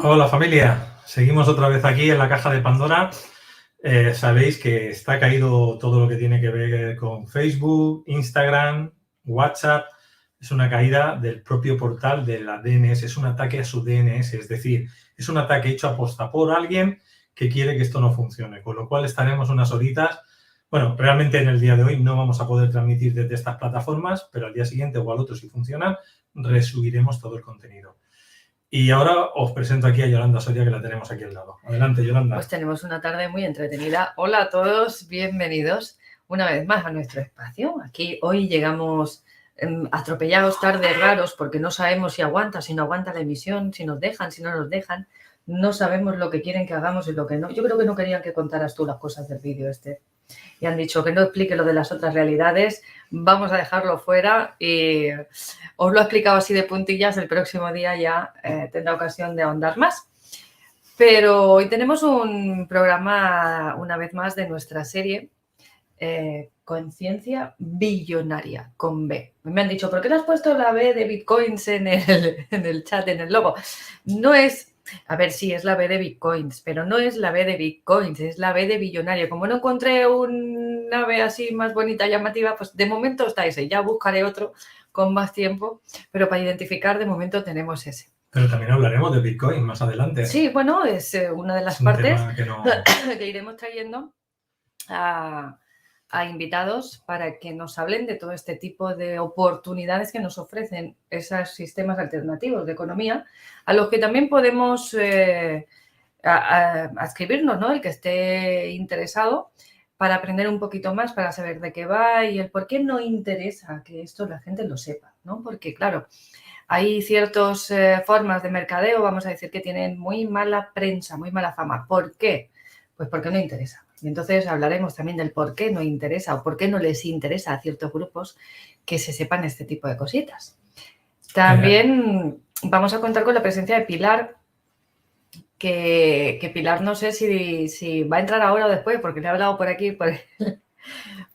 Hola familia, seguimos otra vez aquí en la caja de Pandora. Sabéis que está caído todo lo que tiene que ver con Facebook, Instagram, WhatsApp. Es una caída del propio portal de la DNS, es un ataque a su DNS, es decir, es un ataque hecho aposta por alguien que quiere que esto no funcione, con lo cual estaremos unas horitas. Bueno, realmente en el día de hoy no vamos a poder transmitir desde estas plataformas, pero al día siguiente o al otro, si funciona, resubiremos todo el contenido. Y ahora os presento aquí a Yolanda Soria, que la tenemos aquí al lado. Adelante, Yolanda. Pues tenemos una tarde muy entretenida. Hola a todos, bienvenidos una vez más a nuestro espacio. Aquí hoy llegamos atropellados, tardes raros, porque no sabemos si no aguanta la emisión, si nos dejan, si no nos dejan. No sabemos lo que quieren que hagamos y lo que no. Yo creo que no querían que contaras tú las cosas del vídeo este. Y han dicho que no explique lo de las otras realidades, vamos a dejarlo fuera y os lo he explicado así de puntillas, el próximo día ya tendrá ocasión de ahondar más. Pero hoy tenemos un programa, una vez más, de nuestra serie Conciencia Billonaria, con B. Me han dicho, ¿por qué le has puesto la B de Bitcoins en el chat, en el logo? No es, a ver, sí, es la B de Bitcoins, pero no es la B de Bitcoins, es la B de Billonaria. Como no encontré una B así más bonita, llamativa, pues de momento está ese. Ya buscaré otro con más tiempo, pero para identificar de momento tenemos ese. Pero también hablaremos de Bitcoin más adelante. Sí, bueno, es una de las partes que iremos trayendo a invitados para que nos hablen de todo este tipo de oportunidades que nos ofrecen esos sistemas alternativos de economía, a los que también podemos adscribirnos, ¿no? El que esté interesado, para aprender un poquito más, para saber de qué va y el por qué no interesa que esto la gente lo sepa, ¿no? Porque, claro, hay ciertas formas de mercadeo, vamos a decir, que tienen muy mala prensa, muy mala fama. ¿Por qué? Pues porque no interesa. Y entonces hablaremos también del por qué no interesa o por qué no les interesa a ciertos grupos que se sepan este tipo de cositas. También vamos a contar con la presencia de Pilar, que Pilar no sé si va a entrar ahora o después, porque le he hablado por aquí,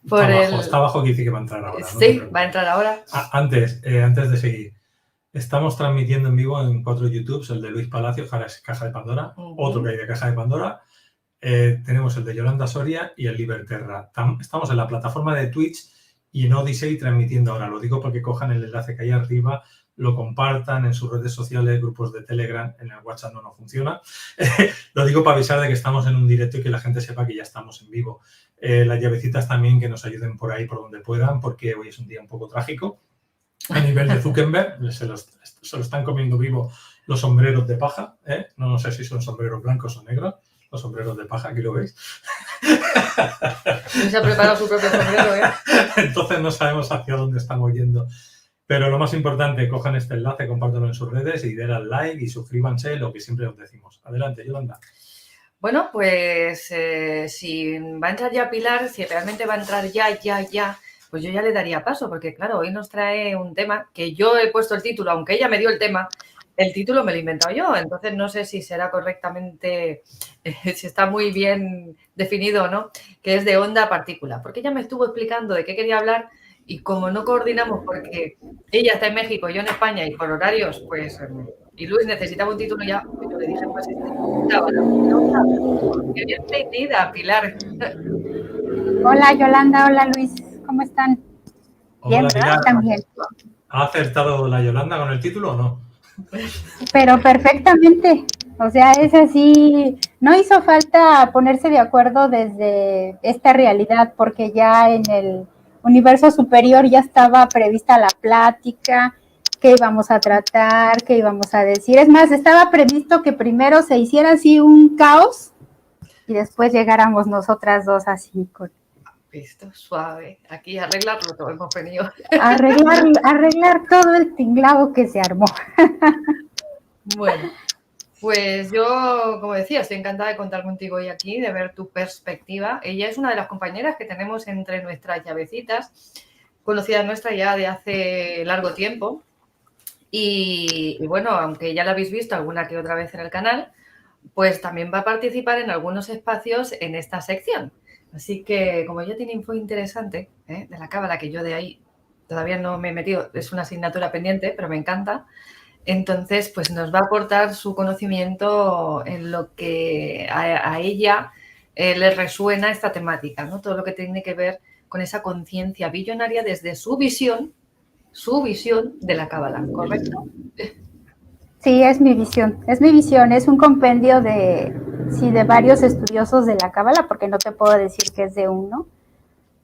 Está abajo que dice que va a entrar ahora. Sí, va a entrar ahora. Antes de seguir, estamos transmitiendo en vivo en 4 YouTubes, el de Luis Palacio, Caja de Pandora, otro que hay de Caja de Pandora. Tenemos el de Yolanda Soria y el Liberterra. Estamos en la plataforma de Twitch y en Odyssey transmitiendo ahora. Lo digo porque cojan el enlace que hay arriba, lo compartan en sus redes sociales, grupos de Telegram, en el WhatsApp no funciona. Lo digo para avisar de que estamos en un directo y que la gente sepa que ya estamos en vivo. Las llavecitas también que nos ayuden por ahí, por donde puedan, porque hoy es un día un poco trágico. A nivel de Zuckerberg, se lo están comiendo vivo los sombreros de paja. No sé si son sombreros blancos o negros. Los sombreros de paja, aquí lo veis. Se ha preparado su propio sombrero, ¿eh? Entonces no sabemos hacia dónde estamos yendo. Pero lo más importante, cojan este enlace, compártanlo en sus redes y denle al like y suscríbanse, lo que siempre os decimos. Adelante, Yolanda. Bueno, pues si va a entrar ya Pilar, si realmente va a entrar ya, pues yo ya le daría paso, porque claro, hoy nos trae un tema que yo he puesto el título, aunque ella me dio el tema, el título me lo he inventado yo, entonces no sé si será correctamente, si está muy bien definido o no, que es de onda partícula, porque ella me estuvo explicando de qué quería hablar y como no coordinamos porque ella está en México, yo en España y por horarios, pues, y Luis necesitaba un título ya, pues yo le dije, pues bienvenida, Pilar. Hola Yolanda, hola Luis, ¿cómo están? Hola, bien, Pilar. También. ¿Ha acertado la Yolanda con el título o no? Pero perfectamente, o sea, es así, no hizo falta ponerse de acuerdo desde esta realidad, porque ya en el universo superior ya estaba prevista la plática, qué íbamos a tratar, qué íbamos a decir. Es más, estaba previsto que primero se hiciera así un caos y después llegáramos nosotras dos así con... Esto suave, aquí arreglarlo todo hemos venido. Arreglar todo el tinglado que se armó. Bueno, pues yo, como decía, estoy encantada de contar contigo hoy aquí, de ver tu perspectiva. Ella es una de las compañeras que tenemos entre nuestras llavecitas, conocida nuestra ya de hace largo tiempo. Y bueno, aunque ya la habéis visto alguna que otra vez en el canal, pues también va a participar en algunos espacios en esta sección. Así que, como ella tiene info interesante de la cábala, que yo de ahí todavía no me he metido, es una asignatura pendiente, pero me encanta, Entonces, pues nos va a aportar su conocimiento en lo que a ella le resuena esta temática, ¿no? Todo lo que tiene que ver con esa conciencia billonaria desde su visión de la Cábala, ¿correcto? Sí, es mi visión, es un compendio de varios estudiosos de la Cábala, porque no te puedo decir que es de uno.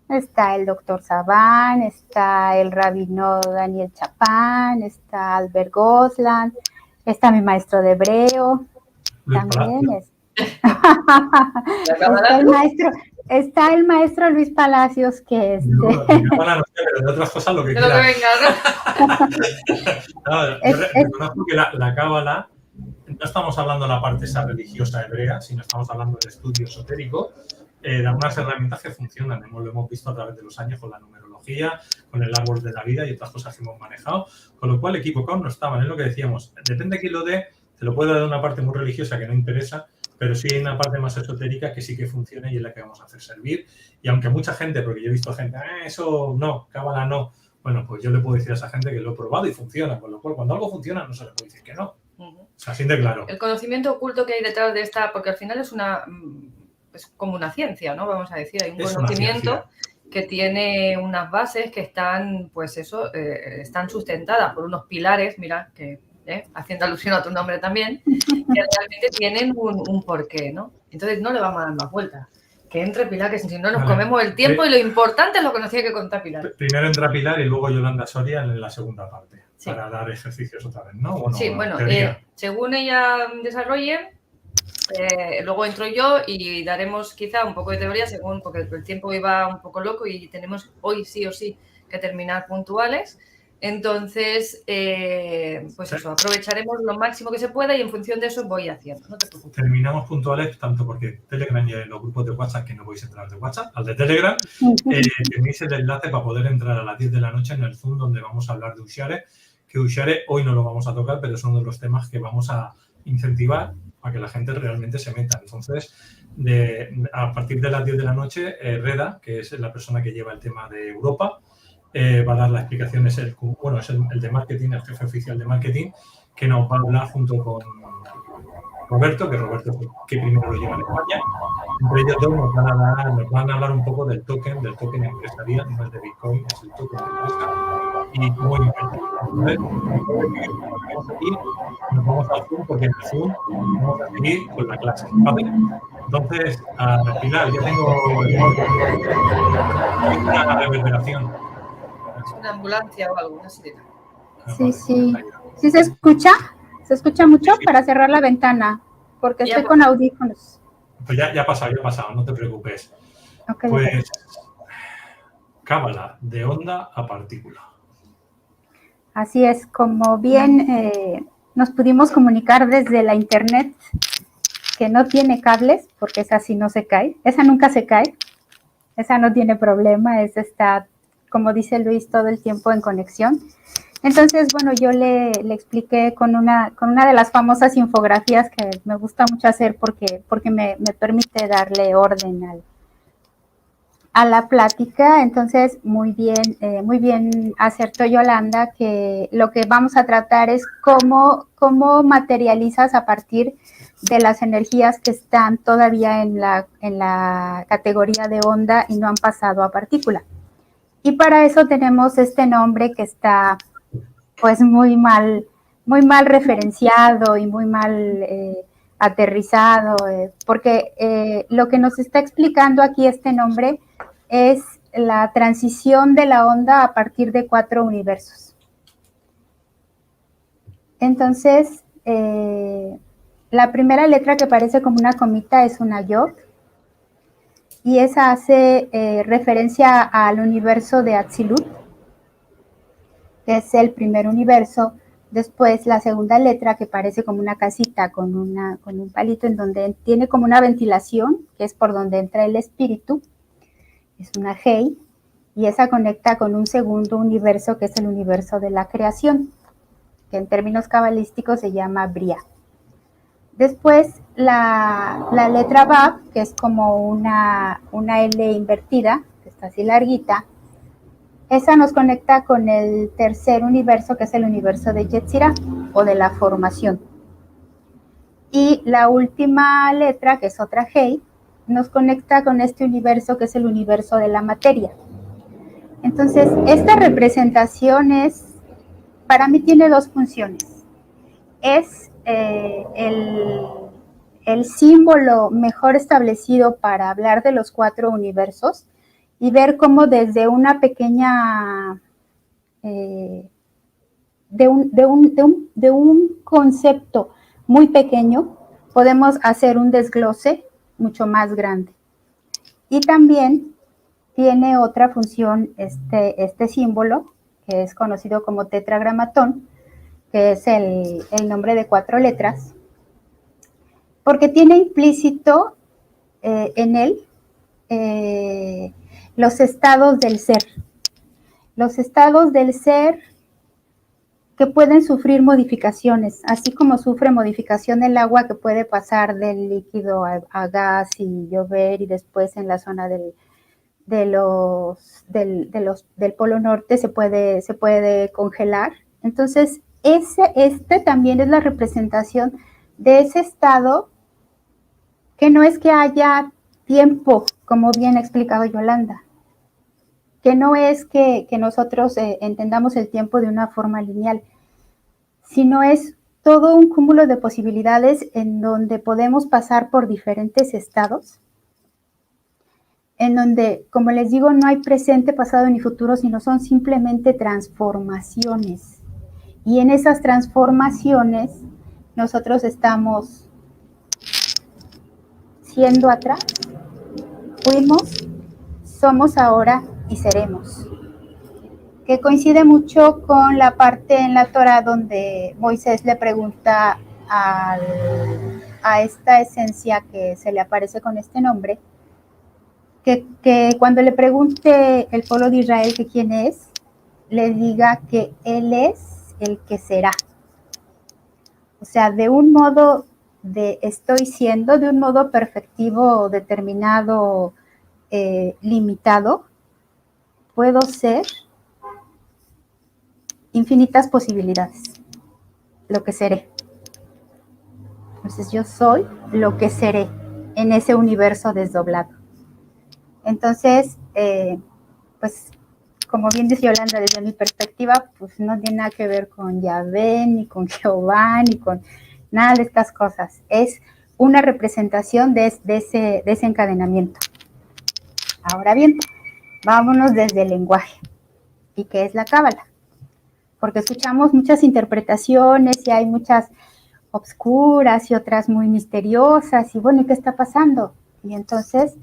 Está el doctor Sabán, está el rabino Daniel Chapán, está Albert Gosland, está mi maestro de hebreo, también está el maestro Luis Palacios, que es no sé, de otras cosas lo que quieras. Yo reconozco que la Cábala, no estamos hablando de la parte esa religiosa hebrea, sino estamos hablando del estudio esotérico, de algunas herramientas que funcionan. Lo hemos visto a través de los años con la numerología, con el árbol de la vida y otras cosas que hemos manejado, con lo cual equivocados no estaban. Es lo que decíamos, depende de quién lo dé, te lo puede dar una parte muy religiosa que no interesa, pero sí hay una parte más esotérica que sí que funciona y es la que vamos a hacer servir. Y aunque mucha gente, porque yo he visto gente, eso no, Cábala no, bueno, pues yo le puedo decir a esa gente que lo he probado y funciona, con lo cual cuando algo funciona no se le puede decir que no. O sea, así de claro. El conocimiento oculto que hay detrás de esta, porque al final es como una ciencia, ¿no? Vamos a decir, hay un conocimiento que tiene unas bases que están, pues eso, están sustentadas por unos pilares, mira, que haciendo alusión a tu nombre también, que realmente tienen un porqué, ¿no? Entonces no le vamos a dar más vueltas. Que entre Pilar, que si no nos comemos el tiempo y lo importante es lo que nos tiene que contar Pilar. Primero entra Pilar y luego Yolanda Soria en la segunda parte, para dar ejercicios otra vez, ¿no? Bueno, sí, bueno, según ella desarrolle, luego entro yo y daremos quizá un poco de teoría, porque el tiempo iba un poco loco y tenemos hoy sí o sí que terminar puntuales. Entonces, pues eso, aprovecharemos lo máximo que se pueda y en función de eso voy haciendo, no te preocupes. Terminamos puntuales, tanto porque Telegram y los grupos de WhatsApp, que no podéis entrar de WhatsApp, al de Telegram, tenéis el enlace para poder entrar a las 10 de la noche en el Zoom donde vamos a hablar de Ushare, que Ushare hoy no lo vamos a tocar, pero es uno de los temas que vamos a incentivar para que la gente realmente se meta. Entonces, a partir de las 10 de la noche, Reda, que es la persona que lleva el tema de Europa, va a dar las explicaciones, es el de marketing, el jefe oficial de marketing, que nos va a hablar junto con Roberto, que primero lo lleva en España. Entre ellos dos nos van a hablar un poco del token empresarial, no es de Bitcoin, es el token de empresa, y cómo invertir. Y nos vamos al Zoom, porque en el Zoom vamos a seguir con la clase, ¿vale? Entonces, al final, ya tengo una reverberación. Una ambulancia o algo, una sirena. Sí. ¿Sí se escucha? ¿Se escucha mucho? Sí. Para cerrar la ventana, porque estoy con audífonos. Pues ya ha pasado, no te preocupes. Okay, pues, Cábala, de onda a partícula. Así es, como bien nos pudimos comunicar desde la internet, que no tiene cables, porque esa sí no se cae, esa nunca se cae, esa no tiene problema, esa está, como dice Luis, todo el tiempo en conexión. Entonces, bueno, yo le expliqué con una de las famosas infografías que me gusta mucho hacer porque me permite darle orden a la plática. Entonces, muy bien acertó Yolanda, que lo que vamos a tratar es cómo materializas a partir de las energías que están todavía en la categoría de onda y no han pasado a partícula. Y para eso tenemos este nombre que está pues muy mal referenciado y muy mal aterrizado, porque lo que nos está explicando aquí este nombre es la transición de la onda a partir de 4 universos. Entonces, la primera letra que parece como una comita es una yod, y esa hace referencia al universo de Atzilut, que es el primer universo. Después la segunda letra, que parece como una casita con un palito en donde tiene como una ventilación, que es por donde entra el espíritu, es una Hei, y esa conecta con un segundo universo, que es el universo de la creación, que en términos cabalísticos se llama Bria. Después la letra Vav, que es como una L invertida, que está así larguita, esa nos conecta con el tercer universo, que es el universo de Yetzirah. o de la formación. Y la última letra, que es otra Hei, nos conecta con este universo que es el universo de la materia. Entonces, esta representación para mí tiene dos funciones. Es el símbolo mejor establecido para hablar de los 4 universos y ver cómo desde una pequeña, de un concepto muy pequeño, podemos hacer un desglose mucho más grande. Y también tiene otra función este símbolo, que es conocido como tetragramatón, que es el nombre de 4 letras, porque tiene implícito en él los estados del ser. Los estados del ser que pueden sufrir modificaciones, así como sufre modificación el agua que puede pasar del líquido a gas y llover, y después en la zona del Polo Norte se puede congelar. Entonces, también es la representación de ese estado, que no es que haya tiempo, como bien ha explicado Yolanda, que no es que nosotros entendamos el tiempo de una forma lineal, sino es todo un cúmulo de posibilidades en donde podemos pasar por diferentes estados, en donde, como les digo, no hay presente, pasado ni futuro, sino son simplemente transformaciones. Y en esas transformaciones nosotros estamos siendo atrás, fuimos, somos ahora y seremos. Que coincide mucho con la parte en la Torá donde Moisés le pregunta a esta esencia que se le aparece con este nombre, que cuando le pregunte el pueblo de Israel que quién es, le diga que él es el que será. O sea, de un modo de estoy siendo, de un modo perfectivo, determinado, limitado, puedo ser infinitas posibilidades, lo que seré. Entonces yo soy lo que seré en ese universo desdoblado. Entonces, pues, como bien dice Yolanda, desde mi perspectiva, pues no tiene nada que ver con Yahvé, ni con Jehová, ni con nada de estas cosas. Es una representación de ese encadenamiento. Ahora bien, vámonos desde el lenguaje. ¿Y qué es la cábala? Porque escuchamos muchas interpretaciones y hay muchas obscuras y otras muy misteriosas, y bueno, ¿y qué está pasando? Y entonces,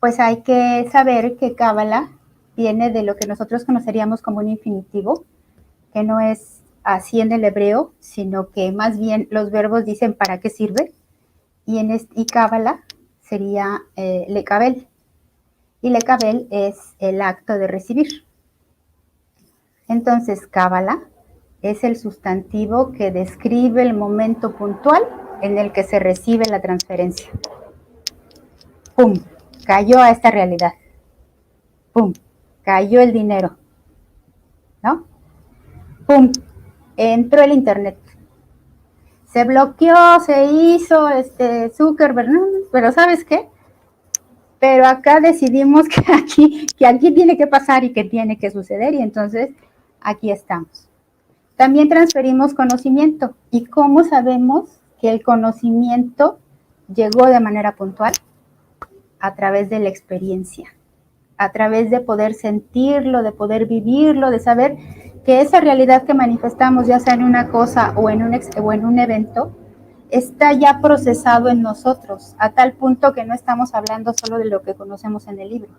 pues hay que saber que cábala viene de lo que nosotros conoceríamos como un infinitivo, que no es así en el hebreo, sino que más bien los verbos dicen para qué sirve, y cábala sería lekabel, y lekabel es el acto de recibir. Entonces, cábala es el sustantivo que describe el momento puntual en el que se recibe la transferencia. ¡Pum! Cayó a esta realidad. ¡Pum! Cayó el dinero. ¿No? ¡Pum! Entró el internet. Se bloqueó, se hizo Zuckerberg, ¿no? Pero ¿sabes qué? Pero acá decidimos que aquí tiene que pasar y que tiene que suceder, y entonces aquí estamos. También transferimos conocimiento. ¿Y cómo sabemos que el conocimiento llegó de manera puntual? A través de la experiencia, a través de poder sentirlo, de poder vivirlo, de saber que esa realidad que manifestamos, ya sea en una cosa o en un evento, está ya procesado en nosotros, a tal punto que no estamos hablando solo de lo que conocemos en el libro,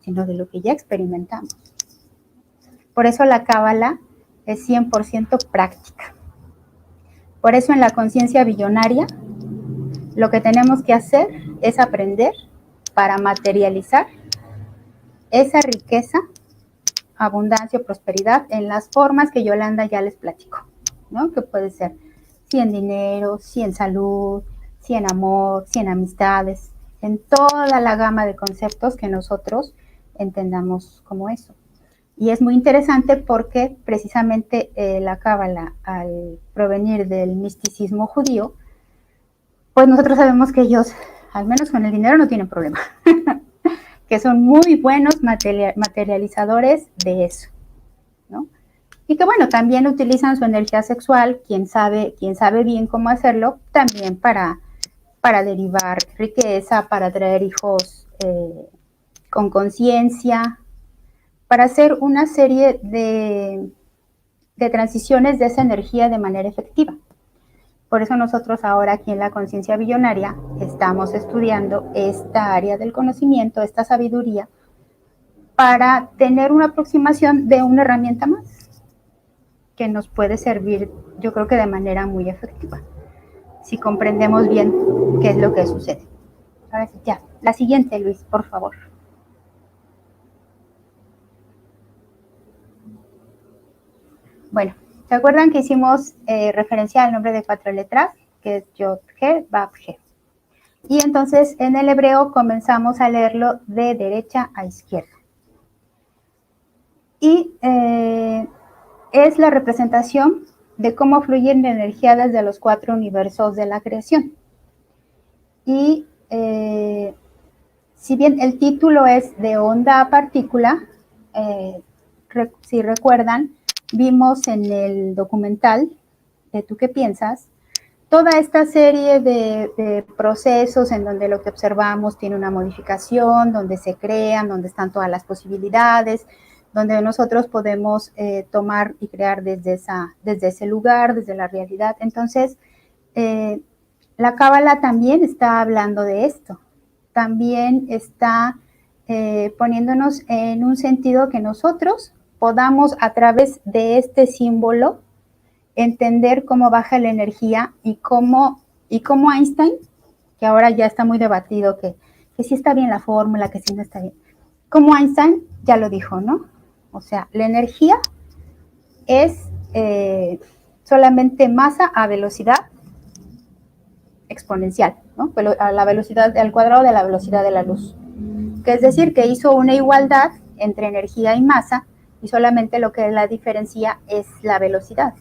sino de lo que ya experimentamos. Por eso la cábala es 100% práctica. Por eso en la conciencia billonaria, lo que tenemos que hacer es aprender para materializar esa riqueza, abundancia o prosperidad en las formas que Yolanda ya les platicó, ¿no? Que puede ser si en dinero, si en salud, si en amor, si en amistades, en toda la gama de conceptos que nosotros entendamos como eso. Y es muy interesante porque precisamente la cábala, al provenir del misticismo judío, pues nosotros sabemos que ellos, al menos con el dinero, no tienen problema, que son muy buenos materializadores de eso, ¿no? Y que bueno, también utilizan su energía sexual, quien sabe bien cómo hacerlo, también para derivar riqueza, para traer hijos con conciencia, para hacer una serie de transiciones de esa energía de manera efectiva. Por eso nosotros ahora aquí en la Conciencia Billonaria estamos estudiando esta área del conocimiento, esta sabiduría, para tener una aproximación de una herramienta más que nos puede servir, yo creo que de manera muy efectiva, si comprendemos bien qué es lo que sucede. Ahora sí, ya. La siguiente, Luis, por favor. Bueno, ¿se acuerdan que hicimos referencia al nombre de 4 letras? Que es Yod, He, Vav, He. Y entonces en el hebreo comenzamos a leerlo de derecha a izquierda. Y es la representación de cómo fluye la energía desde los 4 universos de la creación. Y si bien el título es de onda a partícula, si recuerdan, vimos en el documental de Tú qué piensas, toda esta serie de procesos en donde lo que observamos tiene una modificación, donde se crean, donde están todas las posibilidades, donde nosotros podemos tomar y crear desde ese lugar, desde la realidad. Entonces, la cábala también está hablando de esto, también está poniéndonos en un sentido que nosotros podamos a través de este símbolo entender cómo baja la energía y cómo Einstein, que ahora ya está muy debatido que sí está bien la fórmula, que sí no está bien, como Einstein ya lo dijo, ¿no? O sea, la energía es solamente masa a velocidad exponencial, ¿no? A la velocidad al cuadrado de la velocidad de la luz. Que es decir, que hizo una igualdad entre energía y masa y solamente lo que la diferencia es la velocidad.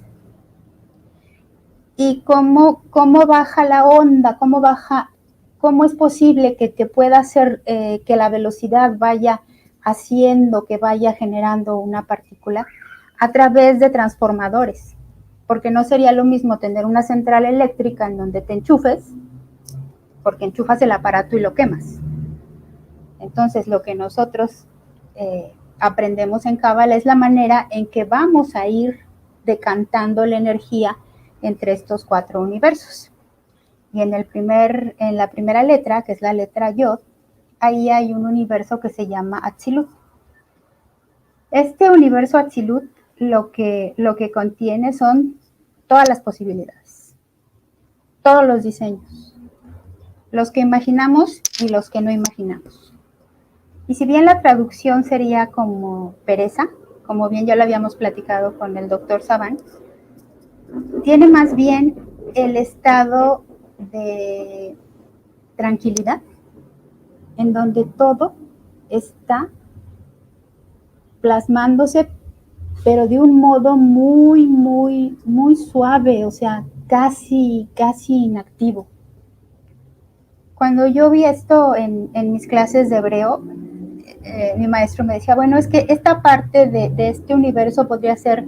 Y cómo baja la onda, cómo es posible que te pueda hacer que la velocidad vaya haciendo, que vaya generando una partícula a través de transformadores. Porque no sería lo mismo tener una central eléctrica en donde te enchufes, porque enchufas el aparato y lo quemas. Entonces, lo que nosotros aprendemos en cábala es la manera en que vamos a ir decantando la energía entre estos 4 universos. Y en la primera letra, que es la letra Yod, ahí hay un universo que se llama Atzilut. Este universo Atzilut lo que contiene son todas las posibilidades, todos los diseños, los que imaginamos y los que no imaginamos. Y si bien la traducción sería como pereza, como bien ya lo habíamos platicado con el doctor Saban, tiene más bien el estado de tranquilidad, en donde todo está plasmándose, pero de un modo muy, muy, muy suave, o sea, casi inactivo. Cuando yo vi esto en mis clases de hebreo, mi maestro me decía, bueno, es que esta parte de este universo podría ser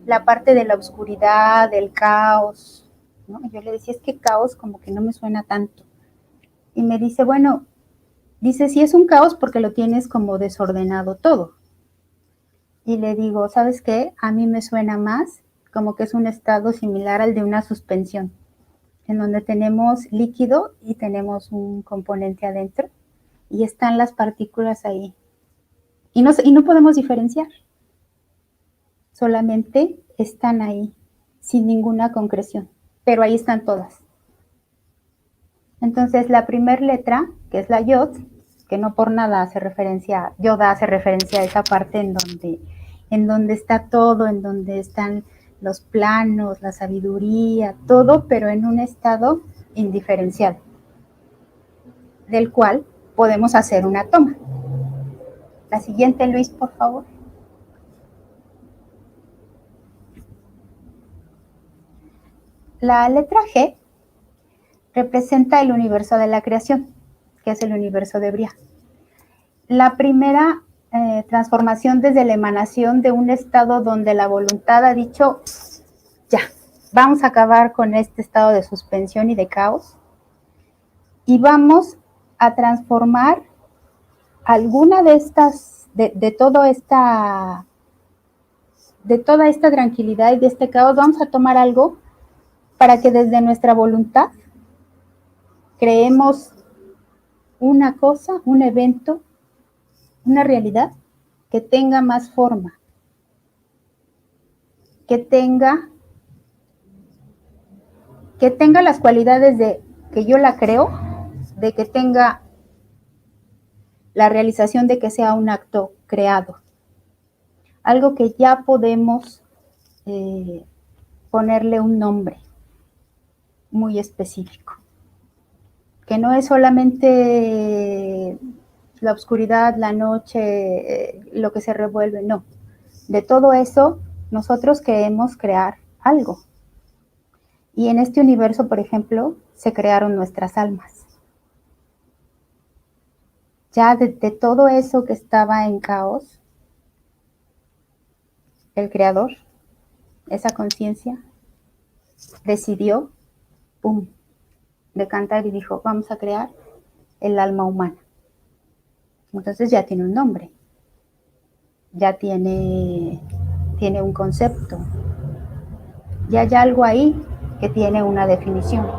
la parte de la oscuridad, del caos, ¿no? Y yo le decía, es que caos como que no me suena tanto. Y me dice, bueno, sí es un caos porque lo tienes como desordenado todo. Y le digo, ¿sabes qué? A mí me suena más como que es un estado similar al de una suspensión, en donde tenemos líquido y tenemos un componente adentro y están las partículas ahí. Y no podemos diferenciar. Solamente están ahí, sin ninguna concreción, pero ahí están todas. Entonces, la primera letra, que es la Yod, que no por nada hace referencia a esa parte en donde está todo, en donde están los planos, la sabiduría, todo, pero en un estado indiferencial, del cual podemos hacer una toma. La siguiente, Luis, por favor. La letra G representa el universo de la creación, que es el universo de Bria. La primera transformación desde la emanación de un estado donde la voluntad ha dicho, ya, vamos a acabar con este estado de suspensión y de caos y vamos a transformar alguna de estas, de toda esta tranquilidad y de este caos, vamos a tomar algo para que desde nuestra voluntad creemos una cosa, un evento, una realidad que tenga más forma, que tenga las cualidades de que yo la creo, de que tenga la realización de que sea un acto creado, algo que ya podemos ponerle un nombre muy específico, que no es solamente la oscuridad, la noche, lo que se revuelve, no. De todo eso, nosotros queremos crear algo. Y en este universo, por ejemplo, se crearon nuestras almas. Ya de todo eso que estaba en caos, el creador, esa conciencia, decidió, pum, decantar y dijo, vamos a crear el alma humana. Entonces ya tiene un nombre, ya tiene un concepto, ya hay algo ahí que tiene una definición.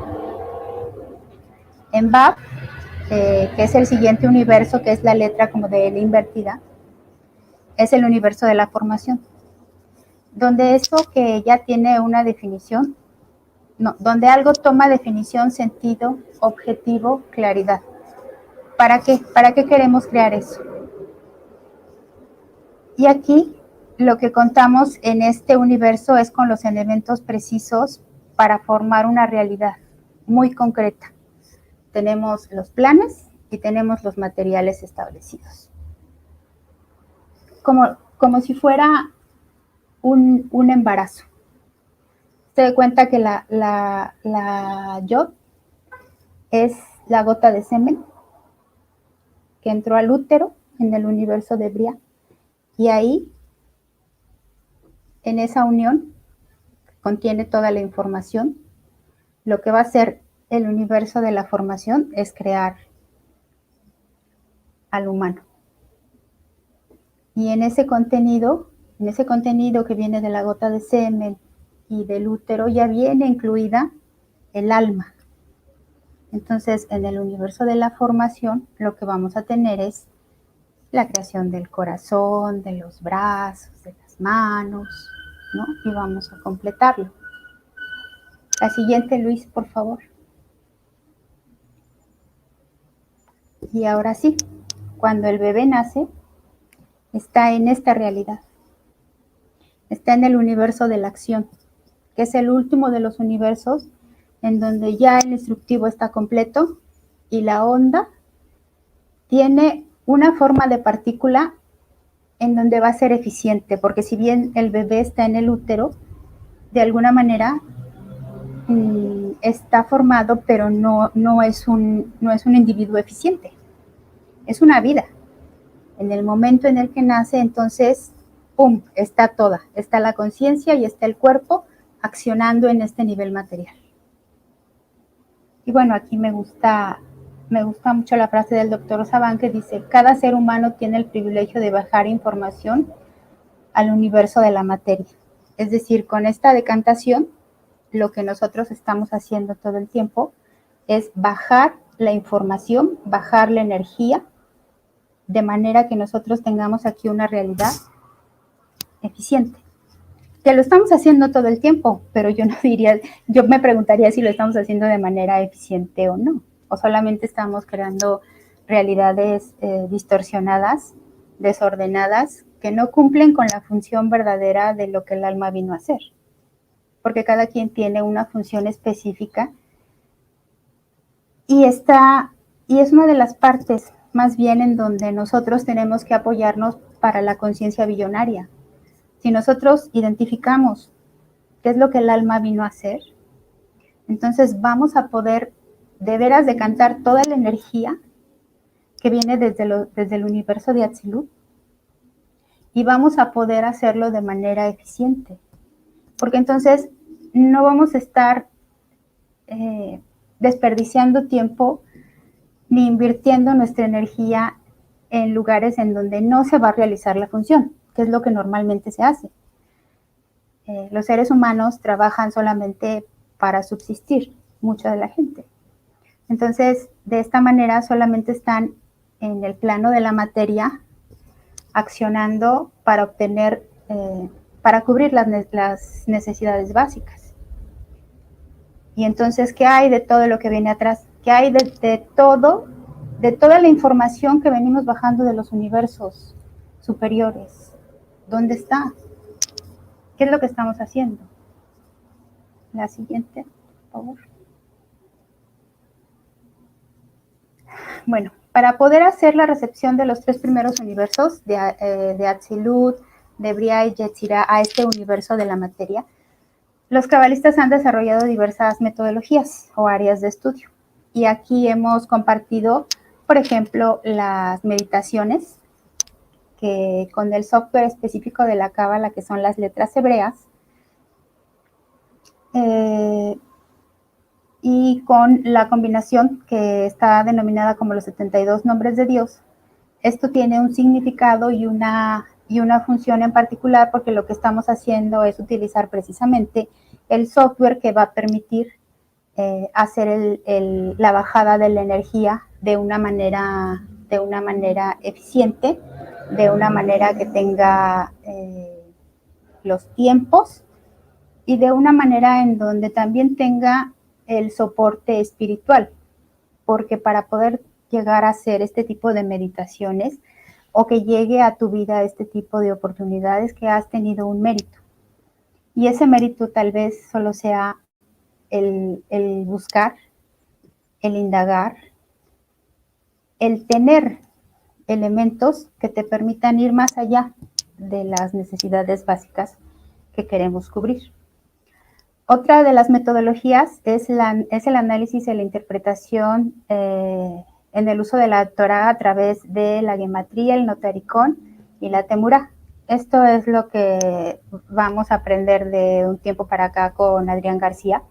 En Bab, que es el siguiente universo, que es la letra como de L invertida, es el universo de la formación, donde eso que ya tiene una definición, no, donde algo toma definición, sentido, objetivo, claridad. ¿Para qué? ¿Para qué queremos crear eso? Y aquí lo que contamos en este universo es con los elementos precisos para formar una realidad muy concreta. Tenemos los planes y tenemos los materiales establecidos. Como si fuera un embarazo. Se da cuenta que la yod es la gota de semen que entró al útero en el universo de Bria. Y ahí, en esa unión, contiene toda la información. Lo que va a hacer el universo de la formación es crear al humano. Y en ese contenido que viene de la gota de semen y del útero, ya viene incluida el alma. Entonces, en el universo de la formación, lo que vamos a tener es la creación del corazón, de los brazos, de las manos, ¿no? Y vamos a completarlo. La siguiente, Luis, por favor. Y ahora sí, cuando el bebé nace, está en esta realidad. Está en el universo de la acción, que es el último de los universos en donde ya el instructivo está completo y la onda tiene una forma de partícula en donde va a ser eficiente, porque si bien el bebé está en el útero, de alguna manera está formado, pero no es un individuo eficiente, es una vida. En el momento en el que nace, entonces, ¡pum!, está toda, está la conciencia y está el cuerpo accionando en este nivel material. Y bueno, aquí me gusta mucho la frase del doctor Saban que dice, cada ser humano tiene el privilegio de bajar información al universo de la materia. Es decir, con esta decantación, lo que nosotros estamos haciendo todo el tiempo es bajar la información, bajar la energía, de manera que nosotros tengamos aquí una realidad eficiente. Que lo estamos haciendo todo el tiempo, pero yo me preguntaría si lo estamos haciendo de manera eficiente o no, o solamente estamos creando realidades distorsionadas, desordenadas, que no cumplen con la función verdadera de lo que el alma vino a hacer, porque cada quien tiene una función específica y es una de las partes más bien en donde nosotros tenemos que apoyarnos para la conciencia billonaria. Si nosotros identificamos qué es lo que el alma vino a hacer, Entonces vamos a poder de veras decantar toda la energía que viene desde el universo de Atzilut y vamos a poder hacerlo de manera eficiente. Porque entonces no vamos a estar desperdiciando tiempo ni invirtiendo nuestra energía en lugares en donde no se va a realizar la función, que es lo que normalmente se hace. Los seres humanos trabajan solamente para subsistir, mucha de la gente. Entonces, de esta manera solamente están en el plano de la materia accionando para obtener, para cubrir las necesidades básicas. Y entonces, ¿qué hay de todo lo que viene atrás? ¿Qué hay de toda la información que venimos bajando de los universos superiores? ¿Dónde está? ¿Qué es lo que estamos haciendo? La siguiente, por favor. Bueno, para poder hacer la recepción de los 3 primeros universos, de Atzilut, de Bria y Yetzirah, a este universo de la materia, los cabalistas han desarrollado diversas metodologías o áreas de estudio. Y aquí hemos compartido, por ejemplo, las meditaciones, que con el software específico de la Cábala, que son las letras hebreas, y con la combinación que está denominada como los 72 nombres de Dios. Esto tiene un significado y una función en particular, porque lo que estamos haciendo es utilizar precisamente el software que va a permitir hacer la bajada de la energía de una manera eficiente, de una manera que tenga los tiempos y de una manera en donde también tenga el soporte espiritual, porque para poder llegar a hacer este tipo de meditaciones o que llegue a tu vida este tipo de oportunidades, que has tenido un mérito. Y ese mérito tal vez solo sea el buscar, el indagar, el tener elementos que te permitan ir más allá de las necesidades básicas que queremos cubrir. Otra de las metodologías es el análisis y la interpretación en el uso de la Torah a través de la gematría, el notaricón y la temurá. Esto es lo que vamos a aprender de un tiempo para acá con Adrián García,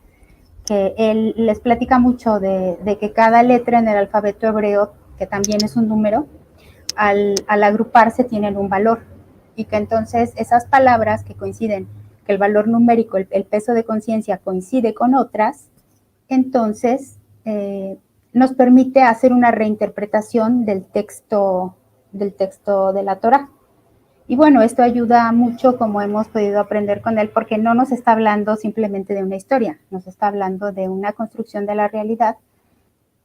que él les platica mucho de que cada letra en el alfabeto hebreo, que también es un número, al agruparse tienen un valor, y que entonces esas palabras que coinciden, que el valor numérico, el peso de conciencia coincide con otras, entonces nos permite hacer una reinterpretación del texto de la Torah. Y bueno, esto ayuda mucho, como hemos podido aprender con él, porque no nos está hablando simplemente de una historia, nos está hablando de una construcción de la realidad,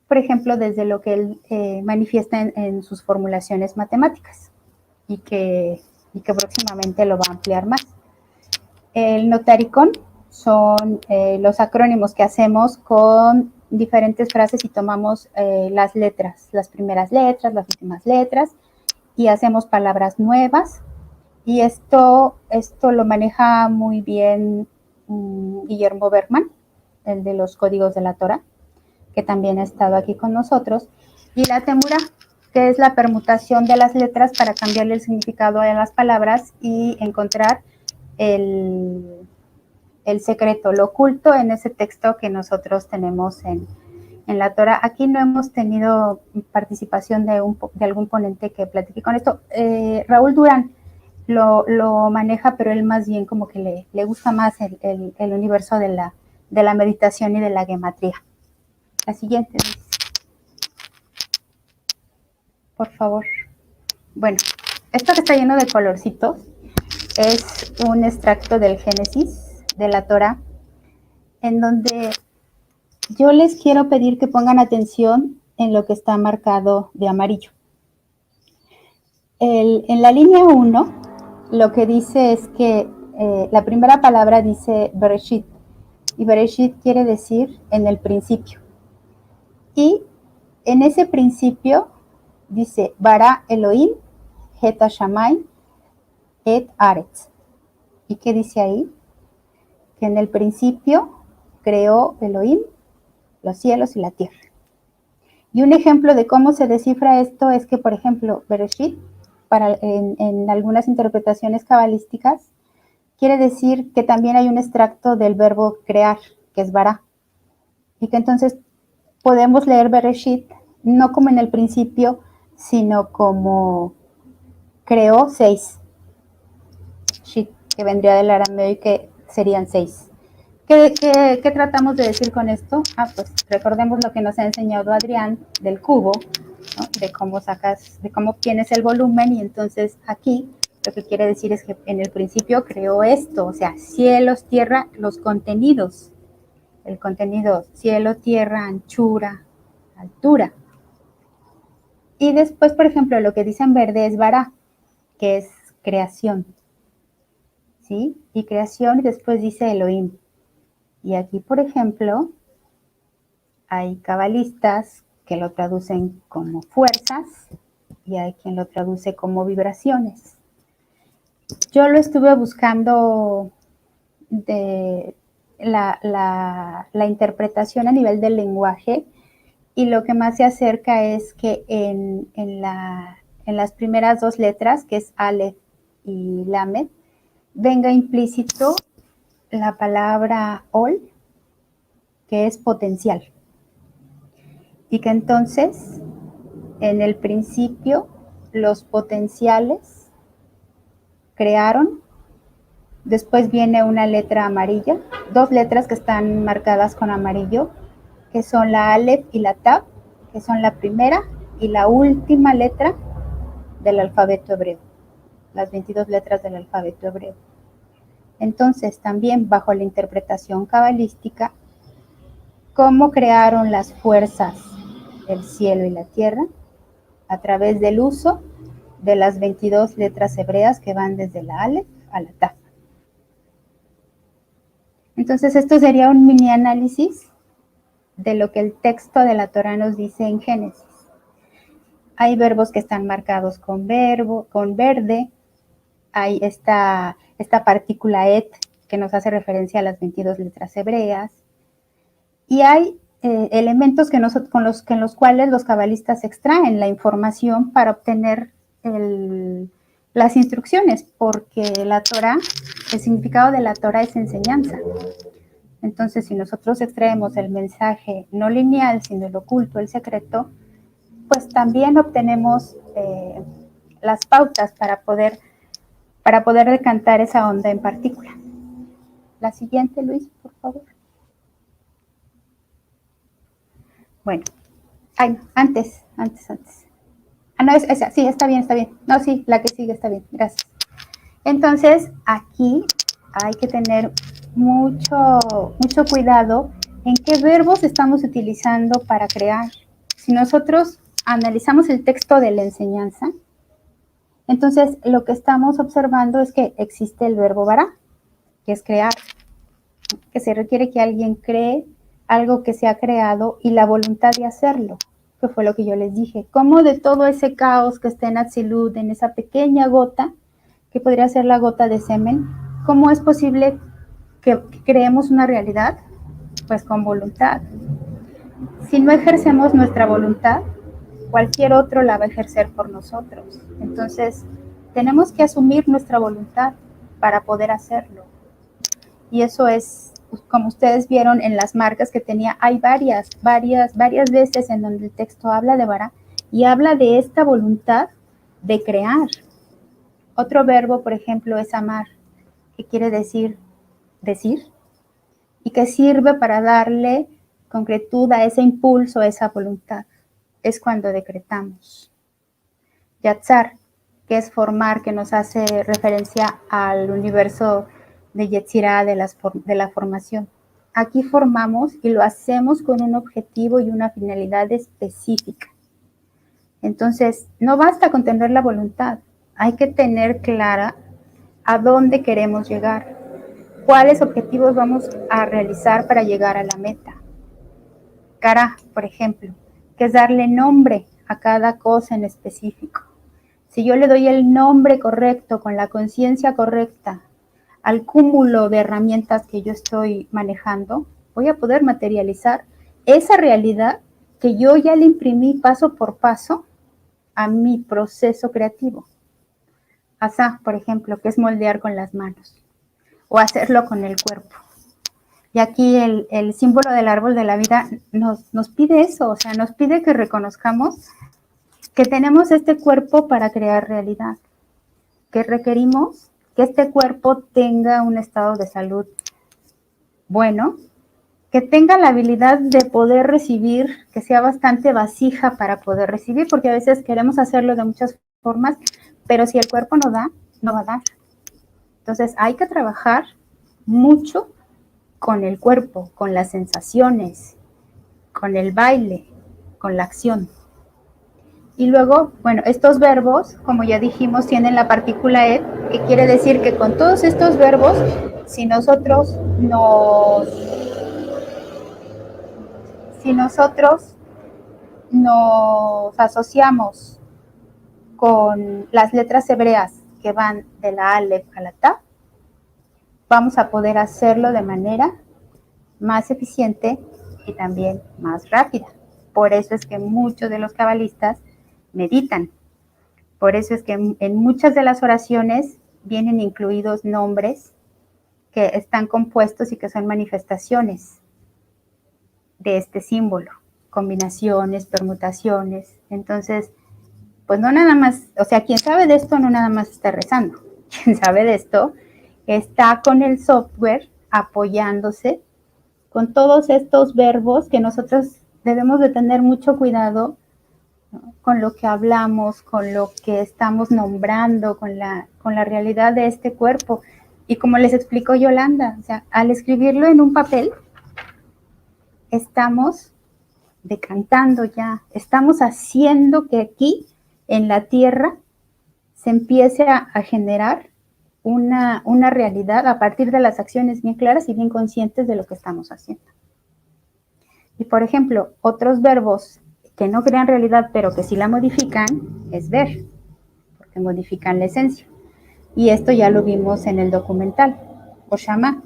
por ejemplo, desde lo que él manifiesta en sus formulaciones matemáticas, y que próximamente lo va a ampliar más. El notaricón son los acrónimos que hacemos con diferentes frases y tomamos las letras, las primeras letras, las últimas letras, y hacemos palabras nuevas. Y esto lo maneja muy bien Guillermo Bergman, el de los códigos de la Torah, que también ha estado aquí con nosotros. Y la temurá, que es la permutación de las letras para cambiarle el significado a las palabras y encontrar el secreto, lo oculto en ese texto que nosotros tenemos en la Torah. Aquí no hemos tenido participación de algún ponente que platique con esto. Raúl Durán lo maneja, pero él más bien como que le gusta más el universo de la meditación y de la gematría. La siguiente, por favor. Bueno, esto que está lleno de colorcitos es un extracto del Génesis, de la Torah, en donde yo les quiero pedir que pongan atención en lo que está marcado de amarillo. En la línea 1, lo que dice es que la primera palabra dice Bereshit, y Bereshit quiere decir en el principio. Y en ese principio dice Bara Elohim, Het Hashamayim, Et Aretz. ¿Y qué dice ahí? Que en el principio creó Elohim los cielos y la tierra. Y un ejemplo de cómo se descifra esto es que, por ejemplo, Bereshit, en algunas interpretaciones cabalísticas, quiere decir que también hay un extracto del verbo crear, que es bara. Y que entonces podemos leer Bereshit no como en el principio, sino como creó 6. Shit, que vendría del arameo y que serían 6. ¿Qué tratamos de decir con esto? Pues recordemos lo que nos ha enseñado Adrián del cubo, ¿no? De cómo obtienes el volumen, y entonces aquí lo que quiere decir es que en el principio creó esto, o sea, cielos, tierra, los contenidos. El contenido, cielo, tierra, anchura, altura. Y después, por ejemplo, lo que dice en verde es bara, que es creación. ¿Sí? Y creación, y después dice Elohim. Y aquí, por ejemplo, hay cabalistas que lo traducen como fuerzas y hay quien lo traduce como vibraciones. Yo lo estuve buscando de la interpretación a nivel del lenguaje, y lo que más se acerca es que en las primeras 2 letras, que es Aleph y Lamed, venga implícito la palabra Ol, que es potencial. Y que entonces, en el principio, los potenciales crearon. Después viene una letra amarilla, 2 letras que están marcadas con amarillo, que son la Aleph y la Tav, que son la primera y la última letra del alfabeto hebreo, las 22 letras del alfabeto hebreo. Entonces, también bajo la interpretación cabalística, ¿cómo crearon las fuerzas del cielo y la tierra? A través del uso de las 22 letras hebreas que van desde la Aleph a la Tav. Entonces, esto sería un mini análisis de lo que el texto de la Torá nos dice en Génesis. Hay verbos que están marcados con verde, hay esta partícula et que nos hace referencia a las 22 letras hebreas, y hay elementos con los cuales los cabalistas extraen la información para obtener las instrucciones, porque la Torá, el significado de la Torá es enseñanza. Entonces, si nosotros extraemos el mensaje no lineal, sino el oculto, el secreto, pues también obtenemos las pautas para poder decantar esa onda en particular. La siguiente, Luis, por favor. Bueno, antes. No, es esa, sí, está bien. No, sí, la que sigue está bien, gracias. Entonces, aquí hay que tener mucho cuidado en qué verbos estamos utilizando para crear. Si nosotros analizamos el texto de la enseñanza, entonces lo que estamos observando es que existe el verbo bara, que es crear, que se requiere que alguien cree algo que se ha creado y la voluntad de hacerlo, que fue lo que yo les dije. Cómo de todo ese caos que está en Atzilut, en esa pequeña gota, que podría ser la gota de semen, ¿cómo es posible que creemos una realidad? Pues con voluntad. Si no ejercemos nuestra voluntad, cualquier otro la va a ejercer por nosotros. Entonces, tenemos que asumir nuestra voluntad para poder hacerlo. Y eso es, como ustedes vieron en las marcas que tenía, hay varias veces en donde el texto habla de bara y habla de esta voluntad de crear. Otro verbo, por ejemplo, es amar, que quiere decir, y que sirve para darle concretud a ese impulso, a esa voluntad. Es cuando decretamos. Yatzar, que es formar, que nos hace referencia al universo de Yetzirah, de la formación. Aquí formamos y lo hacemos con un objetivo y una finalidad específica. Entonces, no basta con tener la voluntad, hay que tener clara a dónde queremos llegar, cuáles objetivos vamos a realizar para llegar a la meta. Cara, por ejemplo, que es darle nombre a cada cosa en específico. Si yo le doy el nombre correcto, con la conciencia correcta, al cúmulo de herramientas que yo estoy manejando, voy a poder materializar esa realidad que yo ya le imprimí paso por paso a mi proceso creativo. Asá, por ejemplo, que es moldear con las manos o hacerlo con el cuerpo. Y aquí el símbolo del árbol de la vida nos pide eso, o sea, nos pide que reconozcamos que tenemos este cuerpo para crear realidad, que requerimos que este cuerpo tenga un estado de salud bueno, que tenga la habilidad de poder recibir, que sea bastante vasija para poder recibir, porque a veces queremos hacerlo de muchas formas, pero si el cuerpo no da, no va a dar. Entonces hay que trabajar mucho con el cuerpo, con las sensaciones, con el baile, con la acción. Y luego, bueno, estos verbos, como ya dijimos, tienen la partícula ed, que quiere decir que con todos estos verbos, si nosotros nos asociamos con las letras hebreas que van de la Aleph a la Ta, vamos a poder hacerlo de manera más eficiente y también más rápida. Por eso es que muchos de los cabalistas meditan. Por eso es que en muchas de las oraciones vienen incluidos nombres que están compuestos y que son manifestaciones de este símbolo, combinaciones, permutaciones. Entonces, pues no nada más, o sea, quien sabe de esto no nada más está rezando. Quien sabe de esto está con el software apoyándose con todos estos verbos que nosotros debemos de tener mucho cuidado, ¿no?, con lo que hablamos, con lo que estamos nombrando, con la realidad de este cuerpo. Y como les explicó Yolanda, o sea, al escribirlo en un papel, estamos decantando ya, estamos haciendo que aquí en la tierra se empiece a generar una realidad a partir de las acciones bien claras y bien conscientes de lo que estamos haciendo. Y por ejemplo, otros verbos que no crean realidad pero que sí la modifican es ver, porque modifican la esencia. Y esto ya lo vimos en el documental, o Shama,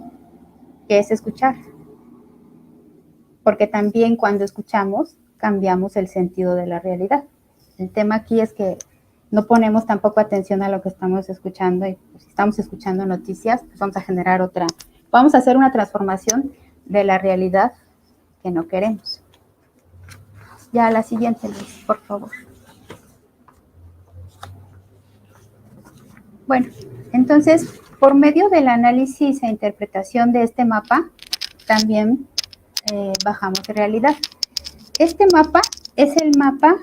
que es escuchar. Porque también cuando escuchamos cambiamos el sentido de la realidad. El tema aquí es que no ponemos tampoco atención a lo que estamos escuchando y pues, si estamos escuchando noticias, pues vamos a hacer una transformación de la realidad que no queremos. Ya la siguiente, Luis, por favor. Bueno, entonces, por medio del análisis e interpretación de este mapa, también bajamos de realidad. Este mapa es el mapa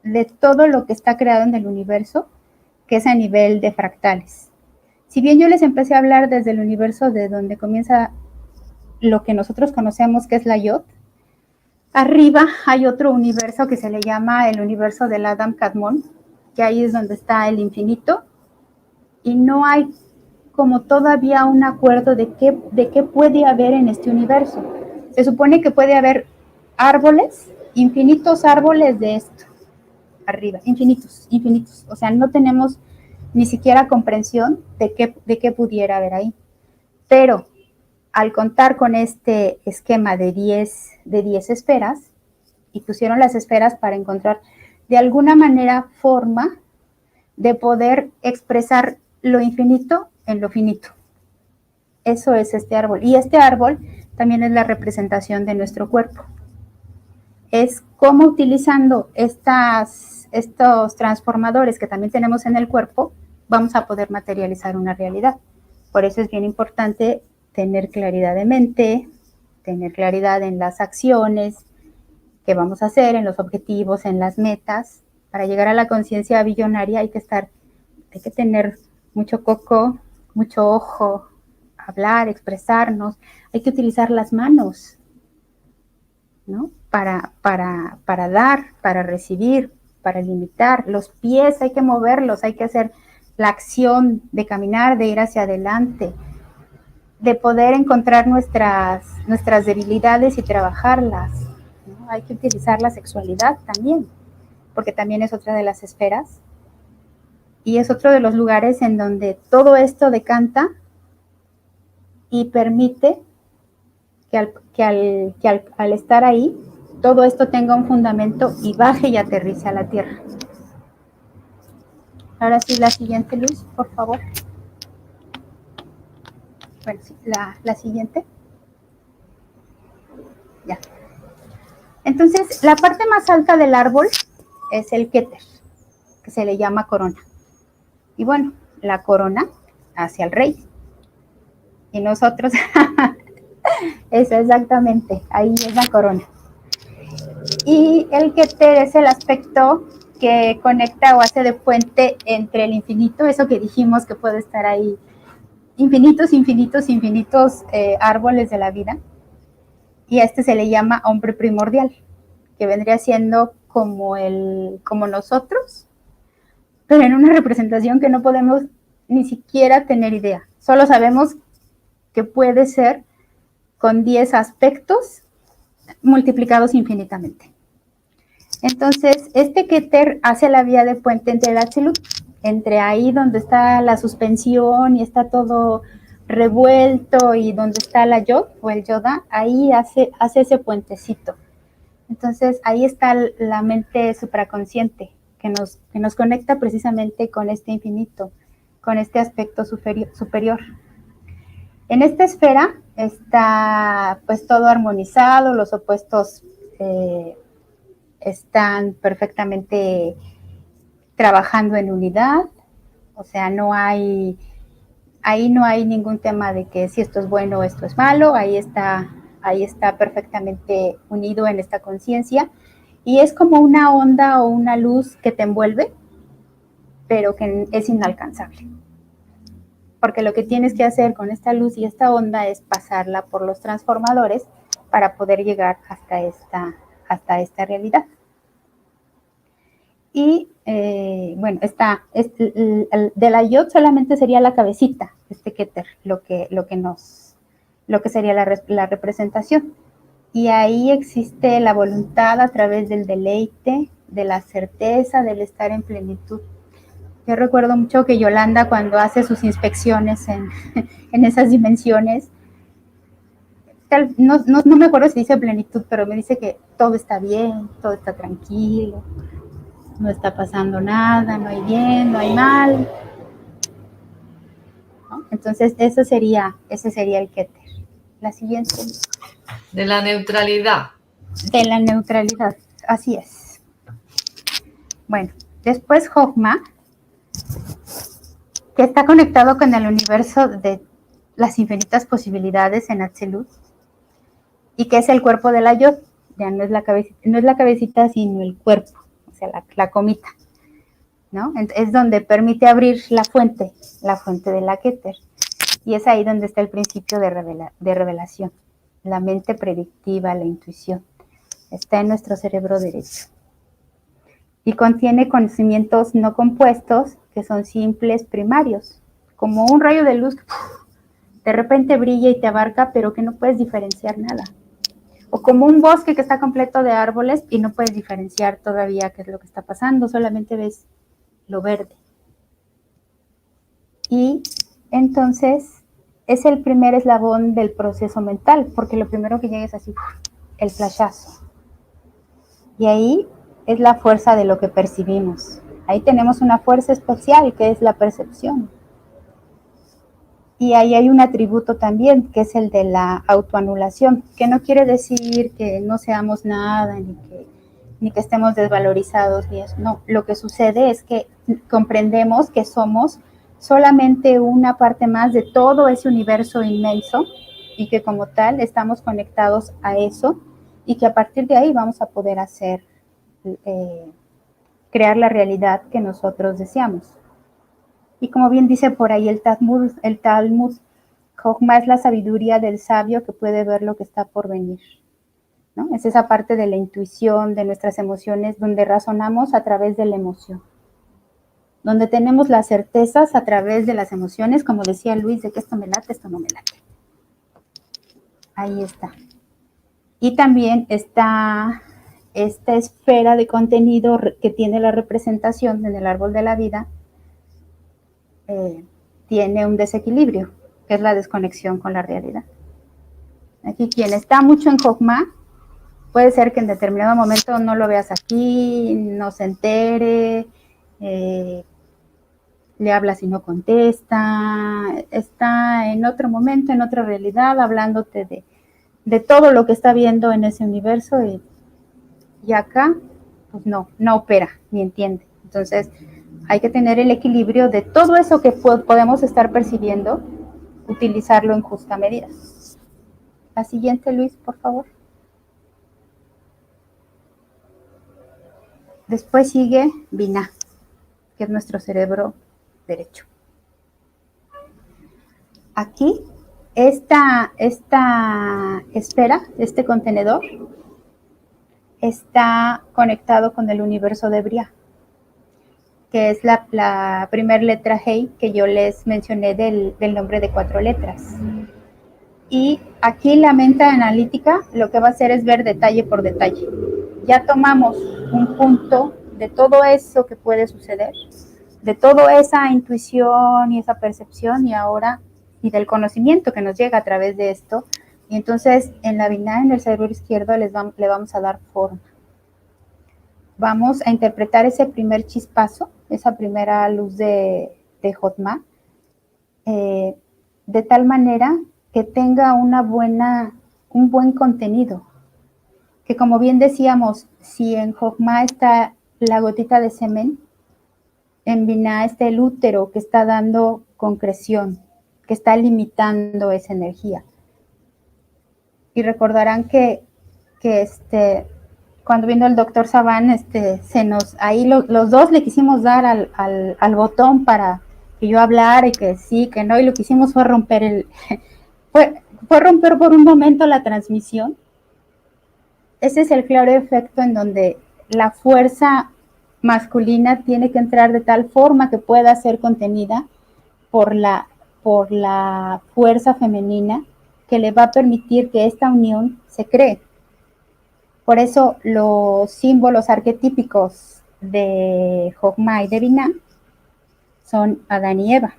de todo lo que está creado en el universo, que es a nivel de fractales. Si bien yo les empecé a hablar desde el universo de donde comienza lo que nosotros conocemos que es la Yod, arriba hay otro universo que se le llama el universo del Adam Kadmon, que ahí es donde está el infinito, y no hay como todavía un acuerdo de qué puede haber en este universo. Se supone que puede haber árboles, infinitos árboles de esto, arriba, infinitos, infinitos. O sea, no tenemos ni siquiera comprensión de qué pudiera haber ahí. Pero al contar con este esquema de 10 esferas, y pusieron las esferas para encontrar de alguna manera forma de poder expresar lo infinito en lo finito. Eso es este árbol. Y este árbol también es la representación de nuestro cuerpo. Es cómo utilizando estos transformadores que también tenemos en el cuerpo, vamos a poder materializar una realidad. Por eso es bien importante tener claridad de mente, tener claridad en las acciones que vamos a hacer, en los objetivos, en las metas. Para llegar a la conciencia billonaria hay que tener mucho coco, mucho ojo, hablar, expresarnos. Hay que utilizar las manos, ¿no?, para dar, para recibir, para limitar. Los pies hay que moverlos, hay que hacer la acción de caminar, de ir hacia adelante, de poder encontrar nuestras debilidades y trabajarlas, ¿no? Hay que utilizar la sexualidad también, porque también es otra de las esferas y es otro de los lugares en donde todo esto decanta y permite al estar ahí, todo esto tenga un fundamento y baje y aterrice a la tierra. Ahora sí, la siguiente, Luis, por favor. Bueno, sí, la siguiente. Ya. Entonces, la parte más alta del árbol es el Keter, que se le llama corona. Y bueno, la corona hacia el rey. Y nosotros, eso exactamente, ahí es la corona. Y el Keter es el aspecto que conecta o hace de puente entre el infinito, eso que dijimos que puede estar ahí, infinitos árboles de la vida. Y a este se le llama hombre primordial, que vendría siendo como nosotros, pero en una representación que no podemos ni siquiera tener idea. Solo sabemos que puede ser con 10 aspectos multiplicados infinitamente. Entonces, este Keter hace la vía de puente entre el Atzilut, entre ahí donde está la suspensión y está todo revuelto y donde está la Yod o el Yoda, ahí hace ese puentecito. Entonces, ahí está la mente supraconsciente que nos conecta precisamente con este infinito, con este aspecto superior. En esta esfera está pues todo armonizado, los opuestos están perfectamente trabajando en unidad, o sea, ahí no hay ningún tema de que si esto es bueno o esto es malo, ahí está perfectamente unido en esta conciencia, y es como una onda o una luz que te envuelve, pero que es inalcanzable. Porque lo que tienes que hacer con esta luz y esta onda es pasarla por los transformadores para poder llegar hasta esta realidad. Y bueno, de la Yod solamente sería la cabecita, este Keter, lo que sería la representación. Y ahí existe la voluntad a través del deleite, de la certeza, del estar en plenitud. Yo recuerdo mucho que Yolanda, cuando hace sus inspecciones en esas dimensiones, no me acuerdo si dice plenitud, pero me dice que todo está bien, todo está tranquilo, no está pasando nada, no hay bien, no hay mal, ¿no? Entonces, ese sería el Keter. La siguiente. De la neutralidad. De la neutralidad, así es. Bueno, después Jochma, que está conectado con el universo de las infinitas posibilidades en Atzilut, y que es el cuerpo de la Yod, ya no es la cabecita, sino el cuerpo, o sea, la comita, ¿no? Es donde permite abrir la fuente de la Keter, y es ahí donde está el principio de revelación, la mente predictiva, la intuición, está en nuestro cerebro derecho. Y contiene conocimientos no compuestos que son simples, primarios, como un rayo de luz que de repente brilla y te abarca, pero que no puedes diferenciar nada. O como un bosque que está completo de árboles y no puedes diferenciar todavía qué es lo que está pasando, solamente ves lo verde. Y entonces es el primer eslabón del proceso mental, porque lo primero que llega es así, el flashazo. Y ahí es la fuerza de lo que percibimos. Ahí tenemos una fuerza especial que es la percepción. Y ahí hay un atributo también, que es el de la autoanulación, que no quiere decir que no seamos nada, ni que estemos desvalorizados, ni eso. No, lo que sucede es que comprendemos que somos solamente una parte más de todo ese universo inmenso, y que como tal estamos conectados a eso, y que a partir de ahí vamos a poder crear la realidad que nosotros deseamos. Y como bien dice por ahí el Talmud, Jochma es la sabiduría del sabio que puede ver lo que está por venir, ¿no? Es esa parte de la intuición, de nuestras emociones, donde razonamos a través de la emoción, donde tenemos las certezas a través de las emociones, como decía Luis, de que esto me late, esto no me late. Ahí está. Y también está esta esfera de contenido que tiene la representación en el árbol de la vida, tiene un desequilibrio, que es la desconexión con la realidad. Aquí quien está mucho en Jokma, puede ser que en determinado momento no lo veas aquí, no se entere, le hablas y no contesta, está en otro momento, en otra realidad, hablándote de todo lo que está viendo en ese universo y acá, pues no opera ni entiende. Entonces, hay que tener el equilibrio de todo eso que podemos estar percibiendo, utilizarlo en justa medida. La siguiente, Luis, por favor. Después sigue Binah, que es nuestro cerebro derecho. Aquí, esta esfera, este contenedor, está conectado con el universo de Briah, que es la primera letra Hei que yo les mencioné del nombre de 4 letras. Y aquí la mente analítica lo que va a hacer es ver detalle por detalle. Ya tomamos un punto de todo eso que puede suceder, de toda esa intuición y esa percepción y del conocimiento que nos llega a través de esto. Y entonces en la Binah, en el cerebro izquierdo, le vamos a dar forma. Vamos a interpretar ese primer chispazo, esa primera luz de Jokma, de tal manera que tenga un buen contenido. Que como bien decíamos, si en Jokma está la gotita de semen, en Binah está el útero que está dando concreción, que está limitando esa energía. Y recordarán que cuando vino el doctor Saban, ahí los dos le quisimos dar al botón para que yo hablara y que sí, que no, y lo que hicimos fue romper fue romper por un momento la transmisión. Ese es el claro efecto en donde la fuerza masculina tiene que entrar de tal forma que pueda ser contenida por la fuerza femenina que le va a permitir que esta unión se cree. Por eso los símbolos arquetípicos de Jokma y de Binah son Adán y Eva.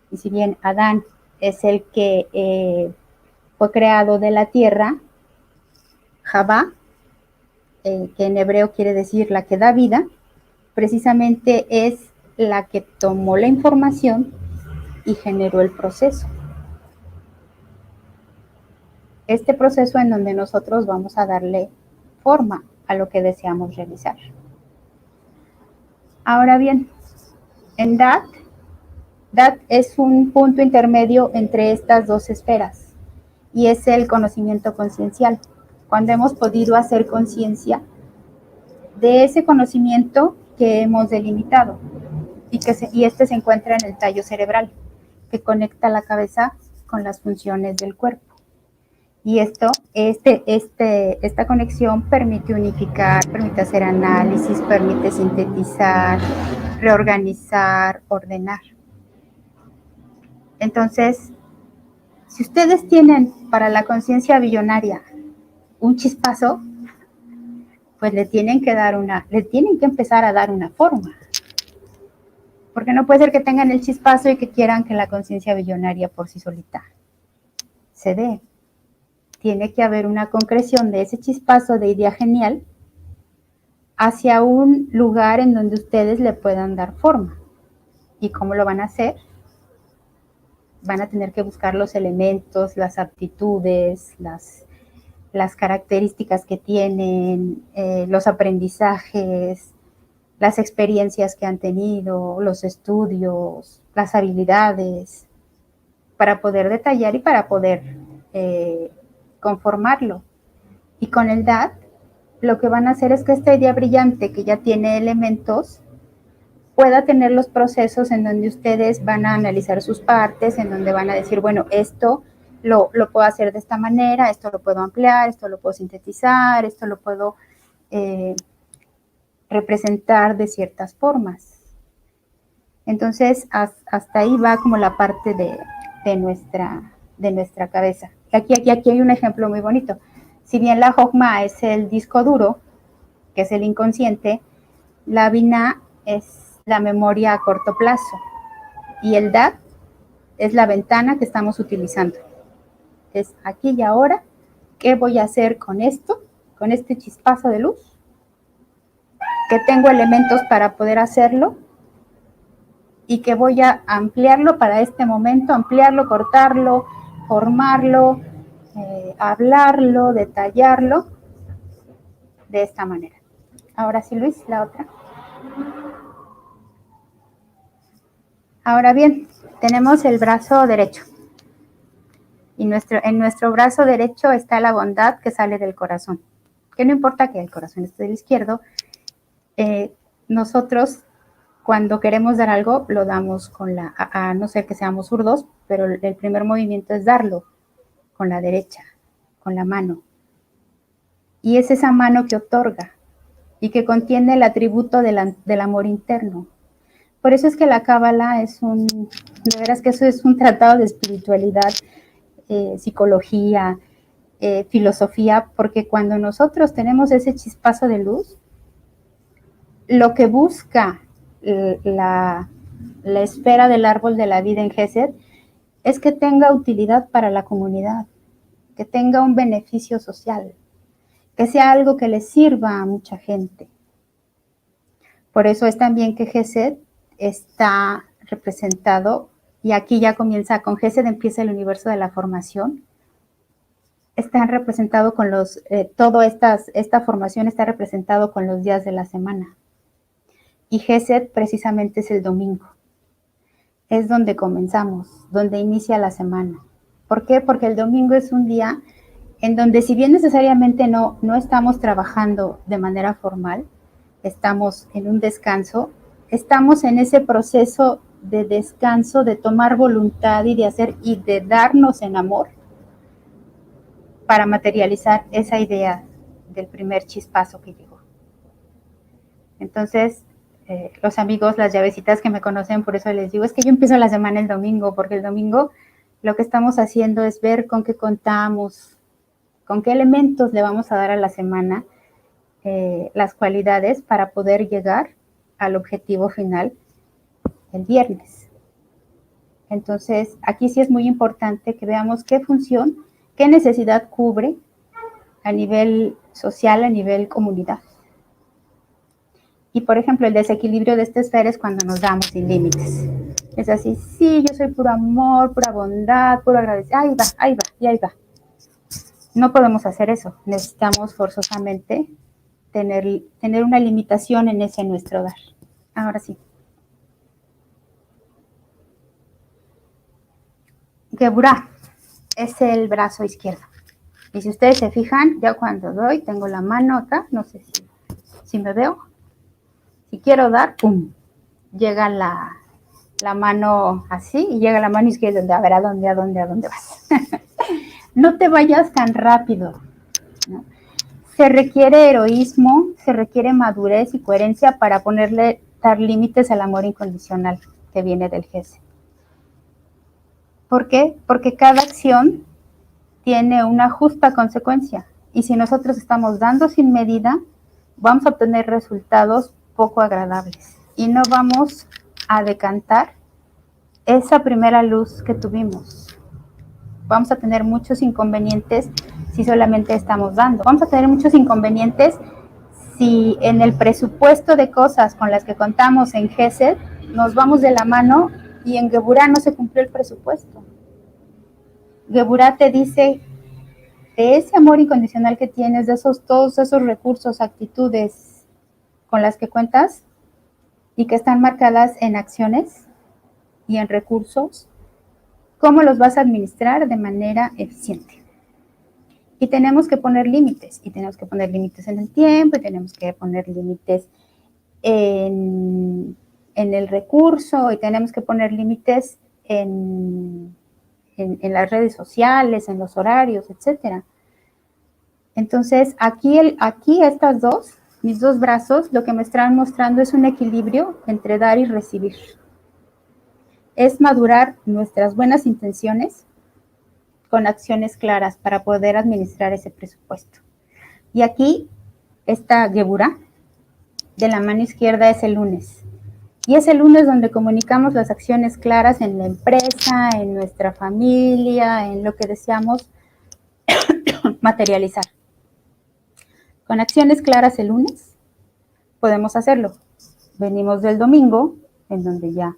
Y si bien Adán es el que fue creado de la tierra, Javá, que en hebreo quiere decir la que da vida, precisamente es la que tomó la información y generó el proceso. Este proceso en donde nosotros vamos a darle forma a lo que deseamos realizar. Ahora bien, en Dat es un punto intermedio entre estas dos esferas y es el conocimiento conciencial. Cuando hemos podido hacer conciencia de ese conocimiento que hemos delimitado y este se encuentra en el tallo cerebral que conecta la cabeza con las funciones del cuerpo. Y esta conexión permite unificar, permite hacer análisis, permite sintetizar, reorganizar, ordenar. Entonces, si ustedes tienen para la conciencia billonaria un chispazo, pues le tienen que empezar a dar una forma. Porque no puede ser que tengan el chispazo y que quieran que la conciencia billonaria por sí solita se dé. Tiene que haber una concreción de ese chispazo de idea genial hacia un lugar en donde ustedes le puedan dar forma. ¿Y cómo lo van a hacer? Van a tener que buscar los elementos, las aptitudes, las características que tienen, los aprendizajes, las experiencias que han tenido, los estudios, las habilidades, para poder detallar y para poder conformarlo. Y con el DAT, lo que van a hacer es que esta idea brillante que ya tiene elementos pueda tener los procesos en donde ustedes van a analizar sus partes, en donde van a decir, bueno, esto lo puedo hacer de esta manera, esto lo puedo ampliar, esto lo puedo sintetizar, esto lo puedo representar de ciertas formas. Entonces, hasta ahí va como la parte de nuestra cabeza. Aquí hay un ejemplo muy bonito. Si bien la Jokma es el disco duro, que es el inconsciente, la Binah es la memoria a corto plazo y el Dat es la ventana que estamos utilizando. es aquí y ahora, ¿qué voy a hacer con esto, con este chispazo de luz? Que tengo elementos para poder hacerlo y que voy a ampliarlo para este momento, ampliarlo, cortarlo, formarlo, hablarlo, detallarlo de esta manera. Ahora sí, Luis, la otra. Ahora bien, tenemos el brazo derecho. Y en nuestro brazo derecho está la bondad que sale del corazón. Que no importa que el corazón esté del izquierdo, nosotros cuando queremos dar algo, lo damos con a no ser que seamos zurdos, pero el primer movimiento es darlo con la derecha, con la mano. Y es esa mano que otorga y que contiene el atributo del amor interno. Por eso es que la Cábala de veras que eso es un tratado de espiritualidad, psicología, filosofía, porque cuando nosotros tenemos ese chispazo de luz, lo que busca la esfera del árbol de la vida en Gesed es que tenga utilidad para la comunidad, que tenga un beneficio social, que sea algo que le sirva a mucha gente. Por eso es también que Gesed está representado, y aquí ya comienza, con Gesed empieza el universo de la formación. Está representado con esta formación está representado con los días de la semana. Y Gesed precisamente es el domingo. Es donde comenzamos, donde inicia la semana. ¿Por qué? Porque el domingo es un día en donde, si bien necesariamente no estamos trabajando de manera formal, estamos en un descanso, estamos en ese proceso de descanso, de tomar voluntad y de hacer y de darnos en amor para materializar esa idea del primer chispazo que llegó. Entonces, los amigos, las llavecitas que me conocen, por eso les digo, es que yo empiezo la semana el domingo, porque el domingo lo que estamos haciendo es ver con qué contamos, con qué elementos le vamos a dar a la semana, las cualidades para poder llegar al objetivo final el viernes. Entonces, aquí sí es muy importante que veamos qué función, qué necesidad cubre a nivel social, a nivel comunidad. Y, por ejemplo, el desequilibrio de esta esfera es cuando nos damos sin límites. Es así, sí, yo soy puro amor, pura bondad, puro agradecimiento, ahí va. No podemos hacer eso. Necesitamos forzosamente tener una limitación en ese nuestro dar. Ahora sí. Geburah es el brazo izquierdo. Y si ustedes se fijan, ya cuando doy, tengo la mano acá, no sé si me veo. Si quiero dar, ¡pum! Llega la mano así y llega la mano izquierda. A ver, ¿a dónde vas? No te vayas tan rápido, ¿no? Se requiere heroísmo, se requiere madurez y coherencia para dar límites al amor incondicional que viene del Gesed. ¿Por qué? Porque cada acción tiene una justa consecuencia. Y si nosotros estamos dando sin medida, vamos a obtener resultados poco agradables. Y no vamos a decantar esa primera luz que tuvimos. Vamos a tener muchos inconvenientes si solamente estamos dando. Vamos a tener muchos inconvenientes si en el presupuesto de cosas con las que contamos en Gesed nos vamos de la mano y en Geburah no se cumplió el presupuesto. Geburah te dice de ese amor incondicional que tienes, de todos esos recursos, actitudes con las que cuentas y que están marcadas en acciones y en recursos, ¿cómo los vas a administrar de manera eficiente? Y tenemos que poner límites, en el tiempo, y tenemos que poner límites en el recurso, y tenemos que poner límites en las redes sociales, en los horarios, etc. Entonces, aquí mis dos brazos, lo que me están mostrando es un equilibrio entre dar y recibir. Es madurar nuestras buenas intenciones con acciones claras para poder administrar ese presupuesto. Y aquí, esta Geburah de la mano izquierda es el lunes. Y es el lunes donde comunicamos las acciones claras en la empresa, en nuestra familia, en lo que deseamos materializar. Con acciones claras el lunes podemos hacerlo. Venimos del domingo, en donde ya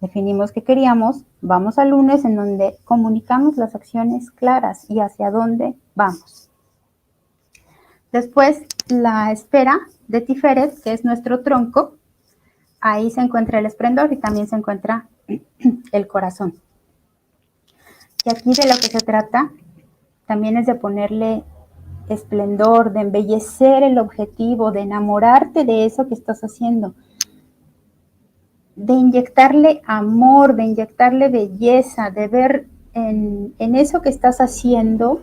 definimos qué queríamos, vamos al lunes en donde comunicamos las acciones claras y hacia dónde vamos. Después, la esfera de Tiferet, que es nuestro tronco, ahí se encuentra el esplendor y también se encuentra el corazón. Y aquí de lo que se trata también es de ponerle esplendor, de embellecer el objetivo, de enamorarte de eso que estás haciendo, de inyectarle amor, de inyectarle belleza, de ver en eso que estás haciendo,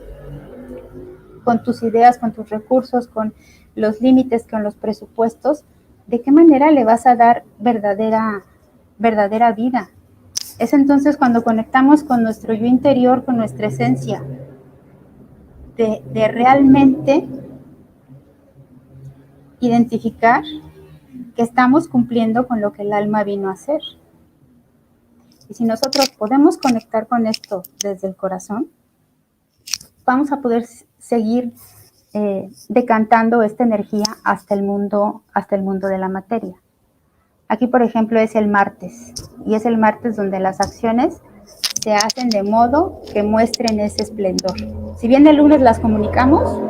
con tus ideas, con tus recursos, con los límites, con los presupuestos, de qué manera le vas a dar verdadera vida. Es entonces cuando conectamos con nuestro yo interior, con nuestra esencia, de realmente identificar que estamos cumpliendo con lo que el alma vino a hacer. Y si nosotros podemos conectar con esto desde el corazón, vamos a poder seguir decantando esta energía hasta el mundo de la materia. Aquí, por ejemplo, es el martes, y es el martes donde las acciones se hacen de modo que muestren ese esplendor. Si bien el lunes las comunicamos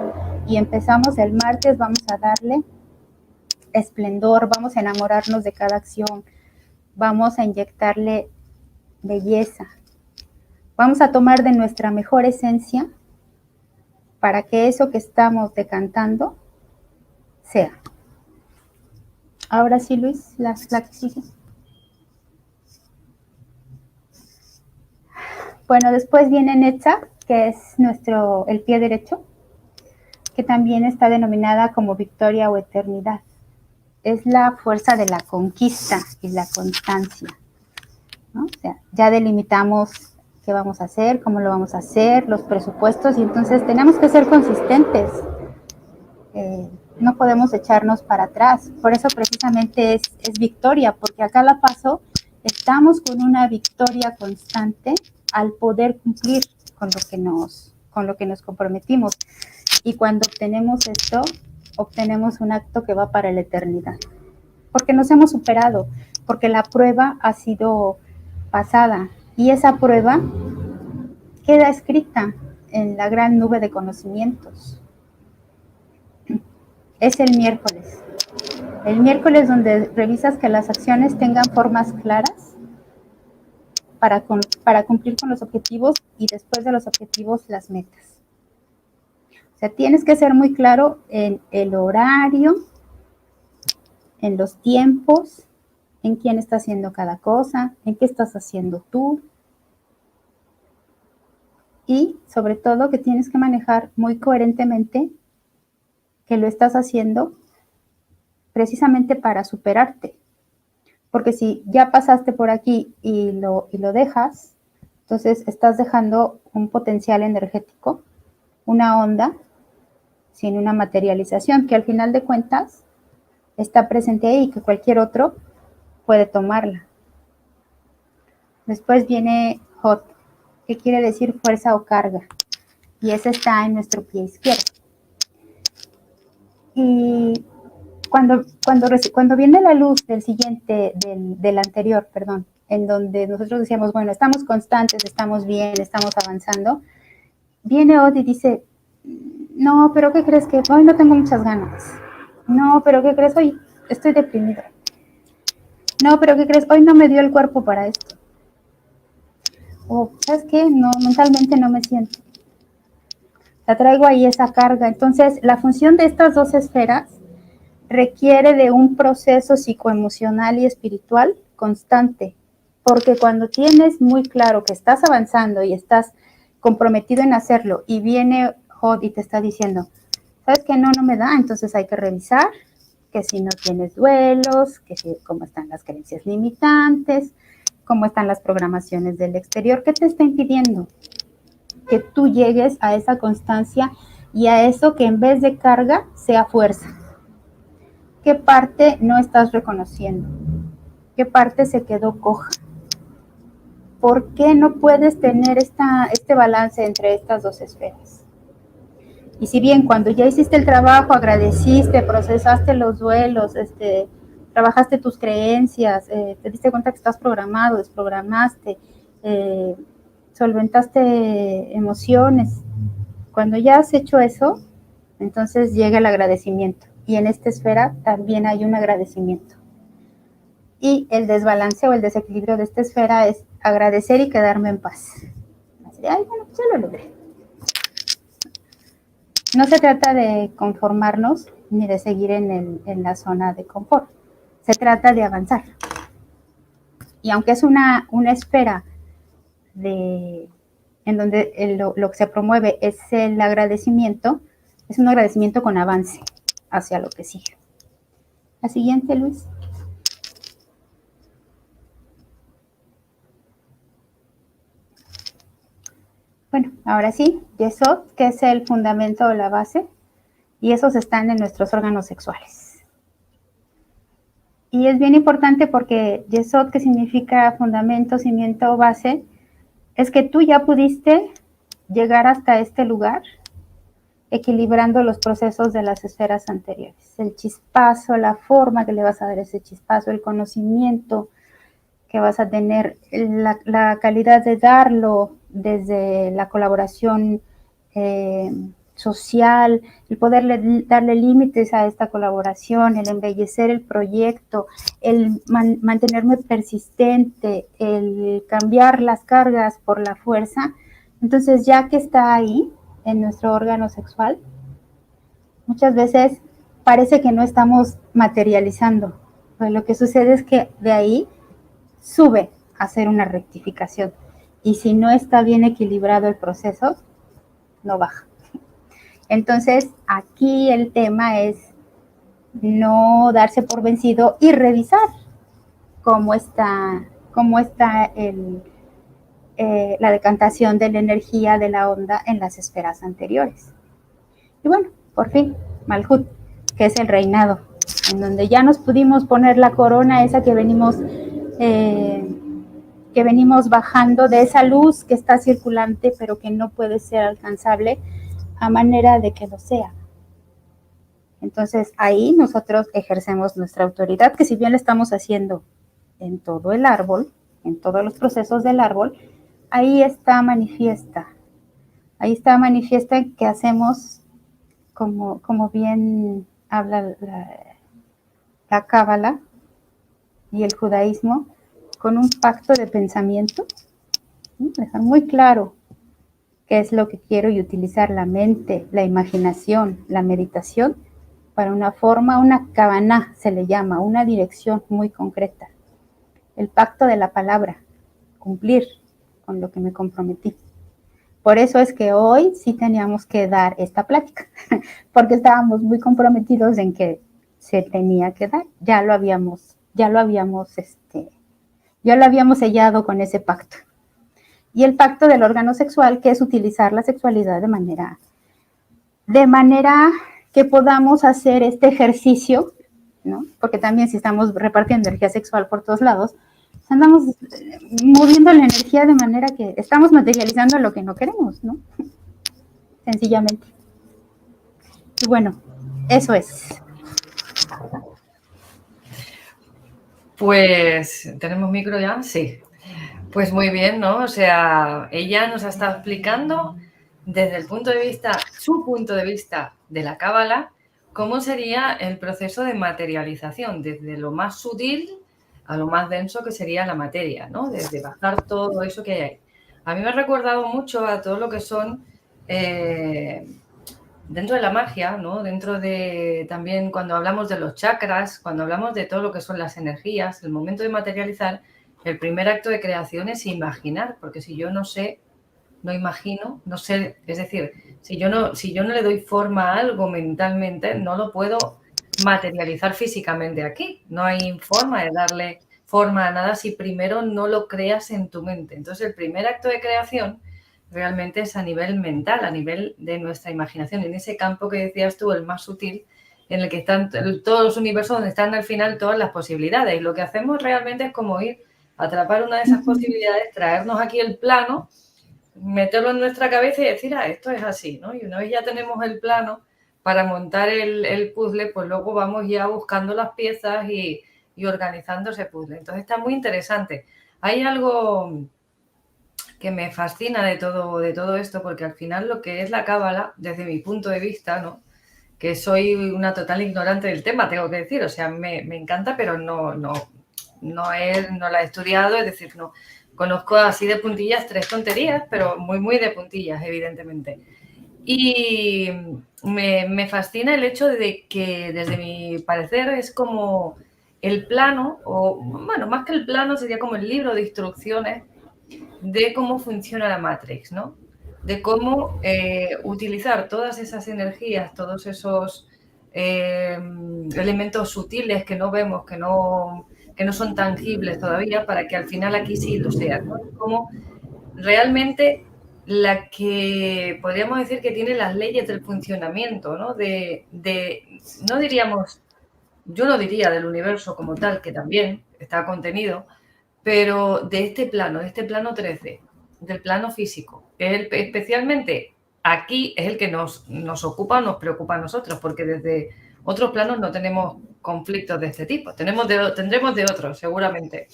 y empezamos el martes, vamos a darle esplendor, vamos a enamorarnos de cada acción, vamos a inyectarle belleza, vamos a tomar de nuestra mejor esencia para que eso que estamos decantando sea. Ahora sí, Luis, la que sigue. Bueno, después viene Netzach, que es el pie derecho, que también está denominada como victoria o eternidad. Es la fuerza de la conquista y la constancia, ¿no? O sea, ya delimitamos qué vamos a hacer, cómo lo vamos a hacer, los presupuestos, y entonces tenemos que ser consistentes. No podemos echarnos para atrás. Por eso precisamente es victoria, porque a cada paso estamos con una victoria constante al poder cumplir con lo que nos comprometimos. Y cuando obtenemos esto, obtenemos un acto que va para la eternidad. Porque nos hemos superado, porque la prueba ha sido pasada. Y esa prueba queda escrita en la gran nube de conocimientos. Es el miércoles. El miércoles donde revisas que las acciones tengan formas claras para cumplir con los objetivos y después de los objetivos las metas. O sea, tienes que ser muy claro en el horario, en los tiempos, en quién está haciendo cada cosa, en qué estás haciendo tú. Y sobre todo que tienes que manejar muy coherentemente que lo estás haciendo precisamente para superarte. Porque si ya pasaste por aquí y lo dejas, entonces estás dejando un potencial energético, una onda, sin una materialización, que al final de cuentas está presente ahí y que cualquier otro puede tomarla. Después viene Hot, que quiere decir fuerza o carga, y ese está en nuestro pie izquierdo. Y cuando viene la luz del siguiente, del anterior, perdón, en donde nosotros decíamos, bueno, estamos constantes, estamos bien, estamos avanzando, viene Od y dice, no, pero ¿qué crees? Que hoy no tengo muchas ganas. No, pero ¿qué crees? Hoy estoy deprimido. No, pero ¿qué crees? Hoy no me dio el cuerpo para esto. O, ¿sabes qué? No, mentalmente no me siento. La traigo ahí esa carga. Entonces, la función de estas dos esferas requiere de un proceso psicoemocional y espiritual constante, porque cuando tienes muy claro que estás avanzando y estás comprometido en hacerlo y viene Hod y te está diciendo, ¿sabes qué? No me da, entonces hay que revisar que si no tienes duelos, que si, cómo están las creencias limitantes, cómo están las programaciones del exterior, ¿qué te está impidiendo que tú llegues a esa constancia y a eso que en vez de carga sea fuerza? ¿Qué parte no estás reconociendo? ¿Qué parte se quedó coja? ¿Por qué no puedes tener este balance entre estas dos esferas? Y si bien cuando ya hiciste el trabajo, agradeciste, procesaste los duelos, trabajaste tus creencias, te diste cuenta que estás programado, desprogramaste, solventaste emociones, cuando ya has hecho eso, entonces llega el agradecimiento. Y en esta esfera también hay un agradecimiento. Y el desbalance o el desequilibrio de esta esfera es agradecer y quedarme en paz. Así, ay, bueno, pues ya lo logré. No se trata de conformarnos ni de seguir en la zona de confort. Se trata de avanzar. Y aunque es una esfera en donde lo que se promueve es el agradecimiento, es un agradecimiento con avance hacia lo que sigue. La siguiente, Luis. Bueno, ahora sí, Yesod, que es el fundamento o la base, y esos están en nuestros órganos sexuales. Y es bien importante porque Yesod, que significa fundamento, cimiento o base, es que tú ya pudiste llegar hasta este lugar equilibrando los procesos de las esferas anteriores. El chispazo, la forma que le vas a dar ese chispazo, el conocimiento que vas a tener, la calidad de darlo desde la colaboración social, el poder darle límites a esta colaboración, el embellecer el proyecto, el mantenerme persistente, el cambiar las cargas por la fuerza. Entonces, ya que está ahí en nuestro órgano sexual, muchas veces parece que no estamos materializando. Pues lo que sucede es que de ahí sube a hacer una rectificación. Y si no está bien equilibrado el proceso, no baja. Entonces, aquí el tema es no darse por vencido y revisar cómo está la decantación de la energía de la onda en las esferas anteriores. Y bueno, por fin, Malhut, que es el reinado, en donde ya nos pudimos poner la corona esa que venimos bajando de esa luz que está circulante, pero que no puede ser alcanzable a manera de que lo sea. Entonces, ahí nosotros ejercemos nuestra autoridad, que si bien la estamos haciendo en todo el árbol, en todos los procesos del árbol, ahí está manifiesta. Ahí está manifiesta que hacemos, como bien habla la Cábala y el judaísmo, con un pacto de pensamiento, dejar muy claro qué es lo que quiero y utilizar la mente, la imaginación, la meditación para una forma, una kavaná se le llama, una dirección muy concreta. El pacto de la palabra, cumplir con lo que me comprometí. Por eso es que hoy sí teníamos que dar esta plática, porque estábamos muy comprometidos en que se tenía que dar. Ya lo habíamos sellado con ese pacto. Y el pacto del órgano sexual, que es utilizar la sexualidad de manera que podamos hacer este ejercicio, ¿no? Porque también si estamos repartiendo energía sexual por todos lados, andamos moviendo la energía de manera que estamos materializando lo que no queremos, ¿no? Sencillamente. Y bueno, eso es. Pues, ¿tenemos micro ya? Sí. Pues muy bien, ¿no? O sea, ella nos ha estado explicando desde su punto de vista de la Cábala, cómo sería el proceso de materialización, desde lo más sutil a lo más denso que sería la materia, ¿no? Desde bajar todo eso que hay ahí. A mí me ha recordado mucho a todo lo que son dentro de la magia, ¿no? Dentro de también cuando hablamos de los chakras, cuando hablamos de todo lo que son las energías, el momento de materializar, el primer acto de creación es imaginar, porque si yo no sé, no imagino, no sé, es decir, si yo no le doy forma a algo mentalmente, no lo puedo materializar físicamente aquí. No hay forma de darle forma a nada si primero no lo creas en tu mente. Entonces, el primer acto de creación realmente es a nivel mental, a nivel de nuestra imaginación, en ese campo que decías tú, el más sutil, en el que están todos los universos, donde están al final todas las posibilidades. Y lo que hacemos realmente es como ir a atrapar una de esas posibilidades, traernos aquí el plano, meterlo en nuestra cabeza y decir, esto es así, ¿no? Y una vez ya tenemos el plano para montar el puzzle, pues luego vamos ya buscando las piezas y organizando ese puzzle. Entonces está muy interesante. Hay algo que me fascina de todo esto, porque al final lo que es la cábala, desde mi punto de vista, ¿no? Que soy una total ignorante del tema, tengo que decir, o sea, me encanta, pero no la he estudiado, es decir, no conozco así de puntillas 3 tonterías, pero muy de puntillas, evidentemente. Y me fascina el hecho de que, desde mi parecer, es como el plano, o bueno, más que el plano, sería como el libro de instrucciones de cómo funciona la Matrix, ¿no? De cómo utilizar todas esas energías, todos esos elementos sutiles que no vemos, que no son tangibles todavía, para que al final aquí sí lo sean, ¿no? Como realmente la que podríamos decir que tiene las leyes del funcionamiento, ¿no? No diríamos, yo no diría del universo como tal, que también está contenido, pero de este plano 13, del plano físico, especialmente aquí es el que nos ocupa, nos preocupa a nosotros, porque desde otros planos no tenemos conflictos de este tipo. Tendremos de otros, seguramente,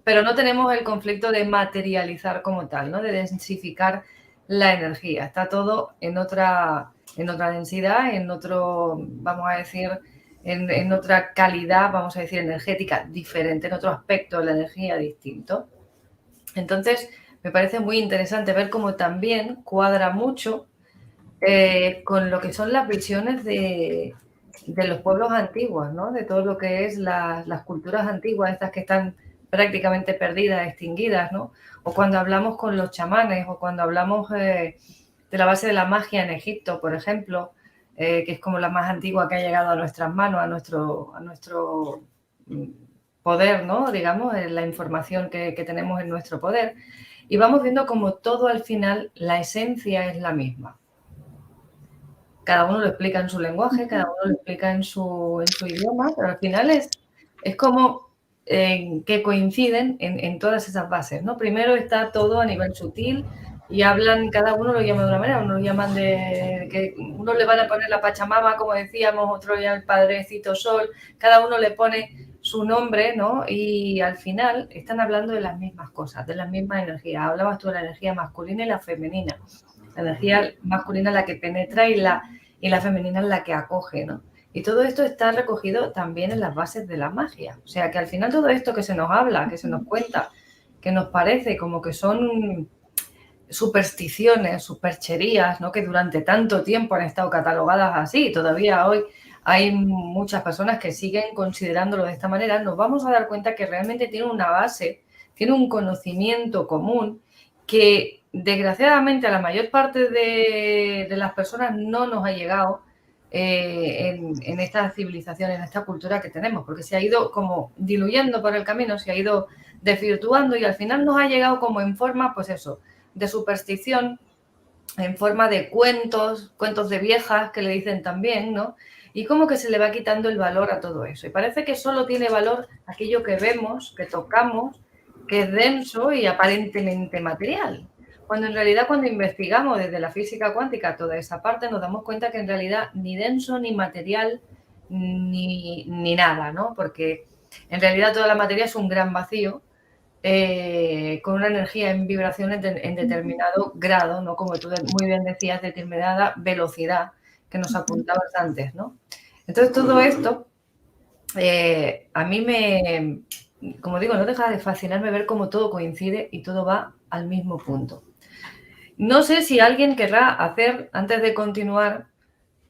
pero no tenemos el conflicto de materializar como tal, ¿no? De densificar la energía. Está todo en otra densidad, en otro, vamos a decir, en otra calidad, vamos a decir, energética diferente, en otro aspecto de la energía distinto. Entonces, me parece muy interesante ver cómo también cuadra mucho con lo que son las visiones de los pueblos antiguos, ¿no? De todo lo que es las culturas antiguas, estas que están prácticamente perdidas, extinguidas, ¿no? O cuando hablamos con los chamanes, o cuando hablamos de la base de la magia en Egipto, por ejemplo, que es como la más antigua que ha llegado a nuestras manos, a nuestro poder, ¿no? Digamos, la información que tenemos en nuestro poder. Y vamos viendo como todo al final, la esencia es la misma. Cada uno lo explica en su lenguaje, cada uno lo explica en su idioma, pero al final es como que coinciden en todas esas bases, ¿no? Primero está todo a nivel sutil y hablan, cada uno lo llama de una manera, uno lo llaman que uno le van a poner la Pachamama, como decíamos, otro ya el Padrecito Sol, cada uno le pone su nombre, ¿no? Y al final están hablando de las mismas cosas, de las mismas energías. Hablabas tú de la energía masculina y la femenina. La energía masculina es la que penetra y la femenina es la que acoge, ¿no? Y todo esto está recogido también en las bases de la magia. O sea, que al final todo esto que se nos habla, que se nos cuenta, que nos parece como que son supersticiones, supercherías, ¿no? Que durante tanto tiempo han estado catalogadas así, todavía hoy hay muchas personas que siguen considerándolo de esta manera, nos vamos a dar cuenta que realmente tiene una base, tiene un conocimiento común que desgraciadamente a la mayor parte de las personas no nos ha llegado en esta civilización, en esta cultura que tenemos, porque se ha ido como diluyendo por el camino, se ha ido desvirtuando y al final nos ha llegado como en forma, pues eso, de superstición, en forma de cuentos de viejas que le dicen también, ¿no? Y como que se le va quitando el valor a todo eso. Y parece que solo tiene valor aquello que vemos, que tocamos, que es denso y aparentemente material. Cuando en realidad, cuando investigamos desde la física cuántica toda esa parte, nos damos cuenta que en realidad ni denso, ni material, ni nada, ¿no? Porque en realidad toda la materia es un gran vacío con una energía en vibraciones en determinado grado, ¿no? Como tú muy bien decías, determinada velocidad que nos apuntabas antes, ¿no? Entonces todo esto a mí como digo, no deja de fascinarme ver cómo todo coincide y todo va al mismo punto. No sé si alguien querrá hacer, antes de continuar,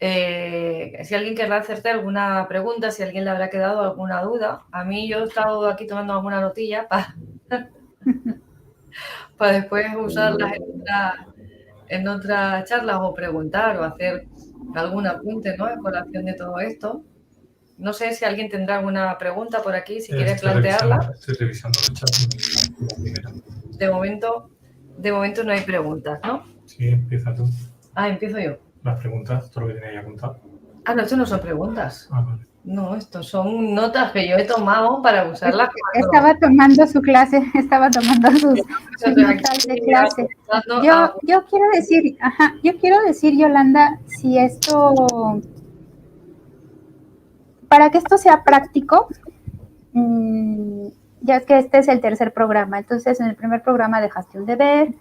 si alguien querrá hacerte alguna pregunta, si a alguien le habrá quedado alguna duda. A mí yo he estado aquí tomando alguna notilla para después usarlas en otras charlas o preguntar o hacer algún apunte, ¿no? En colación de todo esto. No sé si alguien tendrá alguna pregunta por aquí, si quiere plantearla. Estoy revisando el chat. De momento no hay preguntas, ¿no? Sí, empieza tú. Empiezo yo. Las preguntas, todo lo que tenía ya apuntado. No, esto no son preguntas. Vale. No, estos son notas que yo he tomado para usarlas. Estaba tomando su clase, estaba tomando sus notas de clase. Yo quiero decir, Yolanda, si esto, para que esto sea práctico, ya que este es el tercer programa, entonces en el primer programa dejaste un deber,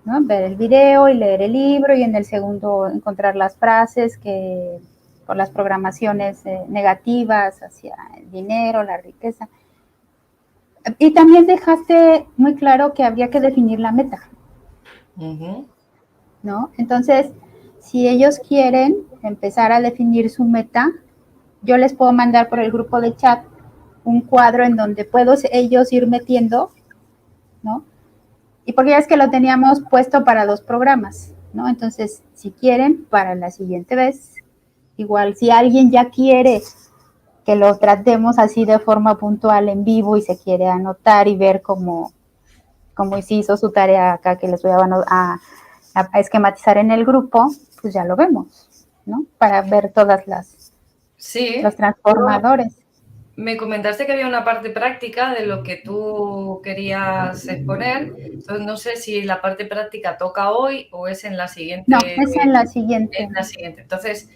¿no? Ver el video y leer el libro, y en el segundo encontrar las frases que por las programaciones negativas hacia el dinero, la riqueza. Y también dejaste muy claro que habría que definir la meta, ¿no? Entonces, si ellos quieren empezar a definir su meta, yo les puedo mandar por el grupo de chat un cuadro en donde puedo ellos ir metiendo, ¿no? Y porque ya es que lo teníamos puesto para 2 programas, ¿no? Entonces, si quieren, para la siguiente vez, igual si alguien ya quiere que lo tratemos así de forma puntual en vivo y se quiere anotar y ver cómo hizo su tarea acá, que les voy a esquematizar en el grupo, pues ya lo vemos, ¿no? Para ver todas los transformadores. Me comentaste que había una parte práctica de lo que tú querías exponer. Entonces, no sé si la parte práctica toca hoy o es en la siguiente. No, es en la siguiente. En la siguiente. Entonces,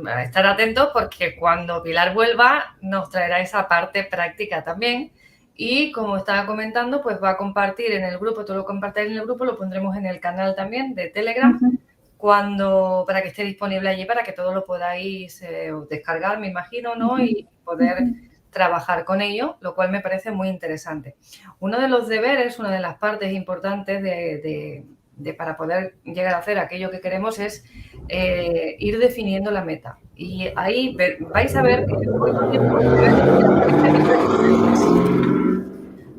a estar atentos porque cuando Pilar vuelva nos traerá esa parte práctica también. Y como estaba comentando, pues va a compartir en el grupo, tú lo compartirás en el grupo, lo pondremos en el canal también de Telegram. Para que esté disponible allí, para que todos lo podáis descargar, me imagino, ¿no? Y poder trabajar con ello, lo cual me parece muy interesante. Uno de los deberes, una de las partes importantes para poder llegar a hacer aquello que queremos es ir definiendo la meta. Y ahí vais a ver que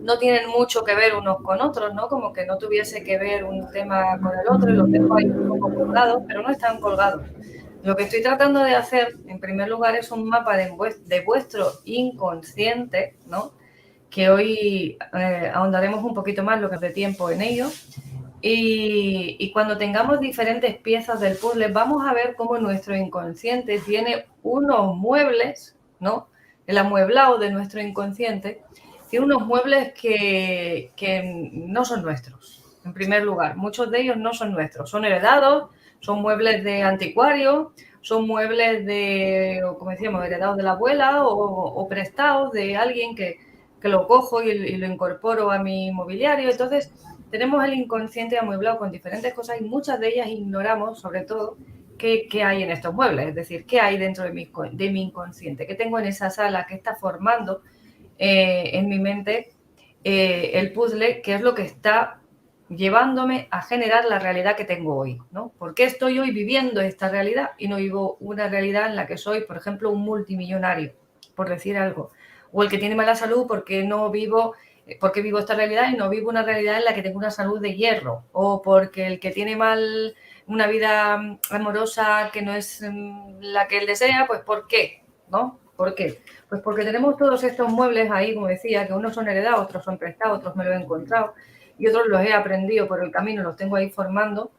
no tienen mucho que ver unos con otros, ¿no? Como que no tuviese que ver un tema con el otro, y los dejo ahí un poco colgados, pero no están colgados. Lo que estoy tratando de hacer, en primer lugar, es un mapa de vuestro inconsciente, ¿no? Que hoy ahondaremos un poquito más lo que es de tiempo en ello. Y cuando tengamos diferentes piezas del puzzle, vamos a ver cómo nuestro inconsciente tiene unos muebles, ¿no? El amueblado de nuestro inconsciente tiene unos muebles que no son nuestros, en primer lugar. Muchos de ellos no son nuestros, son heredados, son muebles de anticuario, son muebles como decíamos, heredados de la abuela o prestados de alguien que lo cojo y lo incorporo a mi mobiliario. Entonces, tenemos el inconsciente amueblado con diferentes cosas y muchas de ellas ignoramos, sobre todo, qué hay en estos muebles, es decir, qué hay dentro de mi inconsciente, qué tengo en esa sala que está formando en mi mente el puzzle, que es lo que está llevándome a generar la realidad que tengo hoy, ¿no? ¿Por qué estoy hoy viviendo esta realidad y no vivo una realidad en la que soy, por ejemplo, un multimillonario, por decir algo? O el que tiene mala salud porque vivo esta realidad y no vivo una realidad en la que tengo una salud de hierro, o porque el que tiene una vida amorosa que no es la que él desea, pues ¿por qué? ¿No? ¿Por qué? Pues porque tenemos todos estos muebles ahí, como decía, que unos son heredados, otros son prestados, otros me los he encontrado y otros los he aprendido por el camino, los tengo ahí formando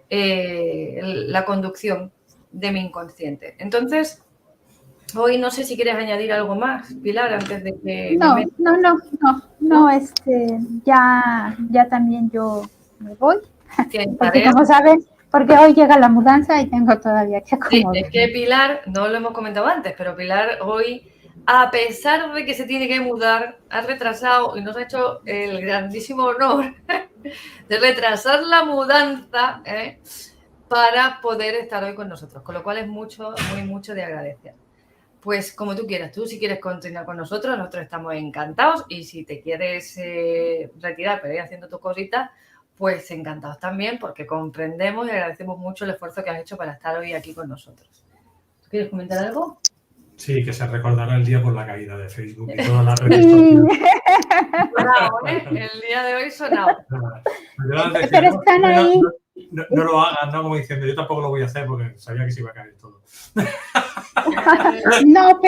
la conducción de mi inconsciente. Entonces, hoy no sé si quieres añadir algo más, Pilar, antes de que... No, ya también yo me voy. Porque tareas. como saben, porque hoy llega la mudanza y tengo todavía que acomodar. Sí, es que Pilar, no lo hemos comentado antes, pero Pilar hoy, a pesar de que se tiene que mudar, ha retrasado y nos ha hecho el grandísimo honor de retrasar la mudanza para poder estar hoy con nosotros, con lo cual es mucho de agradecer. Pues como tú quieras, tú si quieres continuar con nosotros estamos encantados, y si te quieres retirar pero ir haciendo tus cositas, pues encantados también, porque comprendemos y agradecemos mucho el esfuerzo que has hecho para estar hoy aquí con nosotros. ¿Quieres comentar algo? Sí, que se recordará el día por la caída de Facebook y todas las redes sociales. Sonado, ¿eh? El día de hoy sonado. Pero están ahí. No lo hagas, ¿no? Como diciendo, yo tampoco lo voy a hacer porque sabía que se iba a caer todo. No,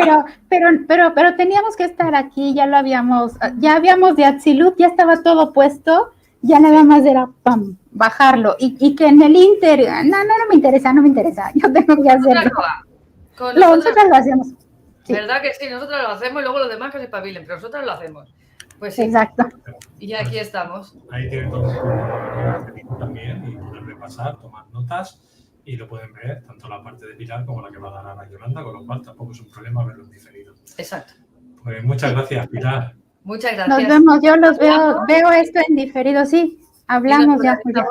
pero teníamos que estar aquí, ya habíamos de Atsilut, ya estaba todo puesto, ya nada más era bajarlo, y que en el Inter, no me interesa, yo tengo que hacerlo. Nosotros lo hacemos. Sí. ¿Verdad que sí? Nosotros lo hacemos y luego los demás que se espabilen, pero nosotros lo hacemos. Pues sí. Exacto. Y aquí estamos. Ahí tienen todo un también y poder repasar, tomar notas y lo pueden ver tanto la parte de Pilar como la que va a dar Ana Yolanda, con lo cual tampoco es un problema verlo en diferido. Exacto. Pues muchas gracias, Pilar. Muchas gracias. Nos vemos, yo los veo esto en diferido, sí. Hablamos ya, Julia.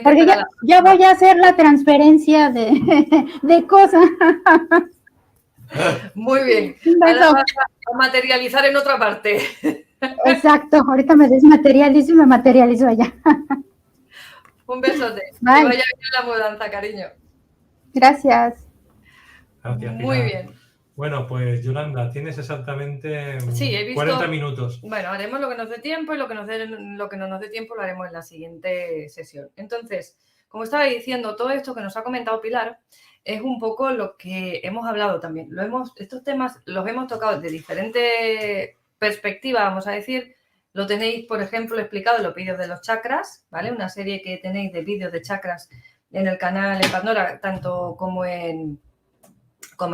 Porque ya voy a hacer la transferencia de cosas. Muy bien. Ahora vas a materializar en otra parte. Exacto, ahorita me desmaterializo y me materializo allá. Un besote. Bye. Que vaya bien la mudanza, cariño. Gracias. Gracias, Pilar. Muy bien. Bueno, pues Yolanda, tienes exactamente Sí, he visto, 40 minutos. Bueno, haremos lo que nos dé tiempo y lo que no nos dé tiempo lo haremos en la siguiente sesión. Entonces, como estaba diciendo, todo esto que nos ha comentado Pilar es un poco lo que hemos hablado también. Estos temas los hemos tocado de diferentes perspectivas, vamos a decir. Lo tenéis, por ejemplo, explicado en los vídeos de los chakras, ¿vale? Una serie que tenéis de vídeos de chakras en el canal en Pandora, tanto como en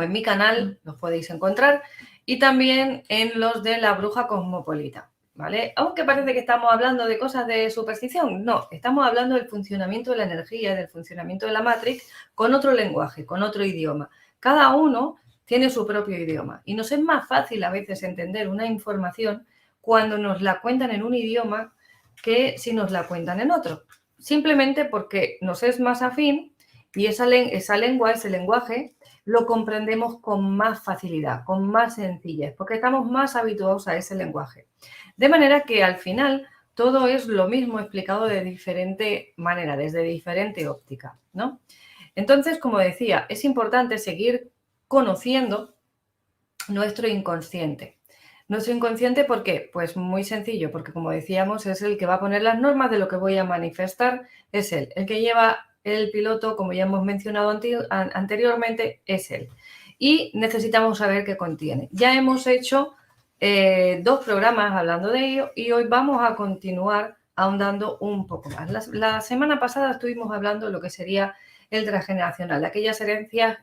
mi canal, los podéis encontrar, y también en los de la bruja cosmopolita, ¿vale? Aunque parece que estamos hablando de cosas de superstición, no, estamos hablando del funcionamiento de la energía, del funcionamiento de la Matrix con otro lenguaje, con otro idioma. Cada uno tiene su propio idioma y nos es más fácil a veces entender una información cuando nos la cuentan en un idioma que si nos la cuentan en otro. Simplemente porque nos es más afín y esa lengua, ese lenguaje, lo comprendemos con más facilidad, con más sencillez, porque estamos más habituados a ese lenguaje. De manera que al final todo es lo mismo explicado de diferente manera, desde diferente óptica, ¿no? Entonces, como decía, es importante seguir conociendo nuestro inconsciente. Nuestro inconsciente, ¿por qué? Pues muy sencillo, porque como decíamos, es el que va a poner las normas de lo que voy a manifestar, es él. El que lleva el piloto, como ya hemos mencionado anteriormente, es él. Y necesitamos saber qué contiene. Ya hemos hecho 2 programas hablando de ello y hoy vamos a continuar ahondando un poco más. La semana pasada estuvimos hablando de lo que sería el transgeneracional, de aquellas creencias,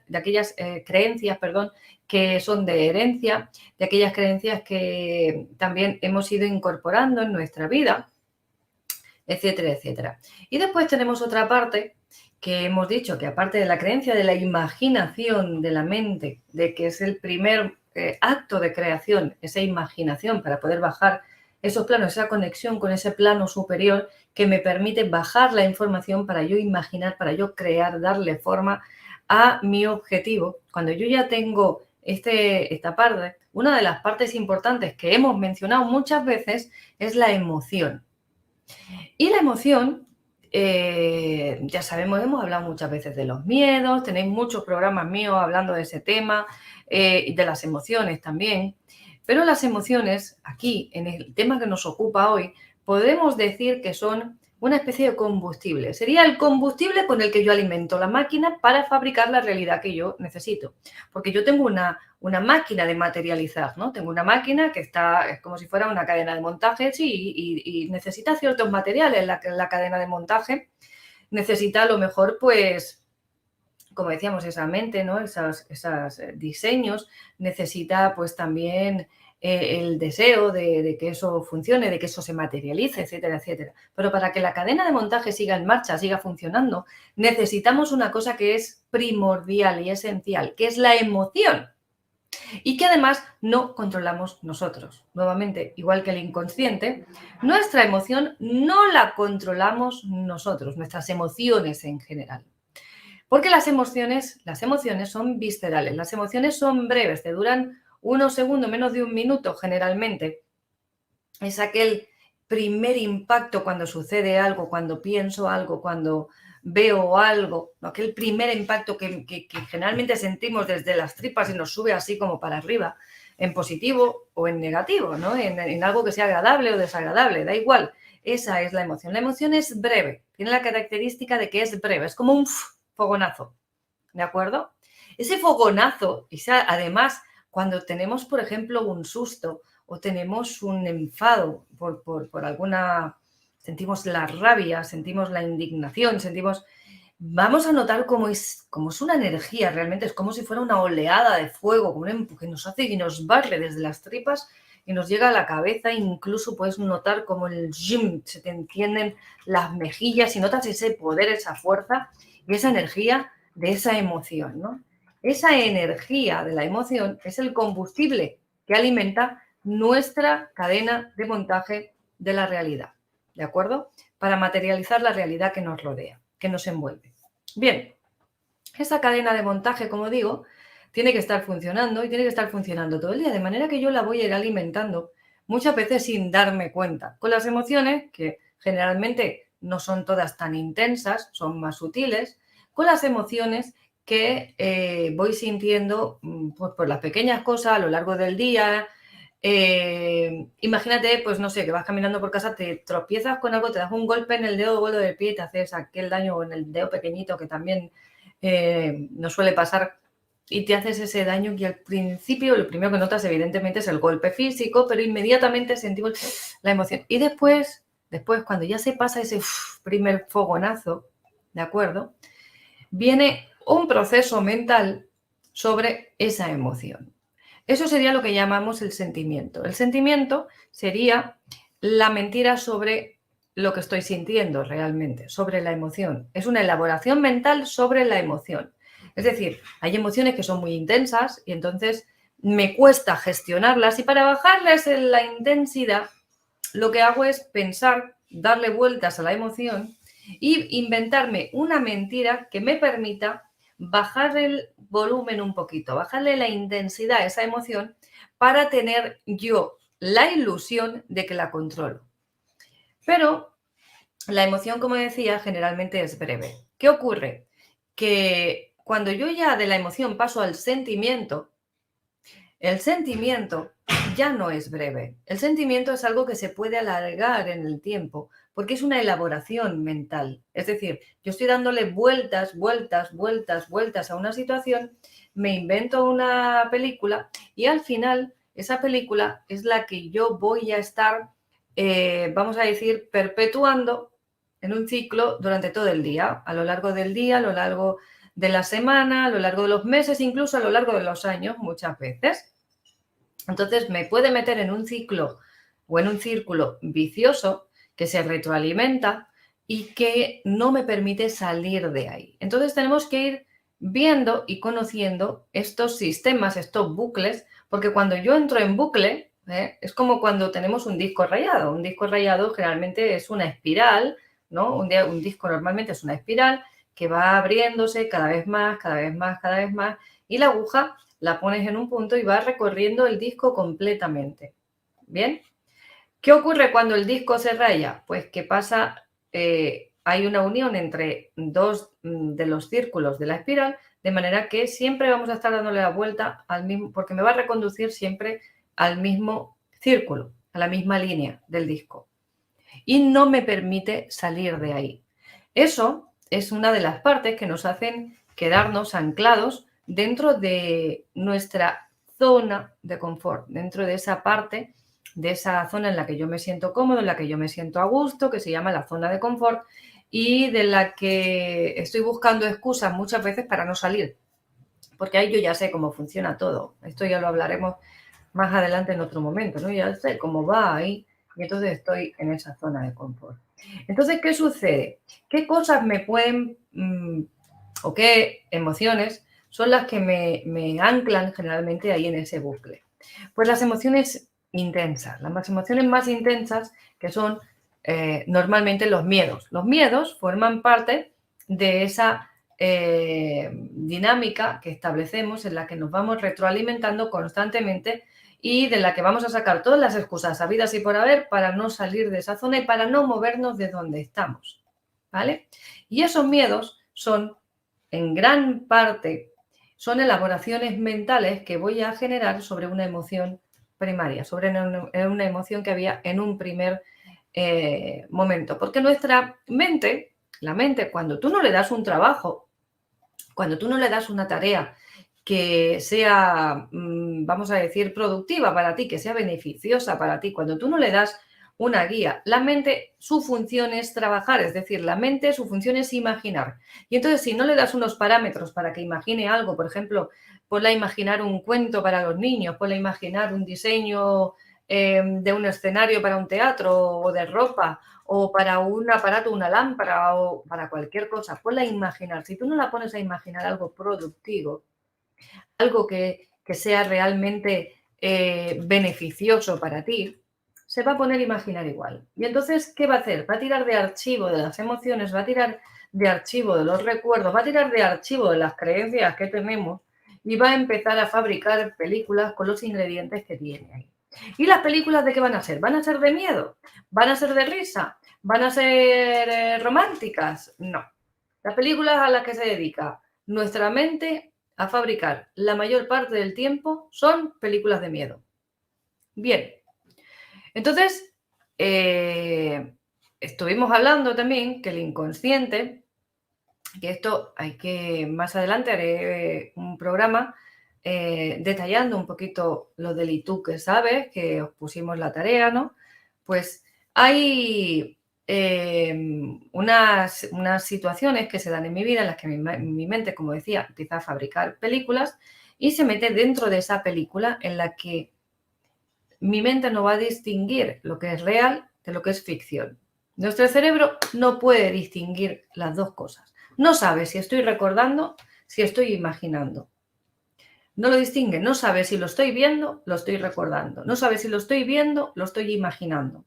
que son de herencia, de aquellas creencias que también hemos ido incorporando en nuestra vida, etcétera, etcétera. Y después tenemos otra parte que hemos dicho que aparte de la creencia de la imaginación de la mente, de que es el primer acto de creación, esa imaginación para poder bajar esos planos, esa conexión con ese plano superior que me permite bajar la información para yo imaginar, para yo crear, darle forma a mi objetivo. Cuando yo ya tengo esta parte, una de las partes importantes que hemos mencionado muchas veces es la emoción. Y la emoción, ya sabemos, hemos hablado muchas veces de los miedos, tenéis muchos programas míos hablando de ese tema, y de las emociones también. Pero las emociones, aquí, en el tema que nos ocupa hoy, podemos decir que son una especie de combustible. Sería el combustible con el que yo alimento la máquina para fabricar la realidad que yo necesito. Porque yo tengo una máquina de materializar, ¿no? Tengo una máquina que es como si fuera una cadena de montaje, sí, y necesita ciertos materiales la cadena de montaje. Necesita a lo mejor, pues, como decíamos, esa mente, ¿no? Esos diseños. Necesita, pues, también el deseo de que eso funcione, de que eso se materialice, etcétera, etcétera. Pero para que la cadena de montaje siga en marcha, siga funcionando, necesitamos una cosa que es primordial y esencial, que es la emoción. Y que además no controlamos nosotros. Nuevamente, igual que el inconsciente, nuestra emoción no la controlamos nosotros, nuestras emociones en general. Porque las emociones son viscerales, las emociones son breves, te duran unos segundos, menos de un minuto generalmente. Es aquel primer impacto cuando sucede algo, cuando pienso algo, cuando veo algo, ¿no? Aquel primer impacto que generalmente sentimos desde las tripas y nos sube así como para arriba, en positivo o en negativo, ¿no? En algo que sea agradable o desagradable, da igual. Esa es la emoción. La emoción es breve, tiene la característica de que es breve, es como un fogonazo, ¿de acuerdo? Ese fogonazo, además, cuando tenemos, por ejemplo, un susto o tenemos un enfado por alguna... sentimos la rabia, sentimos la indignación, vamos a notar cómo es una energía, realmente es como si fuera una oleada de fuego, como que nos hace y nos barre desde las tripas y nos llega a la cabeza. Incluso puedes notar como se te encienden las mejillas y notas ese poder, esa fuerza y esa energía de esa emoción, ¿no? Esa energía de la emoción es el combustible que alimenta nuestra cadena de montaje de la realidad, ¿de acuerdo? Para materializar la realidad que nos rodea, que nos envuelve. Bien, esa cadena de montaje, como digo, tiene que estar funcionando y tiene que estar funcionando todo el día, de manera que yo la voy a ir alimentando muchas veces sin darme cuenta, con las emociones que generalmente no son todas tan intensas, son más sutiles, con las emociones que voy sintiendo pues, por las pequeñas cosas a lo largo del día. Imagínate, pues no sé, que vas caminando por casa, te tropiezas con algo, te das un golpe en el dedo gordo del pie y te haces aquel daño en el dedo pequeñito que también nos suele pasar y te haces ese daño que al principio lo primero que notas evidentemente es el golpe físico, pero inmediatamente sentimos la emoción. Y después cuando ya se pasa ese primer fogonazo, ¿de acuerdo? Viene un proceso mental sobre esa emoción. Eso sería lo que llamamos el sentimiento. El sentimiento sería la mentira sobre lo que estoy sintiendo realmente, sobre la emoción. Es una elaboración mental sobre la emoción. Es decir, hay emociones que son muy intensas y entonces me cuesta gestionarlas y para bajarles en la intensidad lo que hago es pensar, darle vueltas a la emoción y inventarme una mentira que me permita bajar el volumen un poquito, bajarle la intensidad a esa emoción para tener yo la ilusión de que la controlo. Pero la emoción, como decía, generalmente es breve. ¿Qué ocurre? Que cuando yo ya de la emoción paso al sentimiento, el sentimiento ya no es breve. El sentimiento es algo que se puede alargar en el tiempo porque es una elaboración mental. Es decir, yo estoy dándole vueltas a una situación, me invento una película y al final esa película es la que yo voy a estar, vamos a decir, perpetuando en un ciclo durante todo el día, a lo largo del día, a lo largo de la semana, a lo largo de los meses, incluso a lo largo de los años, muchas veces. Entonces me puede meter en un ciclo o en un círculo vicioso que se retroalimenta y que no me permite salir de ahí. Entonces tenemos que ir viendo y conociendo estos sistemas, estos bucles, porque cuando yo entro en bucle, es como cuando tenemos un disco rayado. Un disco rayado generalmente es una espiral, ¿no? Un disco normalmente es una espiral que va abriéndose cada vez más, y la aguja la pones en un punto y vas recorriendo el disco completamente. ¿Bien? ¿Qué ocurre cuando el disco se raya? Pues que pasa, hay una unión entre dos de los círculos de la espiral, de manera que siempre vamos a estar dándole la vuelta al mismo, porque me va a reconducir siempre al mismo círculo, a la misma línea del disco. Y no me permite salir de ahí. Eso es una de las partes que nos hacen quedarnos anclados dentro de nuestra zona de confort, dentro de esa parte, de esa zona en la que yo me siento cómodo, en la que yo me siento a gusto, que se llama la zona de confort y de la que estoy buscando excusas muchas veces para no salir, porque ahí yo ya sé cómo funciona todo. Esto ya lo hablaremos más adelante en otro momento, ¿no? Ya sé cómo va ahí y entonces estoy en esa zona de confort. Entonces, ¿qué sucede? ¿Qué cosas me pueden o qué emociones son las que me anclan generalmente ahí en ese bucle? Pues las emociones intensas, las emociones más intensas que son normalmente los miedos. Los miedos forman parte de esa dinámica que establecemos en la que nos vamos retroalimentando constantemente y de la que vamos a sacar todas las excusas habidas y por haber para no salir de esa zona y para no movernos de donde estamos, ¿vale? Y esos miedos son, en gran parte, son elaboraciones mentales que voy a generar sobre una emoción primaria, sobre una emoción que había en un primer momento. Porque nuestra mente, la mente, cuando tú no le das un trabajo, cuando tú no le das una tarea que sea, vamos a decir, productiva para ti, que sea beneficiosa para ti, cuando tú no le das una guía. La mente, su función es trabajar, es decir, la mente, su función es imaginar. Y entonces, si no le das unos parámetros para que imagine algo, por ejemplo, ponla a imaginar un cuento para los niños, ponla a imaginar un diseño de un escenario para un teatro o de ropa o para un aparato, una lámpara o para cualquier cosa, ponla a imaginar. Si tú no la pones a imaginar algo productivo, algo que sea realmente beneficioso para ti, se va a poner a imaginar igual. Y entonces, ¿qué va a hacer? Va a tirar de archivo de las emociones, va a tirar de archivo de los recuerdos, va a tirar de archivo de las creencias que tenemos y va a empezar a fabricar películas con los ingredientes que tiene ahí. ¿Y las películas de qué van a ser? ¿Van a ser de miedo? ¿Van a ser de risa? ¿Van a ser románticas? No. Las películas a las que se dedica nuestra mente a fabricar la mayor parte del tiempo son películas de miedo. Bien. Entonces, estuvimos hablando también que el inconsciente, que esto hay que, más adelante haré un programa detallando un poquito lo del y tú que sabes, que os pusimos la tarea, ¿no? Pues hay unas situaciones que se dan en mi vida en las que mi mente, como decía, empieza a fabricar películas y se mete dentro de esa película en la que mi mente no va a distinguir lo que es real de lo que es ficción. Nuestro cerebro no puede distinguir las dos cosas. No sabe si estoy recordando, si estoy imaginando. No lo distingue, no sabe si lo estoy viendo, lo estoy recordando. No sabe si lo estoy viendo, lo estoy imaginando.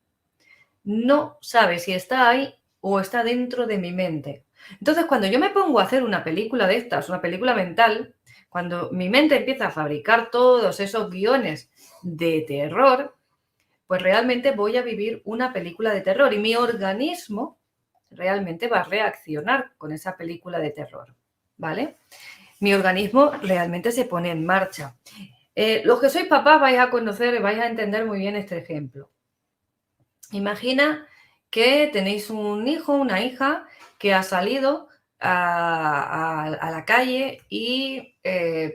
No sabe si está ahí o está dentro de mi mente. Entonces, cuando yo me pongo a hacer una película de estas, una película mental, cuando mi mente empieza a fabricar todos esos guiones de terror, pues realmente voy a vivir una película de terror y mi organismo realmente va a reaccionar con esa película de terror, ¿vale? Mi organismo realmente se pone en marcha. Los que sois papás vais a conocer y vais a entender muy bien este ejemplo. Imagina que tenéis un hijo, una hija que ha salido a la calle y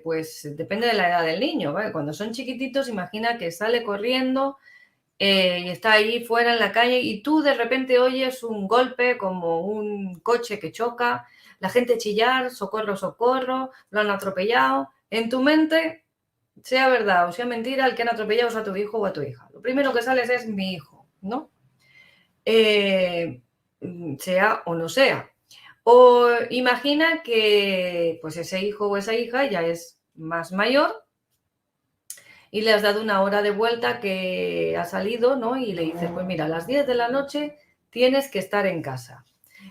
pues depende de la edad del niño, ¿vale? Cuando son chiquititos, imagina que sale corriendo y está ahí fuera en la calle y tú de repente oyes un golpe como un coche que choca, la gente chillar, socorro, socorro, lo han atropellado. En tu mente, sea verdad o sea mentira, el que han atropellado es a tu hijo o a tu hija. Lo primero que sales es mi hijo, ¿no? Sea o no sea. O imagina que pues ese hijo o esa hija ya es más mayor y le has dado una hora de vuelta que ha salido, ¿no? Y le dices, pues mira, a las 10 de la noche tienes que estar en casa.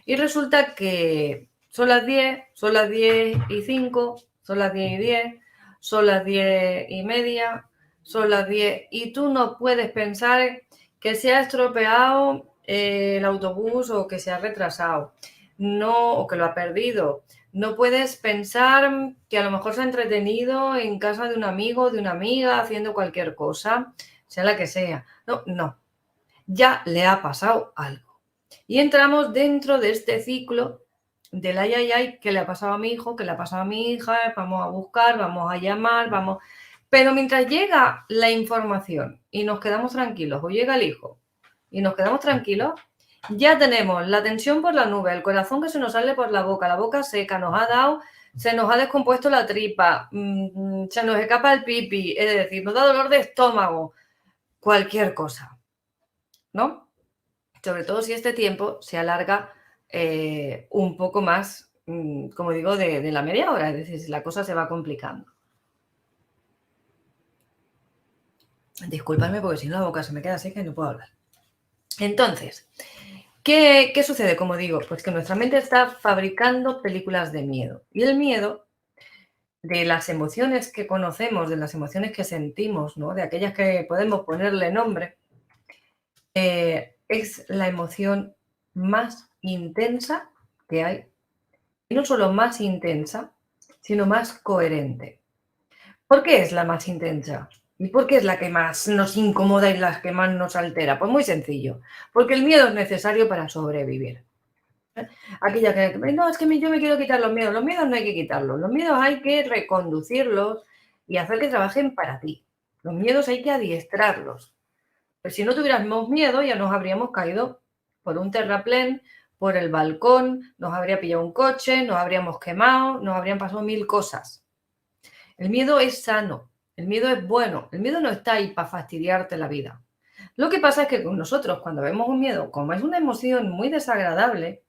Y resulta que son las 10, son las 10:05, son las 10:10, son las 10:30, son las 10 y tú no puedes pensar que se ha estropeado el autobús o que se ha retrasado, no, o que lo ha perdido. No puedes pensar que a lo mejor se ha entretenido en casa de un amigo, de una amiga, haciendo cualquier cosa, sea la que sea. No, no. Ya le ha pasado algo. Y entramos dentro de este ciclo del ay, ay, ay, que le ha pasado a mi hijo, que le ha pasado a mi hija, vamos a buscar, vamos a llamar, vamos. Pero mientras llega la información y nos quedamos tranquilos, o llega el hijo y nos quedamos tranquilos, ya tenemos la tensión por la nube, el corazón que se nos sale por la boca seca, nos ha dado, se nos ha descompuesto la tripa, se nos escapa el pipi, es decir, nos da dolor de estómago, cualquier cosa, ¿no? Sobre todo si este tiempo se alarga un poco más, como digo, de la media hora, es decir, si la cosa se va complicando. Discúlpame porque si no la boca se me queda seca y no puedo hablar. Entonces, ¿qué sucede? Como digo, pues que nuestra mente está fabricando películas de miedo. Y el miedo, de las emociones que conocemos, de las emociones que sentimos, ¿no? De aquellas que podemos ponerle nombre, es la emoción más intensa que hay. Y no solo más intensa, sino más coherente. ¿Por qué es la más intensa? ¿Y por qué es la que más nos incomoda y la que más nos altera? Pues muy sencillo, porque el miedo es necesario para sobrevivir. Aquella que, no, es que yo me quiero quitar los miedos no hay que quitarlos, los miedos hay que reconducirlos y hacer que trabajen para ti. Los miedos hay que adiestrarlos. Pero si no tuviéramos miedo, ya nos habríamos caído por un terraplén, por el balcón, nos habría pillado un coche, nos habríamos quemado, nos habrían pasado 1000 cosas. El miedo es sano, el miedo es bueno, el miedo no está ahí para fastidiarte la vida. Lo que pasa es que con nosotros, cuando vemos un miedo, como es una emoción muy desagradable,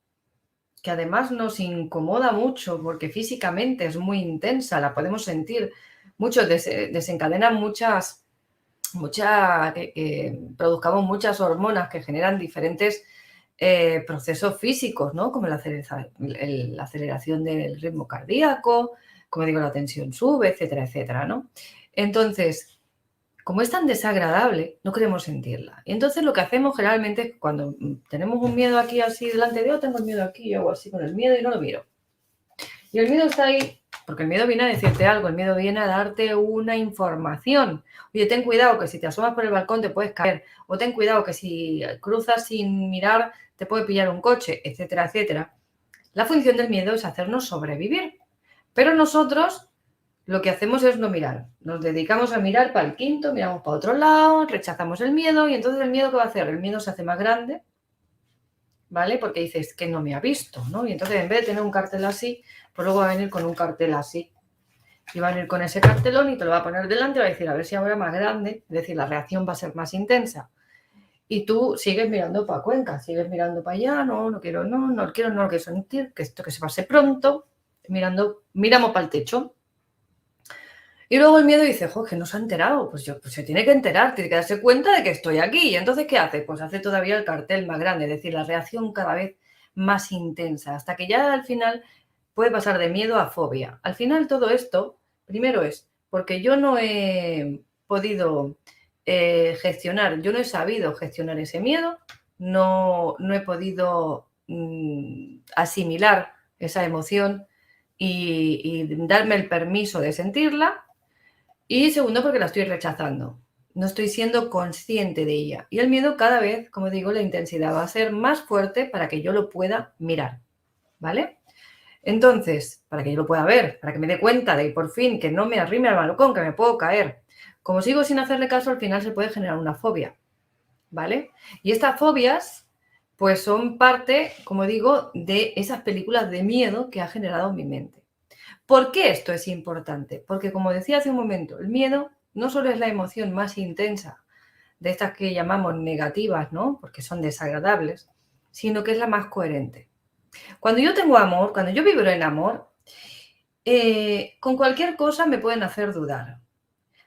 que además nos incomoda mucho porque físicamente es muy intensa, la podemos sentir, muchos desencadenan que produzcamos muchas hormonas que generan diferentes procesos físicos, ¿no? Como la aceleración del ritmo cardíaco, como digo, la tensión sube, etcétera, etcétera, ¿no? Entonces, como es tan desagradable, no queremos sentirla. Y entonces lo que hacemos generalmente es cuando tenemos un miedo aquí así delante de, yo tengo el miedo aquí, yo hago así con el miedo y no lo miro. Y el miedo está ahí, porque el miedo viene a decirte algo, el miedo viene a darte una información. Oye, ten cuidado que si te asomas por el balcón te puedes caer, o ten cuidado que si cruzas sin mirar te puede pillar un coche, etcétera, etcétera. La función del miedo es hacernos sobrevivir. Pero nosotros lo que hacemos es no mirar. Nos dedicamos a mirar para el quinto, miramos para otro lado, rechazamos el miedo y entonces el miedo ¿qué va a hacer? El miedo se hace más grande, ¿vale? Porque dices que no me ha visto, ¿no? Y entonces en vez de tener un cartel así, pues luego va a venir con un cartel así. Y va a venir con ese cartelón y te lo va a poner delante y va a decir, a ver si ahora más grande, es decir, la reacción va a ser más intensa. Y tú sigues mirando para Cuenca, sigues mirando para allá, no quiero sentir, que esto que se pase pronto, miramos para el techo. Y luego el miedo dice, que no se ha enterado, pues se tiene que enterar, tiene que darse cuenta de que estoy aquí. Y entonces, ¿qué hace? Pues hace todavía el cartel más grande, es decir, la reacción cada vez más intensa, hasta que ya al final puede pasar de miedo a fobia. Al final todo esto, primero es porque yo no he podido gestionar, yo no he sabido gestionar ese miedo, no he podido asimilar esa emoción y darme el permiso de sentirla. Y segundo, porque la estoy rechazando. No estoy siendo consciente de ella. Y el miedo cada vez, como digo, la intensidad va a ser más fuerte para que yo lo pueda mirar. ¿Vale? Entonces, para que yo lo pueda ver, para que me dé cuenta de por fin que no me arrime al balcón, que me puedo caer. Como sigo sin hacerle caso, al final se puede generar una fobia. ¿Vale? Y estas fobias, pues son parte, como digo, de esas películas de miedo que ha generado en mi mente. ¿Por qué esto es importante? Porque, como decía hace un momento, el miedo no solo es la emoción más intensa de estas que llamamos negativas, ¿no? Porque son desagradables, sino que es la más coherente. Cuando yo tengo amor, cuando yo vibro en amor, con cualquier cosa me pueden hacer dudar.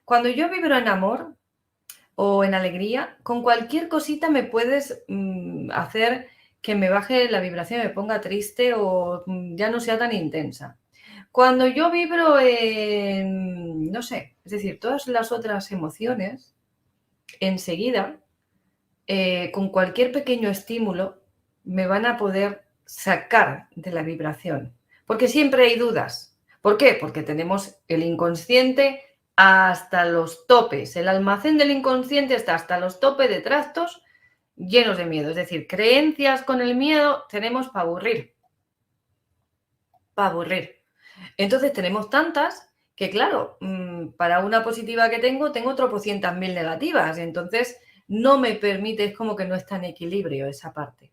Cuando yo vibro en amor o en alegría, con cualquier cosita me puedes hacer que me baje la vibración, me ponga triste o ya no sea tan intensa. Cuando yo vibro en, no sé, es decir, todas las otras emociones, enseguida, con cualquier pequeño estímulo, me van a poder sacar de la vibración. Porque siempre hay dudas. ¿Por qué? Porque tenemos el inconsciente hasta los topes. El almacén del inconsciente está hasta los topes de trastos llenos de miedo. Es decir, creencias con el miedo tenemos para aburrir. Para aburrir. Entonces tenemos tantas que, claro, para una positiva que tengo tropocientas mil negativas. Entonces no me permite, es como que no está en equilibrio esa parte.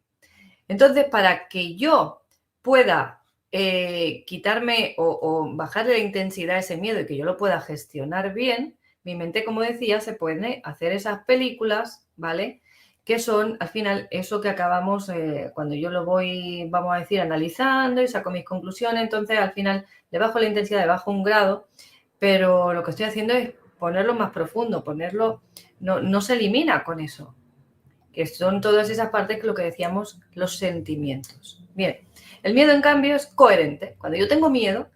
Entonces, para que yo pueda quitarme o bajarle la intensidad a ese miedo y que yo lo pueda gestionar bien, mi mente, como decía, se puede hacer esas películas, ¿vale? Que son, al final, eso que acabamos, cuando yo lo voy, vamos a decir, analizando y saco mis conclusiones, entonces al final le bajo la intensidad, le bajo un grado, pero lo que estoy haciendo es ponerlo más profundo, no se elimina con eso, que son todas esas partes que lo que decíamos, los sentimientos. Bien, el miedo, en cambio, es coherente. Cuando yo tengo miedo,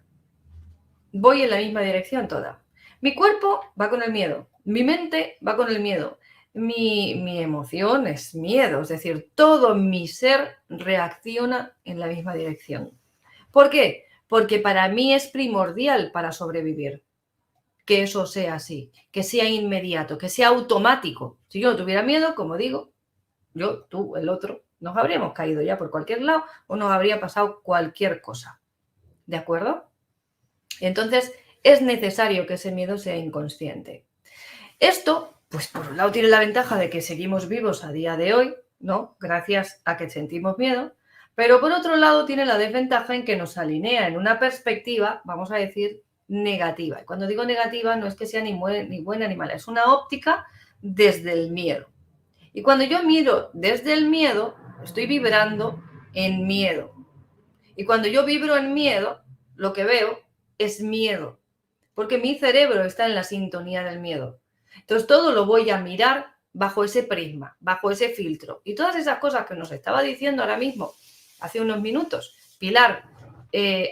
voy en la misma dirección toda. Mi cuerpo va con el miedo, mi mente va con el miedo, mi emoción es miedo, es decir, todo mi ser reacciona en la misma dirección. ¿Por qué? Porque para mí es primordial para sobrevivir que eso sea así, que sea inmediato, que sea automático. Si yo no tuviera miedo, como digo, yo, tú, el otro, nos habríamos caído ya por cualquier lado o nos habría pasado cualquier cosa. ¿De acuerdo? Entonces, es necesario que ese miedo sea inconsciente. Esto pues por un lado tiene la ventaja de que seguimos vivos a día de hoy, ¿no? Gracias a que sentimos miedo, pero por otro lado tiene la desventaja en que nos alinea en una perspectiva, vamos a decir, negativa. Y cuando digo negativa no es que sea ni buena ni mala, es una óptica desde el miedo. Y cuando yo miro desde el miedo, estoy vibrando en miedo. Y cuando yo vibro en miedo, lo que veo es miedo, porque mi cerebro está en la sintonía del miedo. Entonces todo lo voy a mirar bajo ese prisma, bajo ese filtro. Y todas esas cosas que nos estaba diciendo ahora mismo, hace unos minutos, Pilar,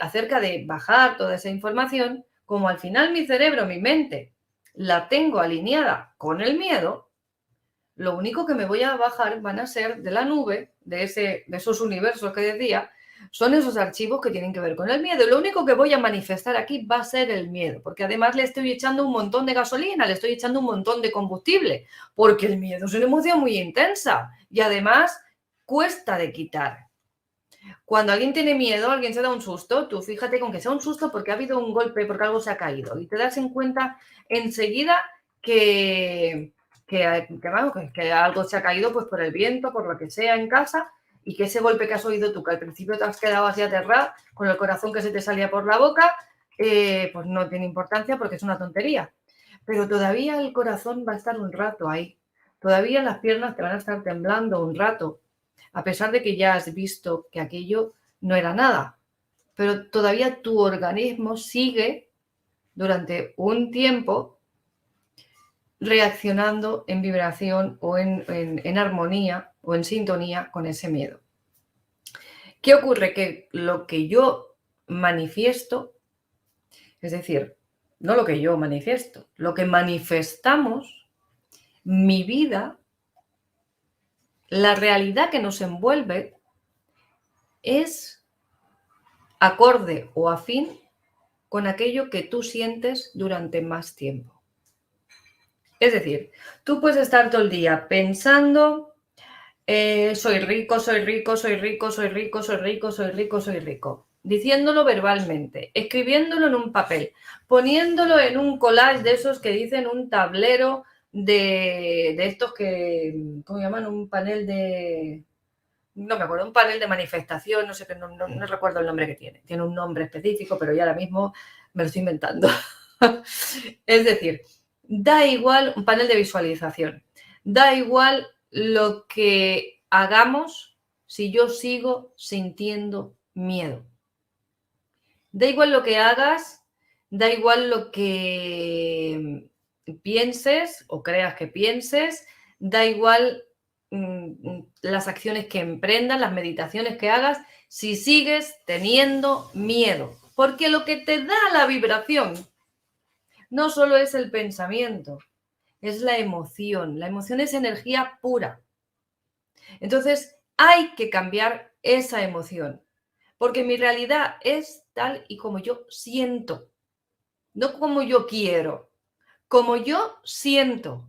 acerca de bajar toda esa información, como al final mi cerebro, mi mente, la tengo alineada con el miedo, lo único que me voy a bajar van a ser de la nube, de esos universos que decía, son esos archivos que tienen que ver con el miedo. Y lo único que voy a manifestar aquí va a ser el miedo, porque además le estoy echando un montón de gasolina, le estoy echando un montón de combustible, porque el miedo es una emoción muy intensa y además cuesta de quitar. Cuando alguien tiene miedo, alguien se da un susto, tú fíjate con que sea un susto porque ha habido un golpe, porque algo se ha caído y te das en cuenta enseguida que algo se ha caído pues por el viento, por lo que sea en casa y que ese golpe que has oído tú, que al principio te has quedado así aterrado, con el corazón que se te salía por la boca, pues no tiene importancia porque es una tontería. Pero todavía el corazón va a estar un rato ahí, todavía las piernas te van a estar temblando un rato, a pesar de que ya has visto que aquello no era nada. Pero todavía tu organismo sigue durante un tiempo reaccionando en vibración o en armonía o en sintonía con ese miedo. ¿Qué ocurre? Que lo que yo manifiesto, es decir, no lo que yo manifiesto, lo que manifestamos, mi vida, la realidad que nos envuelve es acorde o afín con aquello que tú sientes durante más tiempo. Es decir, tú puedes estar todo el día pensando, soy rico, soy rico, soy rico, soy rico, soy rico, soy rico, soy rico, diciéndolo verbalmente, escribiéndolo en un papel, poniéndolo en un collage de esos que dicen un tablero de estos que, ¿cómo llaman? Un panel de... No me acuerdo, un panel de manifestación, no sé, no recuerdo el nombre que tiene. Tiene un nombre específico, pero ya ahora mismo me lo estoy inventando. Es decir, da igual un panel de visualización, da igual lo que hagamos si yo sigo sintiendo miedo. Da igual lo que hagas, da igual lo que pienses o creas que pienses, da igual las acciones que emprendas, las meditaciones que hagas, si sigues teniendo miedo. Porque lo que te da la vibración no solo es el pensamiento, es la emoción. La emoción es energía pura. Entonces, hay que cambiar esa emoción, porque mi realidad es tal y como yo siento, no como yo quiero, como yo siento.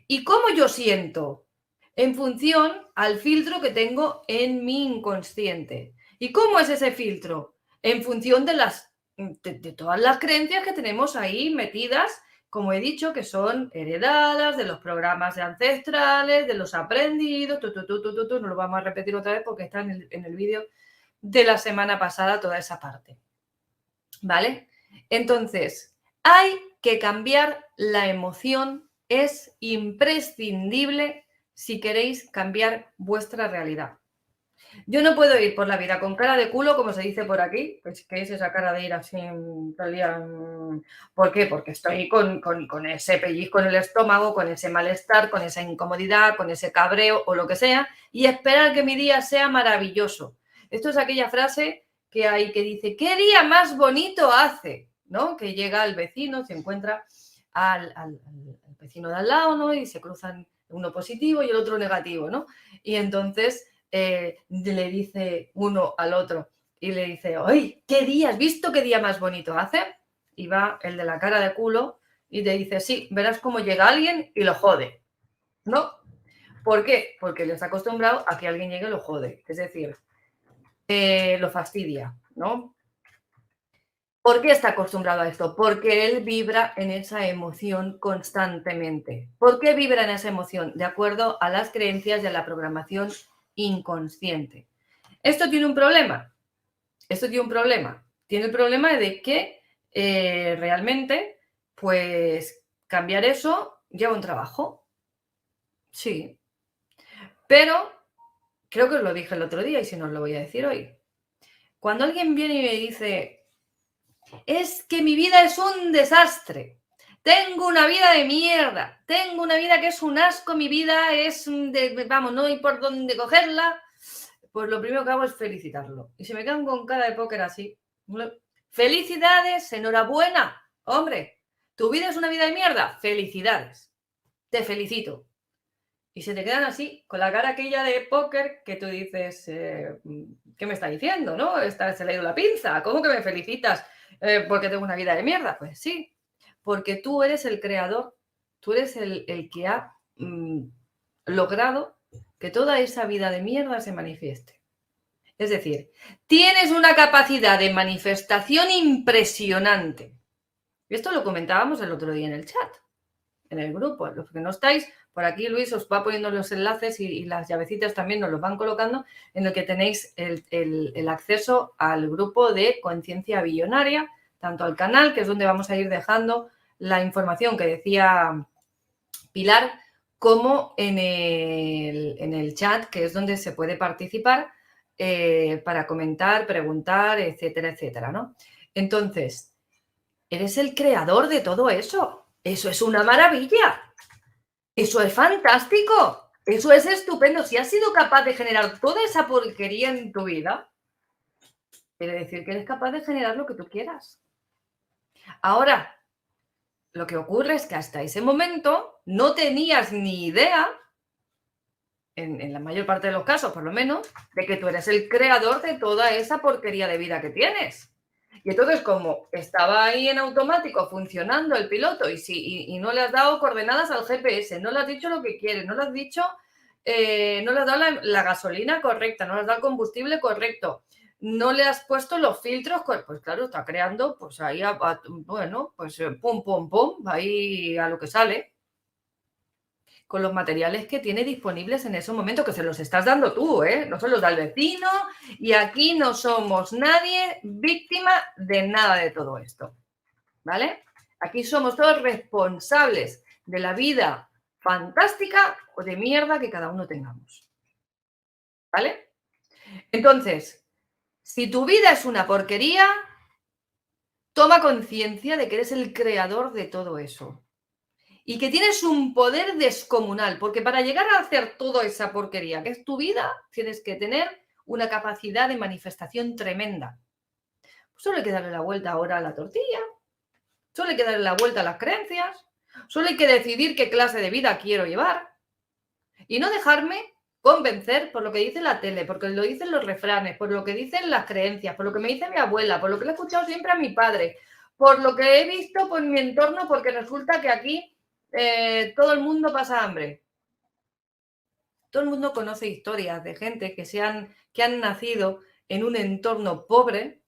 ¿Y cómo yo siento? En función al filtro que tengo en mi inconsciente. ¿Y cómo es ese filtro? En función de todas las creencias que tenemos ahí metidas, como he dicho, que son heredadas de los programas ancestrales, de los aprendidos, no lo vamos a repetir otra vez porque está en el vídeo de la semana pasada toda esa parte. ¿Vale? Entonces, hay que cambiar la emoción. Es imprescindible si queréis cambiar vuestra realidad. Yo no puedo ir por la vida con cara de culo, como se dice por aquí, pues que es esa cara de ir así todo el día. ¿Por qué? Porque estoy con ese pellizco en el estómago, con ese malestar, con esa incomodidad, con ese cabreo o lo que sea, y esperar que mi día sea maravilloso. Esto es aquella frase que hay que dice, ¿qué día más bonito hace? ¿No? Que llega el vecino, se encuentra al vecino de al lado, ¿no? Y se cruzan uno positivo y el otro negativo, ¿no? Y entonces le dice uno al otro y le dice, ¡ay, qué día! ¿Has visto qué día más bonito hace? Y va el de la cara de culo y te dice, sí, verás cómo llega alguien y lo jode, ¿no? ¿Por qué? Porque le está acostumbrado a que alguien llegue y lo jode, es decir, lo fastidia, ¿no? ¿Por qué está acostumbrado a esto? Porque él vibra en esa emoción constantemente. ¿Por qué vibra en esa emoción? De acuerdo a las creencias de la programación inconsciente. Esto tiene un problema. Tiene el problema de que realmente, pues, cambiar eso lleva un trabajo. Sí. Pero, creo que os lo dije el otro día y si no os lo voy a decir hoy. Cuando alguien viene y me dice, es que mi vida es un desastre, tengo una vida de mierda, tengo una vida que es un asco, mi vida es vamos, no hay por dónde cogerla, pues lo primero que hago es felicitarlo. Y si me quedan con cara de póker así, felicidades, enhorabuena, hombre, tu vida es una vida de mierda, felicidades, te felicito. Y se te quedan así, con la cara aquella de póker que tú dices, ¿qué me está diciendo? ¿No? Se le ha ido la pinza, ¿cómo que me felicitas porque tengo una vida de mierda? Pues sí, porque tú eres el creador, tú eres el que ha logrado que toda esa vida de mierda se manifieste. Es decir, tienes una capacidad de manifestación impresionante. Esto lo comentábamos el otro día en el chat, en el grupo. Los que no estáis, por aquí Luis os va poniendo los enlaces y las llavecitas también nos los van colocando, en el que tenéis el acceso al grupo de Conciencia Billonaria, tanto al canal, que es donde vamos a ir dejando la información que decía Pilar, como en el chat, que es donde se puede participar para comentar, preguntar, etcétera, etcétera, ¿no? Entonces, eres el creador de todo eso. Eso es una maravilla. Eso es fantástico. Eso es estupendo. Si has sido capaz de generar toda esa porquería en tu vida, quiere decir que eres capaz de generar lo que tú quieras. Ahora, lo que ocurre es que hasta ese momento no tenías ni idea, en la mayor parte de los casos por lo menos, de que tú eres el creador de toda esa porquería de vida que tienes. Y entonces, como estaba ahí en automático funcionando el piloto y no le has dado coordenadas al GPS, no le has dicho lo que quieres, no le has dicho, no le has dado la gasolina correcta, no le has dado el combustible correcto, no le has puesto los filtros, pues claro, está creando, pues ahí, bueno, pues pum, pum, pum, ahí a lo que sale, con los materiales que tiene disponibles en ese momento, que se los estás dando tú, no se los da el vecino, y aquí no somos nadie víctima de nada de todo esto, ¿vale? Aquí somos todos responsables de la vida fantástica o de mierda que cada uno tengamos, ¿vale? Entonces, si tu vida es una porquería, toma conciencia de que eres el creador de todo eso. Y que tienes un poder descomunal, porque para llegar a hacer toda esa porquería que es tu vida, tienes que tener una capacidad de manifestación tremenda. Pues solo hay que darle la vuelta ahora a la tortilla, solo hay que darle la vuelta a las creencias, solo hay que decidir qué clase de vida quiero llevar y no dejarme convencer por lo que dice la tele, porque lo dicen los refranes, por lo que dicen las creencias, por lo que me dice mi abuela, por lo que le he escuchado siempre a mi padre, por lo que he visto por mi entorno, porque resulta que aquí todo el mundo pasa hambre. Todo el mundo conoce historias de gente que han nacido en un entorno pobre,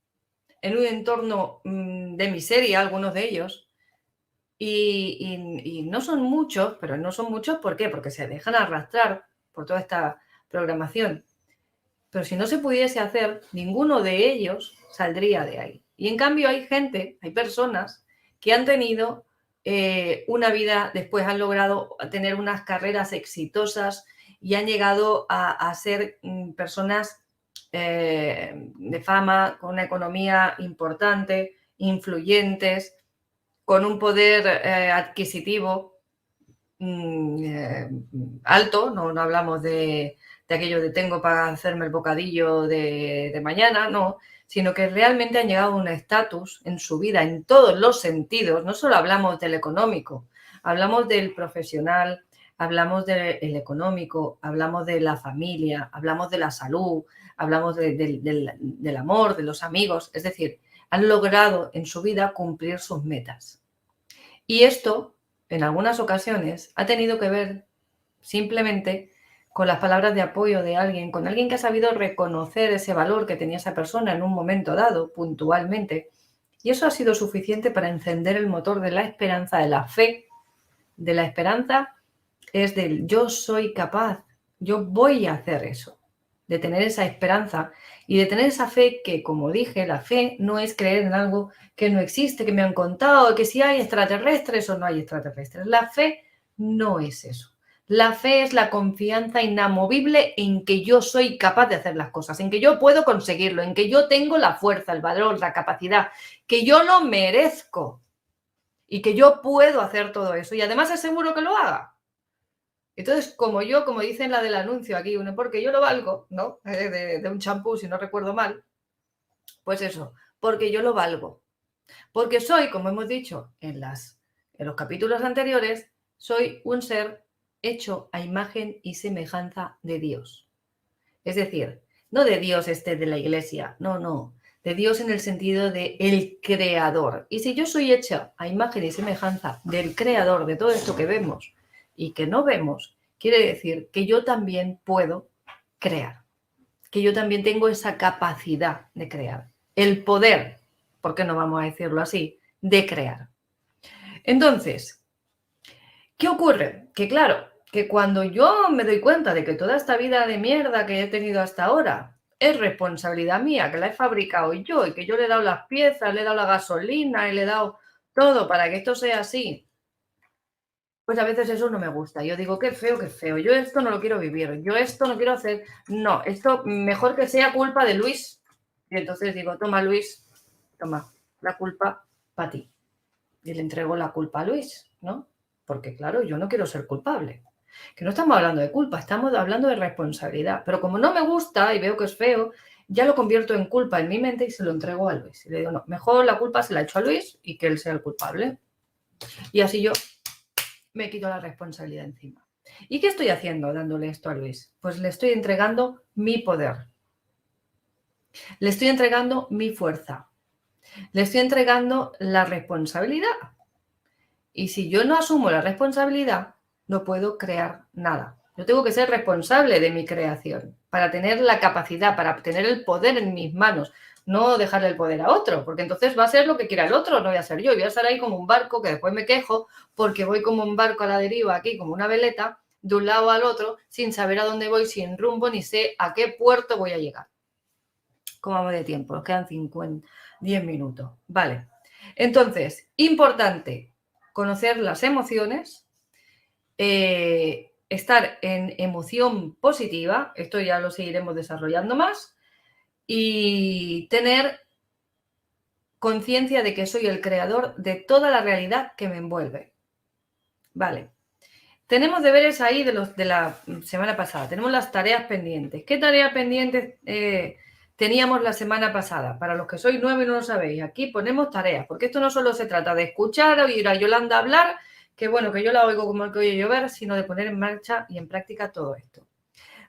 en un entorno de miseria, algunos de ellos, y no son muchos, pero no son muchos, ¿por qué? Porque se dejan arrastrar por toda esta programación. Pero si no se pudiese hacer, ninguno de ellos saldría de ahí. Y en cambio hay gente, hay personas que han tenido una vida, después han logrado tener unas carreras exitosas y han llegado a ser personas de fama, con una economía importante, influyentes, con un poder adquisitivo alto. No hablamos de aquello de tengo para hacerme el bocadillo de mañana, no, sino que realmente han llegado a un estatus en su vida, en todos los sentidos. No solo hablamos del económico, hablamos del profesional, hablamos del económico, hablamos de la familia, hablamos de la salud, hablamos del amor, de los amigos. Es decir, han logrado en su vida cumplir sus metas. Y esto, en algunas ocasiones, ha tenido que ver simplemente con las palabras de apoyo de alguien, con alguien que ha sabido reconocer ese valor que tenía esa persona en un momento dado, puntualmente, Y eso ha sido suficiente para encender el motor de la esperanza, de la fe, de la esperanza, es del yo soy capaz, yo voy a hacer eso, de tener esa esperanza y de tener esa fe que, como dije, la fe no es creer en algo que no existe, que me han contado, que si hay extraterrestres o no hay extraterrestres. La fe no es eso. La fe es la confianza inamovible en que yo soy capaz de hacer las cosas, en que yo puedo conseguirlo, en que yo tengo la fuerza, el valor, la capacidad, que yo lo merezco y que yo puedo hacer todo eso y además aseguro que lo haga. Entonces, como dicen la del anuncio aquí, porque yo lo valgo, ¿no? De un champú, si no recuerdo mal, pues eso, porque yo lo valgo. Porque soy, como hemos dicho en los capítulos anteriores, soy un ser hecho a imagen y semejanza de Dios. Es decir, no de Dios de la iglesia, no, de Dios en el sentido de el creador. Y si yo soy hecha a imagen y semejanza del creador de todo esto que vemos y que no vemos, quiere decir que yo también puedo crear, que yo también tengo esa capacidad de crear, el poder, ¿por qué no vamos a decirlo así?, de crear. Entonces, ¿qué ocurre? Que claro, que cuando yo me doy cuenta de que toda esta vida de mierda que he tenido hasta ahora es responsabilidad mía, que la he fabricado yo y que yo le he dado las piezas, le he dado la gasolina y le he dado todo para que esto sea así, pues a veces eso no me gusta. Yo digo, qué feo, yo esto no lo quiero vivir, yo esto no quiero hacer, no, esto mejor que sea culpa de Luis. Y entonces digo, toma Luis, toma la culpa para ti. Y le entrego la culpa a Luis, ¿no? Porque claro, yo no quiero ser culpable. Que no estamos hablando de culpa, estamos hablando de responsabilidad. Pero como no me gusta y veo que es feo, ya lo convierto en culpa en mi mente y se lo entrego a Luis. Y le digo, no, mejor la culpa se la echo a Luis y que él sea el culpable. Y así yo me quito la responsabilidad encima. ¿Y qué estoy haciendo dándole esto a Luis? Pues le estoy entregando mi poder. Le estoy entregando mi fuerza. Le estoy entregando la responsabilidad. Y si yo no asumo la responsabilidad, no puedo crear nada. Yo tengo que ser responsable de mi creación para tener la capacidad, para tener el poder en mis manos, no dejarle el poder a otro, porque entonces va a ser lo que quiera el otro, no voy a ser yo. Voy a estar ahí como un barco que después me quejo porque voy como un barco a la deriva aquí, como una veleta, de un lado al otro, sin saber a dónde voy, sin rumbo, ni sé a qué puerto voy a llegar. ¿Cómo vamos de tiempo? Nos quedan 10 minutos. Vale. Entonces, importante conocer las emociones, estar en emoción positiva, esto ya lo seguiremos desarrollando más, y tener conciencia de que soy el creador de toda la realidad que me envuelve. Vale. Tenemos deberes ahí de la semana pasada, tenemos las tareas pendientes. ¿Qué tareas pendientes teníamos la semana pasada? Para los que sois nuevos y no lo sabéis, aquí ponemos tareas, porque esto no solo se trata de escuchar o ir a Yolanda a hablar, que bueno, que yo la oigo como el que oye llover, sino de poner en marcha y en práctica todo esto.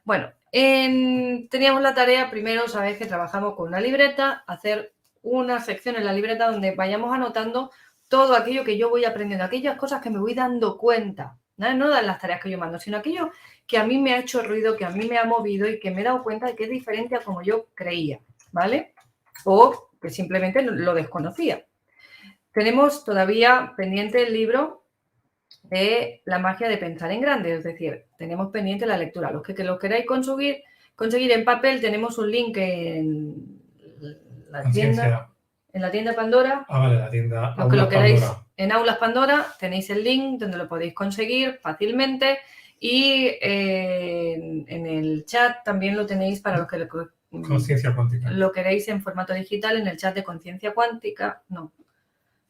Bueno, teníamos la tarea, primero sabéis que trabajamos con una libreta, hacer una sección en la libreta donde vayamos anotando todo aquello que yo voy aprendiendo, aquellas cosas que me voy dando cuenta, no de las tareas que yo mando, sino aquello que a mí me ha hecho ruido, que a mí me ha movido y que me he dado cuenta de que es diferente a como yo creía, ¿vale? O que simplemente lo desconocía. Tenemos todavía pendiente el libro de La magia de pensar en grande, es decir, tenemos pendiente la lectura. Los que lo queráis conseguir en papel, tenemos un link en la tienda Pandora. Vale, la tienda Los que lo queráis en Aulas Pandora, tenéis el link donde lo podéis conseguir fácilmente y en el chat también lo tenéis para los que Conciencia Cuántica. Lo queréis en formato digital en el chat de Conciencia Cuántica,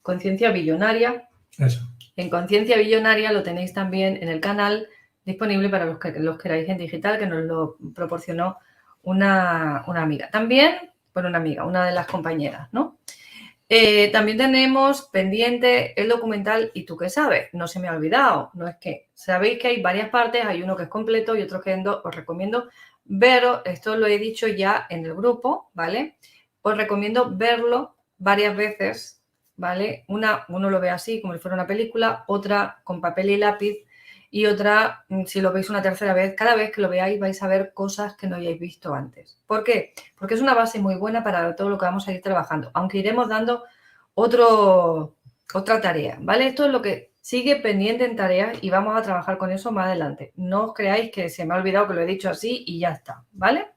Conciencia Billonaria. Eso. En Conciencia Billonaria lo tenéis también en el canal disponible para los que los queráis en digital, que nos lo proporcionó una amiga. También, una de las compañeras, ¿no? También tenemos pendiente el documental ¿Y tú qué sabes? No se me ha olvidado. No es que sabéis que hay varias partes, hay uno que es completo y otro que os recomiendo verlo. Esto lo he dicho ya en el grupo, ¿vale? Os recomiendo verlo varias veces, ¿vale? Uno lo ve así, como si fuera una película, otra con papel y lápiz y otra, si lo veis una tercera vez, cada vez que lo veáis vais a ver cosas que no hayáis visto antes. ¿Por qué? Porque es una base muy buena para todo lo que vamos a ir trabajando, aunque iremos dando otra tarea, ¿vale? Esto es lo que sigue pendiente en tareas y vamos a trabajar con eso más adelante. No os creáis que se me ha olvidado que lo he dicho así y ya está, ¿vale?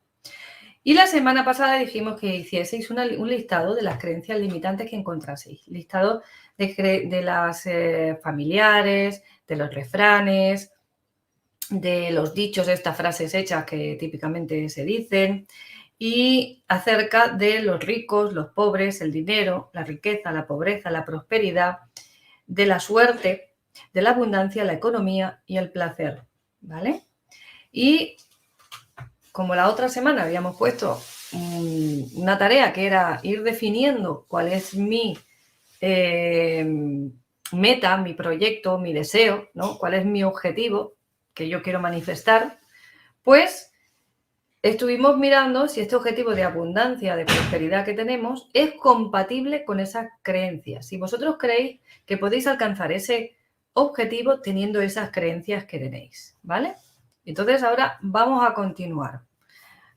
Y la semana pasada dijimos que hicieseis un listado de las creencias limitantes que encontraseis. Listado de las familiares, de los refranes, de los dichos, estas frases hechas que típicamente se dicen, y acerca de los ricos, los pobres, el dinero, la riqueza, la pobreza, la prosperidad, de la suerte, de la abundancia, la economía y el placer, ¿vale? Y como la otra semana habíamos puesto una tarea que era ir definiendo cuál es mi meta, mi proyecto, mi deseo, ¿no? Cuál es mi objetivo que yo quiero manifestar, pues estuvimos mirando si este objetivo de abundancia, de prosperidad que tenemos es compatible con esas creencias. Si vosotros creéis que podéis alcanzar ese objetivo teniendo esas creencias que tenéis, ¿vale? Entonces ahora vamos a continuar.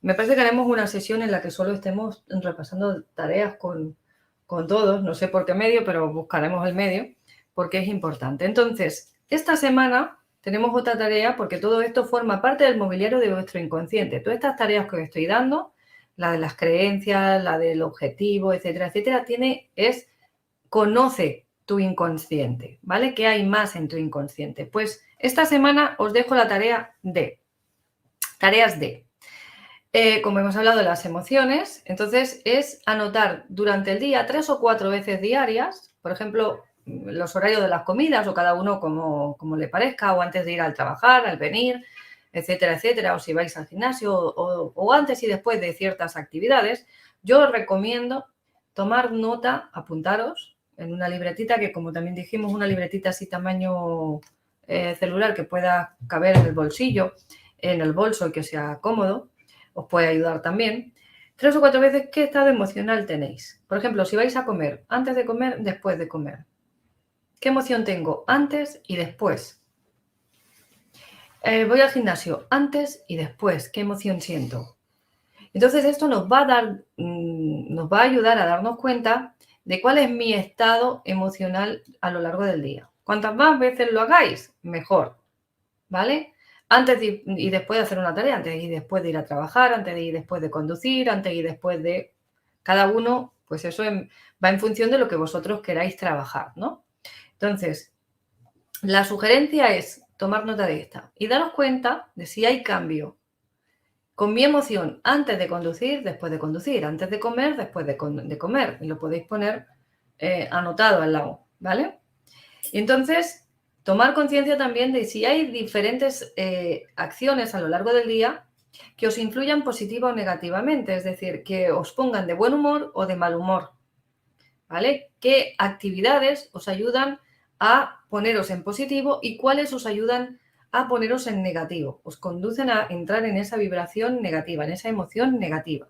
Me parece que haremos una sesión en la que solo estemos repasando tareas con todos, no sé por qué medio, pero buscaremos el medio porque es importante. Entonces, esta semana tenemos otra tarea porque todo esto forma parte del mobiliario de vuestro inconsciente. Todas estas tareas que os estoy dando, la de las creencias, la del objetivo, etcétera, etcétera, conoce tu inconsciente, ¿vale? ¿Qué hay más en tu inconsciente? Pues esta semana os dejo la tarea de tareas de, como hemos hablado de las emociones, entonces es anotar durante el día 3 o 4 veces diarias, por ejemplo, los horarios de las comidas o cada uno como le parezca, o antes de ir al trabajar, al venir, etcétera, etcétera, o si vais al gimnasio o antes y después de ciertas actividades. Yo os recomiendo tomar nota, apuntaros en una libretita que, como también dijimos, una libretita así tamaño celular que pueda caber en el bolsillo, en el bolso y que sea cómodo, os puede ayudar también. 3 o 4 veces qué estado emocional tenéis. Por ejemplo, si vais a comer, antes de comer, después de comer. ¿Qué emoción tengo antes y después? Voy al gimnasio antes y después. ¿Qué emoción siento? Entonces esto nos va a ayudar a darnos cuenta de cuál es mi estado emocional a lo largo del día. Cuantas más veces lo hagáis, mejor, ¿vale? Antes y después de hacer una tarea, antes y después de ir a trabajar, antes y después de conducir, antes y después de... Cada uno, pues eso va en función de lo que vosotros queráis trabajar, ¿no? Entonces, la sugerencia es tomar nota de esta y daros cuenta de si hay cambio con mi emoción antes de conducir, después de conducir, antes de comer, después de comer. Y lo podéis poner anotado al lado, ¿vale? Y entonces, tomar conciencia también de si hay diferentes acciones a lo largo del día que os influyan positiva o negativamente, es decir, que os pongan de buen humor o de mal humor, ¿vale? ¿Qué actividades os ayudan a poneros en positivo y cuáles os ayudan a poneros en negativo? Os conducen a entrar en esa vibración negativa, en esa emoción negativa,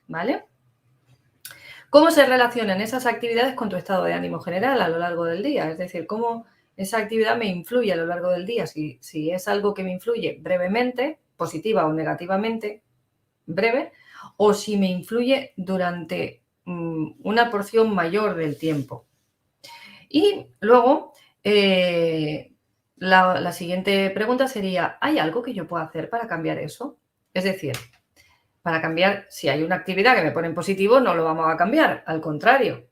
¿vale? ¿Cómo se relacionan esas actividades con tu estado de ánimo general a lo largo del día? Es decir, cómo esa actividad me influye a lo largo del día. Si es algo que me influye brevemente, positiva o negativamente, breve, o si me influye durante una porción mayor del tiempo. Y luego, la siguiente pregunta sería, ¿hay algo que yo pueda hacer para cambiar eso? Es decir, para cambiar, si hay una actividad que me pone en positivo, no lo vamos a cambiar, al contrario.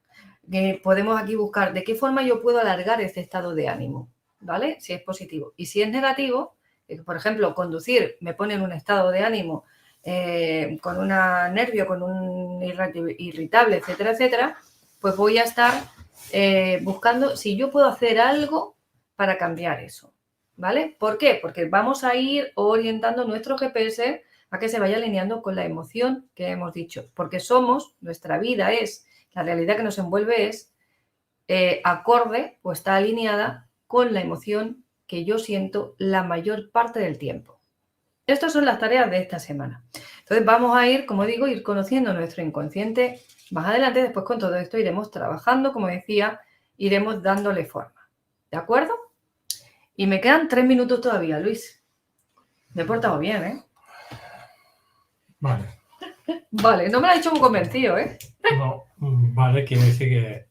Podemos aquí buscar de qué forma yo puedo alargar este estado de ánimo, ¿vale? Si es positivo. Y si es negativo, por ejemplo, conducir me pone en un estado de ánimo con un nervio, con un irritable, etcétera, etcétera, pues voy a estar buscando si yo puedo hacer algo para cambiar eso, ¿vale? ¿Por qué? Porque vamos a ir orientando nuestro GPS a que se vaya alineando con la emoción que hemos dicho, porque nuestra vida es, la realidad que nos envuelve es acorde o está alineada con la emoción que yo siento la mayor parte del tiempo. Estas son las tareas de esta semana. Entonces vamos a ir, como digo, ir conociendo nuestro inconsciente más adelante. Después con todo esto iremos trabajando, como decía, iremos dándole forma. ¿De acuerdo? Y me quedan 3 minutos todavía, Luis. Me he portado bien, ¿eh? Vale. Vale, no me lo ha hecho muy convencido, ¿eh? No, vale, quiere decir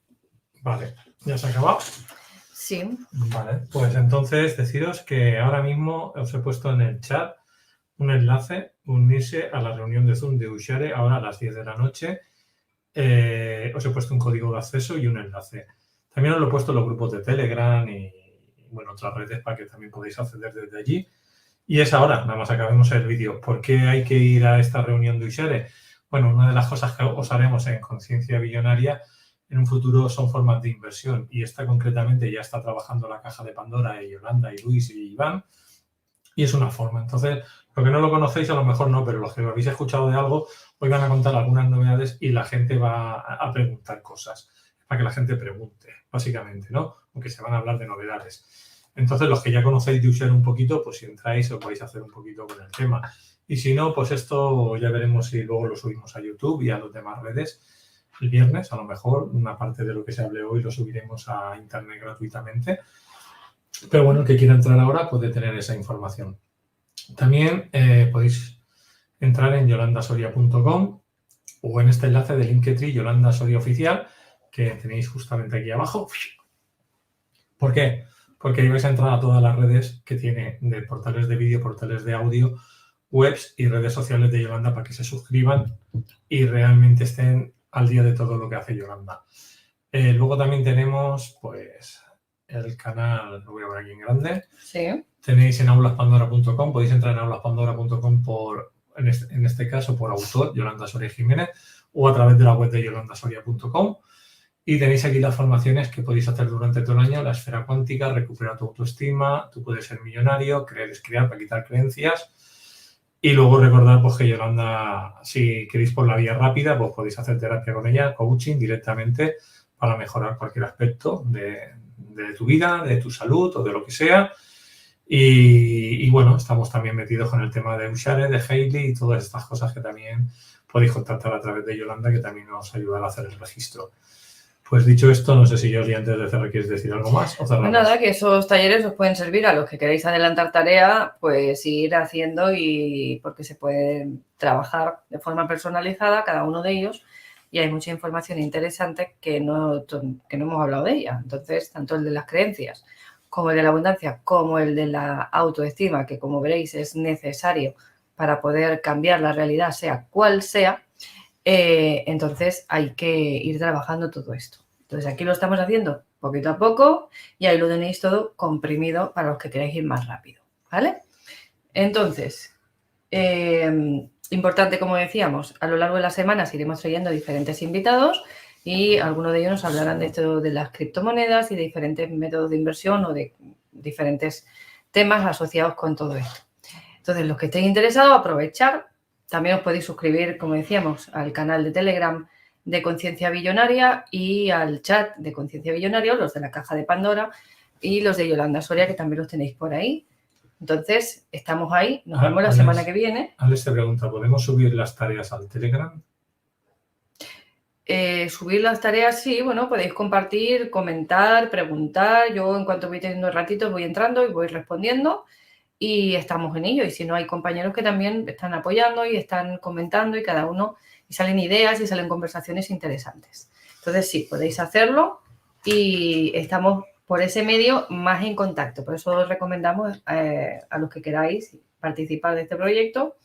Vale, ¿ya se ha acabado? Sí. Vale, pues entonces deciros que ahora mismo os he puesto en el chat un enlace, unirse a la reunión de Zoom de Ushare ahora a las 10 de la noche. Os he puesto un código de acceso y un enlace. También os lo he puesto en los grupos de Telegram y bueno, otras redes para que también podáis acceder desde allí. Y es ahora, nada más acabemos el vídeo. ¿Por qué hay que ir a esta reunión de Ushare? Bueno, una de las cosas que os haremos en Conciencia Billonaria en un futuro son formas de inversión y esta concretamente ya está trabajando la caja de Pandora y Yolanda y Luis y Iván y es una forma. Entonces, lo que no lo conocéis a lo mejor no, pero los que habéis escuchado de algo hoy van a contar algunas novedades y la gente va a preguntar cosas, para que la gente pregunte, básicamente, ¿no? Aunque se van a hablar de novedades. Entonces, los que ya conocéis de Ushare un poquito, pues si entráis os vais a hacer un poquito con el tema. Y si no, pues esto ya veremos si luego lo subimos a YouTube y a las demás redes. El viernes, a lo mejor, una parte de lo que se hable hoy lo subiremos a internet gratuitamente. Pero bueno, el que quiera entrar ahora puede tener esa información. También podéis entrar en yolandasoria.com o en este enlace de Linktree Yolanda Soria Oficial que tenéis justamente aquí abajo. ¿Por qué? Porque ahí vais a entrar a todas las redes que tiene de portales de vídeo, portales de audio, webs y redes sociales de Yolanda para que se suscriban y realmente estén al día de todo lo que hace Yolanda. Luego también tenemos, pues, el canal, lo voy a ver aquí en grande. Sí. Tenéis en aulaspandora.com, podéis entrar en aulaspandora.com en este caso, por autor, Yolanda Soria Jiménez, o a través de la web de yolandasoria.com. Y tenéis aquí las formaciones que podéis hacer durante todo el año, la esfera cuántica, recupera tu autoestima, tú puedes ser millonario, creer es crear para quitar creencias. Y luego recordar pues, que Yolanda, si queréis por la vía rápida, pues podéis hacer terapia con ella, coaching directamente para mejorar cualquier aspecto de tu vida, de tu salud o de lo que sea. Y bueno, estamos también metidos con el tema de Ushare, de Hailey y todas estas cosas que también podéis contactar a través de Yolanda, que también nos ayudará a hacer el registro. Pues dicho esto, no sé si Jordi, antes de cerrar, ¿quieres decir algo más o cerramos? Nada, que esos talleres os pueden servir a los que queréis adelantar tarea, pues ir haciendo y porque se puede trabajar de forma personalizada cada uno de ellos y hay mucha información interesante que no hemos hablado de ella. Entonces, tanto el de las creencias como el de la abundancia, como el de la autoestima, que como veréis es necesario para poder cambiar la realidad, sea cual sea, entonces hay que ir trabajando todo esto. Entonces aquí lo estamos haciendo poquito a poco y ahí lo tenéis todo comprimido para los que queráis ir más rápido, ¿vale? Entonces, importante, como decíamos, a lo largo de las semanas iremos trayendo diferentes invitados y algunos de ellos nos hablarán de esto de las criptomonedas y de diferentes métodos de inversión o de diferentes temas asociados con todo esto. Entonces, los que estéis interesados, aprovechar. También os podéis suscribir, como decíamos, al canal de Telegram de Conciencia Billonaria y al chat de Conciencia Billonaria, los de la caja de Pandora y los de Yolanda Soria, que también los tenéis por ahí. Entonces, estamos ahí. Nos vemos la semana que viene. Alex te pregunta, ¿podemos subir las tareas al Telegram? Subir las tareas, sí, bueno, podéis compartir, comentar, preguntar. Yo, en cuanto voy teniendo ratitos, voy entrando y voy respondiendo. Y estamos en ello. Y si no, hay compañeros que también están apoyando y están comentando y cada uno, y salen ideas y salen conversaciones interesantes. Entonces, sí, podéis hacerlo y estamos por ese medio más en contacto. Por eso os recomendamos a los que queráis participar de este proyecto,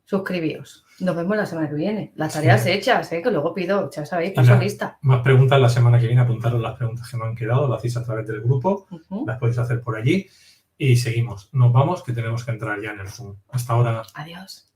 suscribíos. Nos vemos la semana que viene. Las tareas hechas, que luego pido, ya sabéis, paso lista. Más preguntas la semana que viene, apuntaros las preguntas que no han quedado, lo hacéis a través del grupo, las podéis hacer por allí. Y seguimos. Nos vamos, que tenemos que entrar ya en el Zoom. Hasta ahora. Adiós.